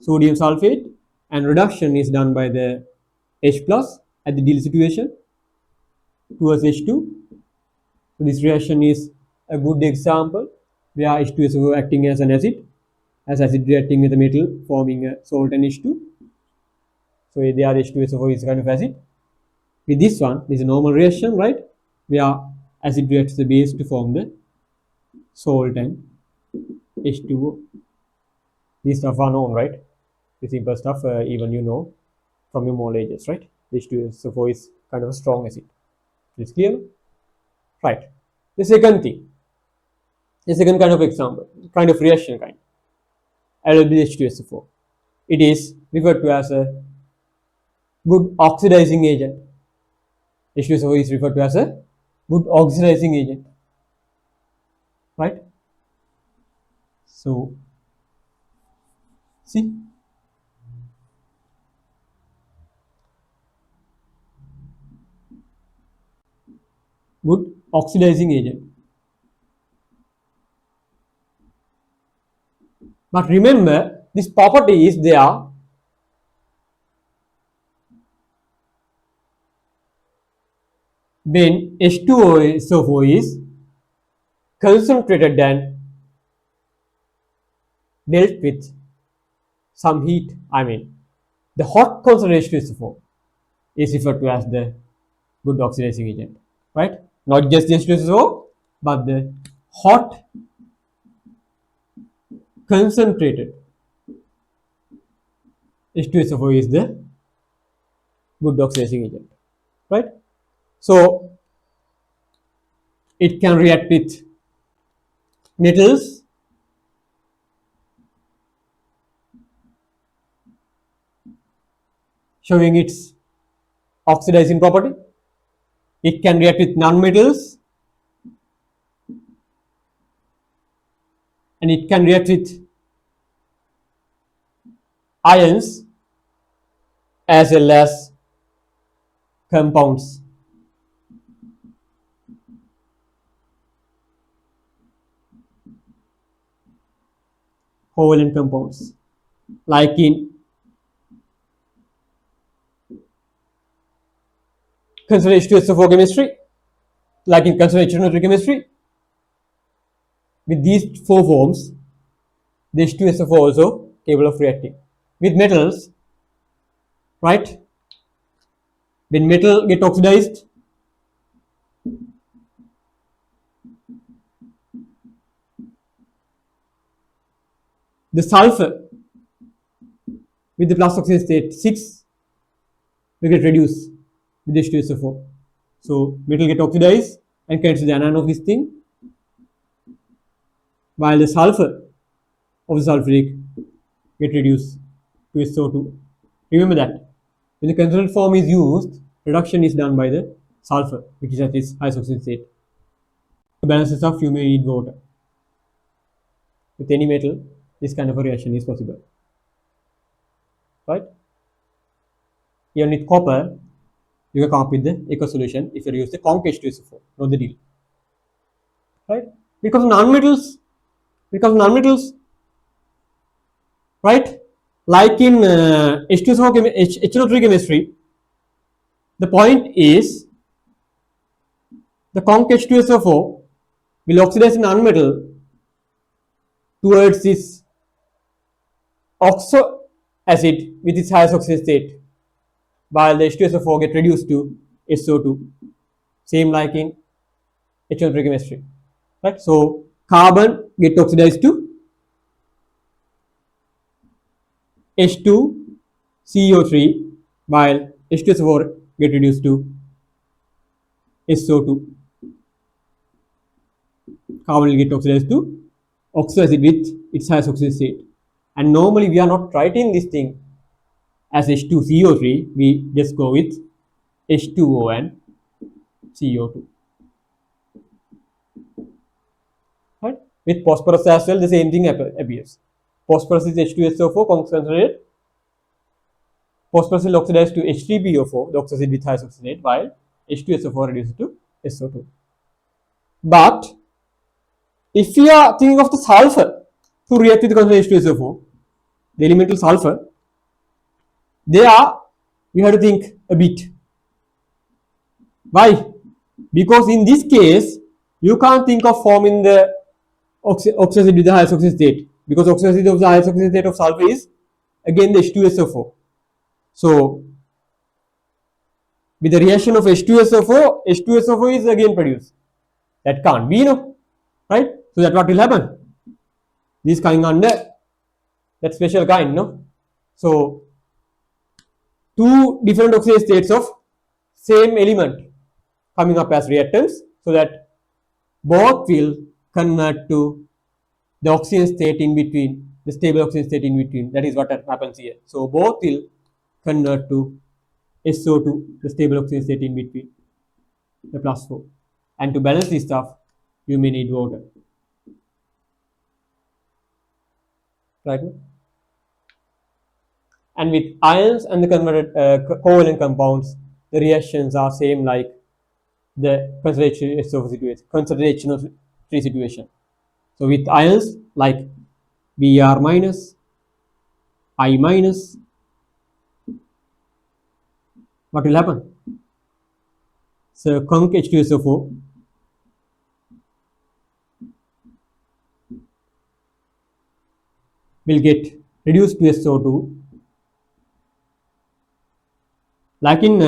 sodium sulfate, and reduction is done by the H plus at the deal situation towards H2. So this reaction is a good example where H2SO acting as an acid, as acid reacting with a metal forming a salt and H2. So there H2SO4 is kind of acid. With this one, this is a normal reaction, right? Where acid reacts the base to form the salt and H2O. These stuff are known, right? The simple stuff, even you know from your moleages, right? H2SO4 is kind of a strong acid. It's clear? Right. The second thing, the second kind of example, kind of reaction kind, H2SO4. It is referred to as a good oxidizing agent. H2SO4 is referred to as a good oxidizing agent, right? So, see, good oxidizing agent. But remember, this property is there when H2SO4 is concentrated and dealt with some heat. I mean, the hot concentration H2SO4 is referred to as the good oxidizing agent, right? Not just the H2SO4, but the hot concentrated H2SO4 is the good oxidizing agent, right? So it can react with metals, showing its oxidizing property. It can react with non-metals, and it can react with ions as well as compounds. Covalent compounds, like in consider H2SO4 chemistry, like in consider H2SO chemistry. With these four forms, the H2SO4 also capable of reacting. With metals, right? When metal get oxidized, the sulfur with the plus oxidation state 6 will get reduced with H2SO4. So metal get oxidized and connects to the anion of this thing, while the sulfur of the sulfuric get reduced to SO2. Remember that when the concentrated form is used, reduction is done by the sulfur, which is at its highest oxidation state. To balance the stuff, you may need water. With any metal, this kind of a reaction is possible, right? Even with copper, you can come up with the aqueous solution if you use the conc H2SO4. Know the deal, right? Because nonmetals, right? Like in H2SO4 chemistry, the point is the conc H2SO4 will oxidize a nonmetal towards this oxo acid with its highest oxidation state, while the H2SO4 get reduced to SO2. Same like in H2S chemistry, right? So carbon get oxidized to H2CO3, while H2SO4 get reduced to SO2. Carbon will get oxidized to oxo acid with its highest oxidation state. And normally we are not writing this thing as H2CO3, we just go with H2O and CO2. Right? With phosphorus as well, the same thing appears. Phosphorus is H2SO4 concentrated. Phosphorus will oxidize to H3PO4, the oxide with highest oxidation rate, while H2SO4 reduces to SO2. But if we are thinking of the sulfur to react with the concentrated H2SO4, the elemental sulfur, there you have to think a bit. Why? Because in this case, you can't think of forming the oxide with the highest oxidation state, because oxide of the highest oxidation state of sulfur is again the H2SO4. So with the reaction of H2SO4, H2SO4 is again produced. That can't be, no, right? So that what will happen? This coming under that special kind, no? So two different oxidation states of same element coming up as reactants, so that both will convert to the oxidation state in between, the stable oxidation state in between. That is what happens here. So both will convert to SO2, the stable oxidation state in between, the +4. And to balance this stuff, you may need water. Right? And with ions and the converted covalent compounds, the reactions are same like the concentration situation. So with ions like Br minus, I minus, what will happen? So conc H2SO4 will get reduced to SO2. Like in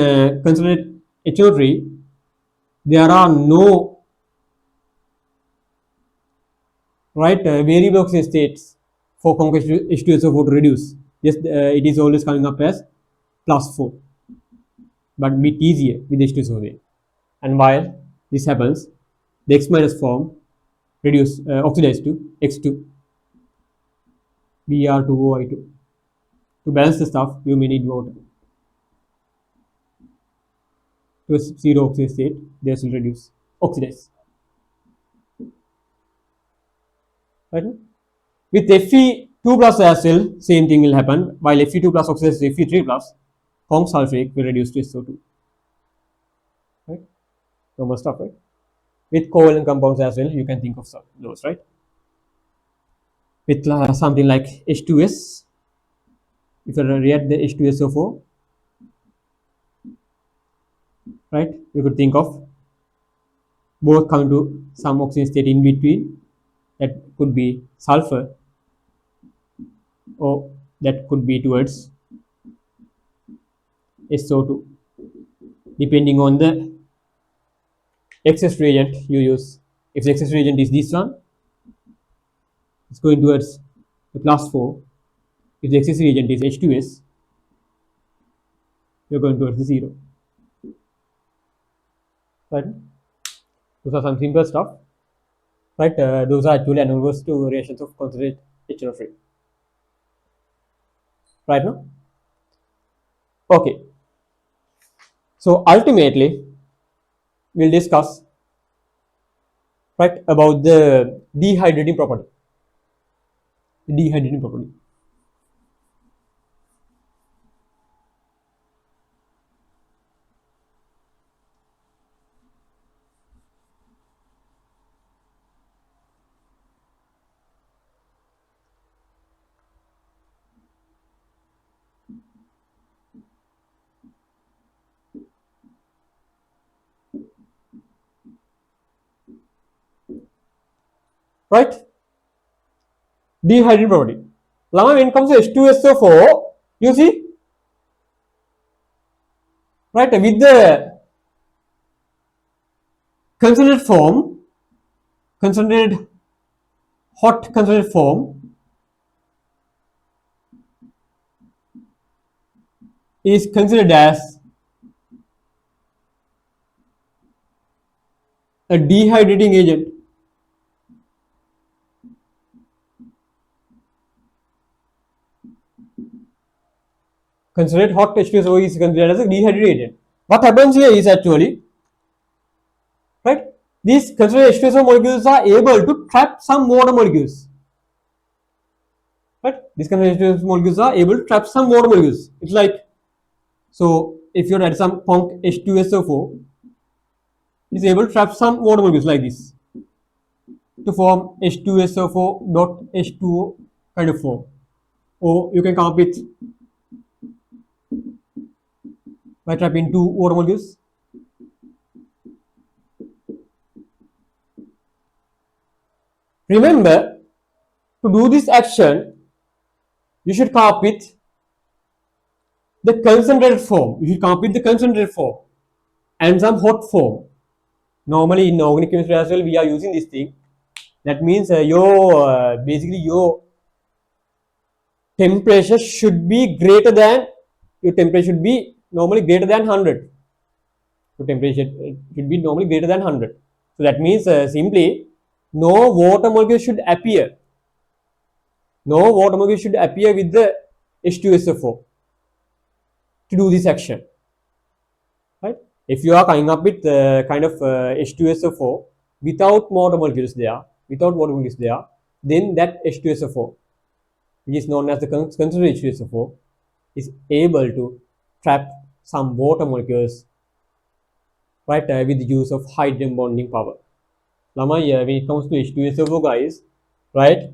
concentrated HO3, there are no variable oxidation states for conc H2SO4 to reduce. Just it is always coming up as +4, but a bit easier with H2SO4. And while this happens, the X minus form oxidized to X2, Br2OI2. To balance the stuff, you may need water. To a zero oxidation state, they will reduce, oxidize. Right? With Fe2 plus as well, same thing will happen. While Fe2 plus oxidizes to Fe3 plus, conc sulfuric will reduce to SO2. Right? Normal stuff, right? With covalent compounds as well, you can think of those, right? With something like H2S, if you react the H2SO4, right, you could think of both coming to some oxidation state in between. That could be sulfur or that could be towards SO2, depending on the excess reagent you use. If the excess reagent is this one, it's going towards the +4. If the excess reagent is H2S, you're going towards the 0. Right? Those are some simple stuff. Right? Those are actually analogous to reactions of concentrated H2O3. Right now? Okay. So ultimately, we'll discuss right about the dehydrating property. Dehydrating property. Right? Dehydrating property. Now when it comes to H2SO4, you see, right, with the concentrated form, concentrated hot concentrated form is considered as a dehydrating agent. Considered hot H2SO is considered as a dehydrating agent. What happens here is actually, right, these considered H2SO molecules are able to trap some water molecules. Right? These considered H2SO molecules are able to trap some water molecules. It's like, so if you add some conc H2SO4, it's able to trap some water molecules like this to form H2SO4 dot H2O kind of form. Or you can come up with by trapping two water molecules. Remember, to do this action, you should come up with the concentrated form. You should come up with the concentrated form and some hot form. Normally in organic chemistry as well, we are using this thing. That means basically your temperature should be greater than, your temperature should be normally greater than 100. Your temperature should be normally greater than 100. So that means simply no water molecule should appear. No water molecule should appear with the H2SO4 to do this action. Right? If you are coming up with kind of H2SO4 without water molecules there, then that H2SO4, which is known as the concentrated H2SO4, is able to trap some water molecules, right, with the use of hydrogen bonding power. Now, when it comes to H2SO4, guys, right,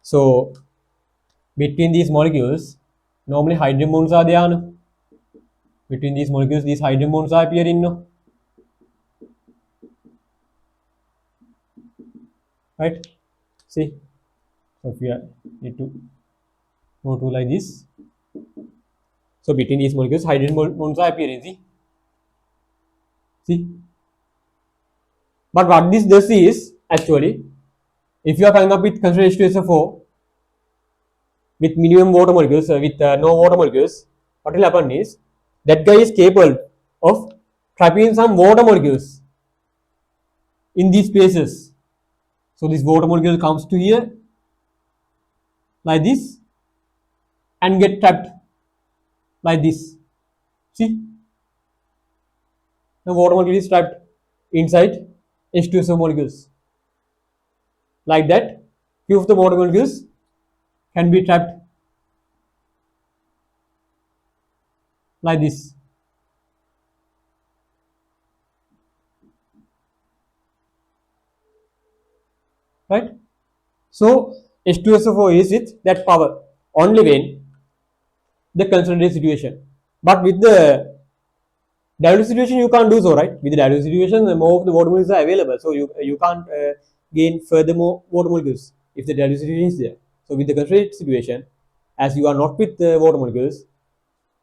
so between these molecules, normally hydrogen bonds are there. No? Between these molecules, these hydrogen bonds are appearing. No? Right? See, so if we need to go to like this, so between these molecules, hydrogen bonds are appearing. See. But what this does is actually, if you are coming up with considered H2SO4 with minimum water molecules, with no water molecules, what will happen is that guy is capable of trapping some water molecules in these spaces. So this water molecule comes to here like this and get trapped like this. See, the water molecule is trapped inside H2SO molecules. Like that, few of the water molecules can be trapped like this. Right? So H2SO4 is with that power only when the concentrated situation. But with the diluted situation, you can't do so, right? With the diluted situation, more of the water molecules are available, so you can't gain further more water molecules if the diluted situation is there. So with the concentrated situation, as you are not with water molecules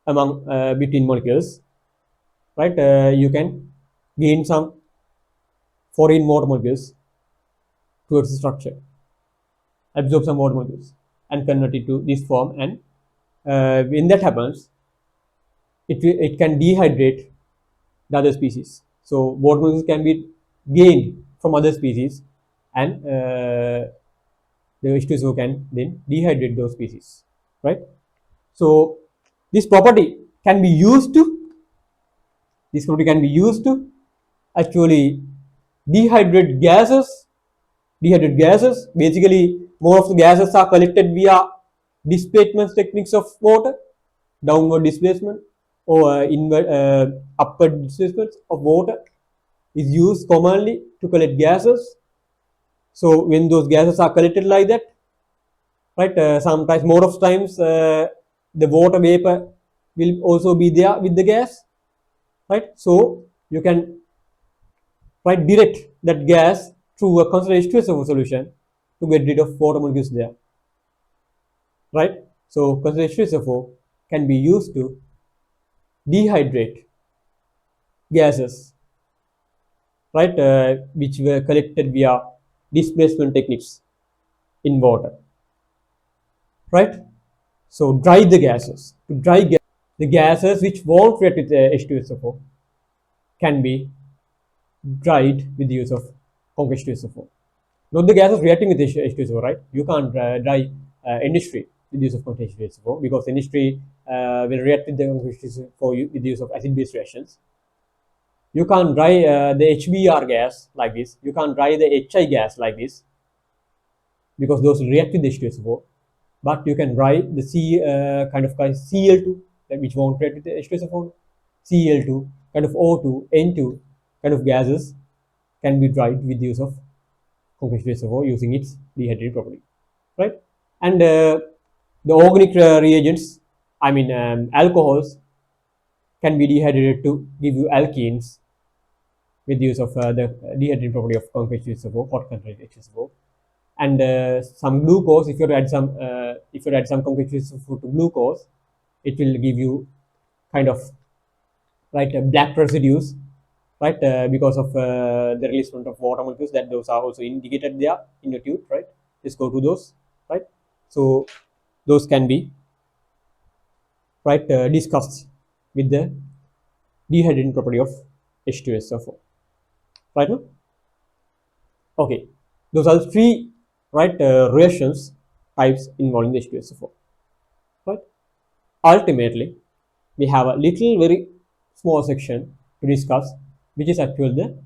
among between molecules, right? You can gain some foreign water molecules towards the structure, absorb some water molecules and convert it to this form, and when that happens, it can dehydrate the other species. So water molecules can be gained from other species, and the H2SO can then dehydrate those species, right? So this property can be used to actually dehydrate gases. Basically, more of the gases are collected via displacement techniques of water, downward displacement or upward displacement of water is used commonly to collect gases. So when those gases are collected like that, right, sometimes more of times the water vapor will also be there with the gas, right? So you can direct that gas through a concentrated H2SO4 solution to get rid of water molecules there, right? So concentrated H2SO4 can be used to dehydrate gases, right, which were collected via displacement techniques in water, right? So dry the gases. The gases which won't react with H2SO4 can be dried with the use of concrete H2SO4. Not the gases reacting with H2SO4, right? You can't dry industry with the use of concrete H2SO4 because industry will react with the concrete H2SO4 with the use of acid-base reactions. You can't dry the HBr gas like this. You can't dry the HI gas like this because those react with H2SO4. But you can dry the Cl2, which won't react with the H2SO4. Cl2, kind of O2, N2 kind of gases can be dried with the use of concrete H2SO4 using its dehydrated property, right? And the organic reagents, alcohols, can be dehydrated to give you alkenes with the use of the dehydrated property of concrete H2SO4, hot concrete H2SO4. And some glucose, if you add some concrete H2SO4 to glucose, it will give you kind of black residues, right, because of the releasement of water molecules. That those are also indicated there in the tube, right? Just go to those, right? So those can be discussed with the dehydrating property of H2SO4, right? No? Okay, those are the three reactions types involving the H2SO4, right? Ultimately, we have a little very small section to discuss, which is actually the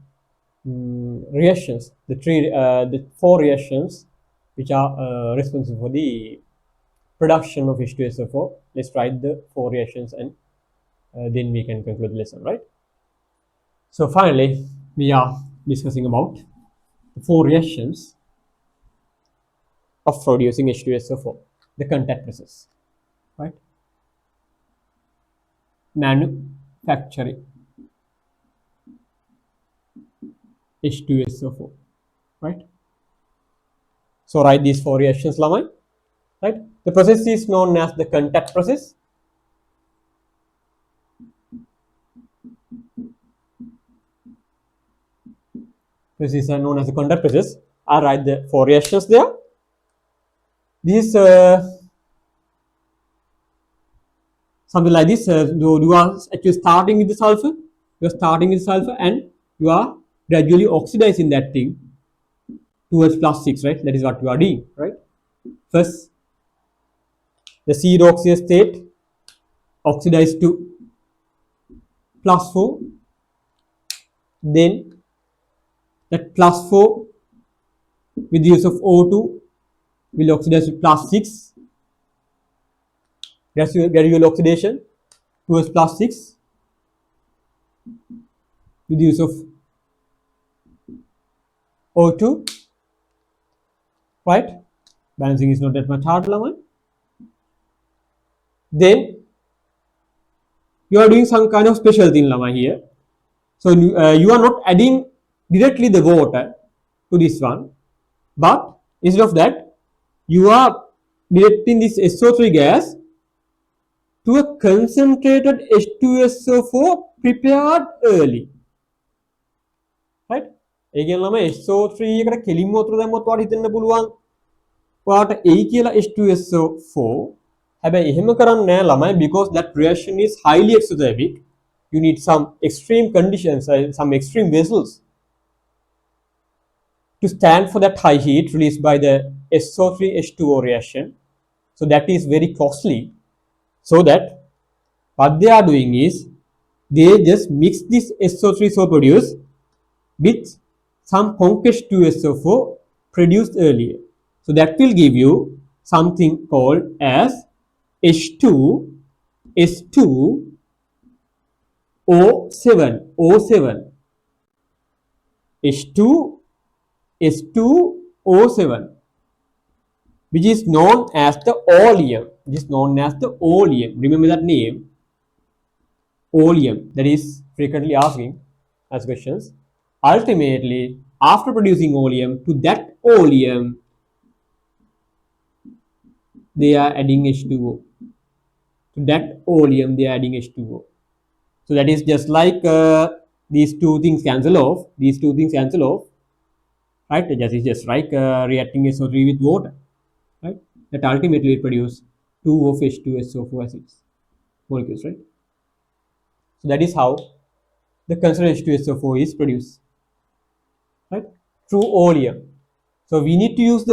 reactions, the four reactions which are responsible for the production of H2SO4. Let's write the four reactions, and then we can conclude the lesson, right? So finally, we are discussing about the four reactions of producing H2SO4, the contact process, right? Manufacturing H2SO4, right? So write these four reactions, Lamai, right? The process is known as the contact process. This is known as the contact process. I write the four reactions there. This something like this. You are actually starting with the sulfur. You are starting with sulfur, and you are gradually oxidizing that thing towards +6, right? That is what you are doing, right? First, the zero oxidation state oxidized to +4. Then that +4 with the use of O2 will oxidize to +6. Gradual oxidation towards +6 with the use of O2, right? Balancing is not that much hard, Laman. Then you are doing some kind of special thing, Lama, here. So you are not adding directly the water to this one, but instead of that, you are directing this SO3 gas to a concentrated H2SO4 prepared early. Right? ඒ කියන්නේ ළමයි SO3 එකට කෙලින්ම වතුර දැම්මොත් ඔයාලට හිතෙන්න පුළුවන් ඔයාලට එයි කියලා H2SO4. හැබැයි එහෙම කරන්නේ නැහැ ළමයි, because that reaction is highly exothermic. You need some extreme conditions, some extreme vessels to stand for that high heat released by the SO3H2O reaction. So that is very costly. So that what they are doing is they just mix this SO3 so produced with some conc H2SO4 produced earlier. So that will give you something called as H2S2O7 H2S2O7, which is known as the oleum. Remember that name, oleum. That is frequently asking as questions. Ultimately, after producing oleum, to that oleum they are adding H2O. To that oleum they are adding H2O. So that is just like these two things cancel off. Right? That is just like reacting SO3 with water. Right? That ultimately will produce 2 of H2SO4 acids molecules. Right? So that is how the concentrated H2SO4 is produced. Right? Through oleum. So we need to use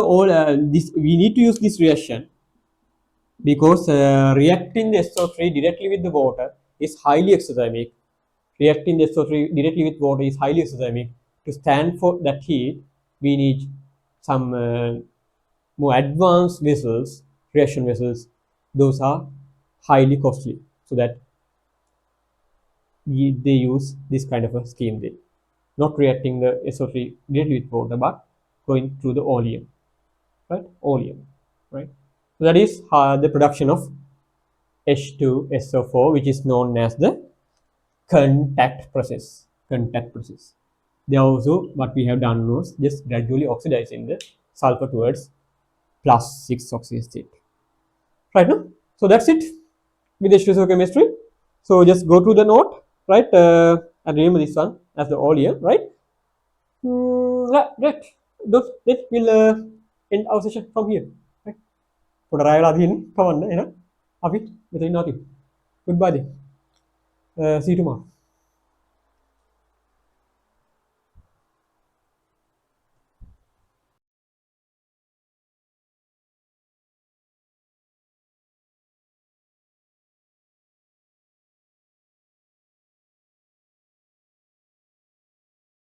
this reaction because reacting the SO3 directly with the water is highly exothermic. Reacting the SO3 directly with water is highly exothermic. To stand for that heat, we need some more advanced vessels, reaction vessels. Those are highly costly. So that they use this kind of a scheme there. Not reacting the SO3 directly with water, but going through the oleum. Right? Oleum. Right? So that is the production of H2SO4, which is known as the contact process. There also what we have done was just gradually oxidizing the sulfur towards +6 oxygen state. Right now, so that's it with H2SO chemistry. So just go through the note, right, and remember this one as the oleum, right? Right. That will end our session from here. Right? පොඩ රායලා අදින්න කවන්න එහෙනම් අපි මෙතනින් නවතිමු. Goodbye then. See you tomorrow.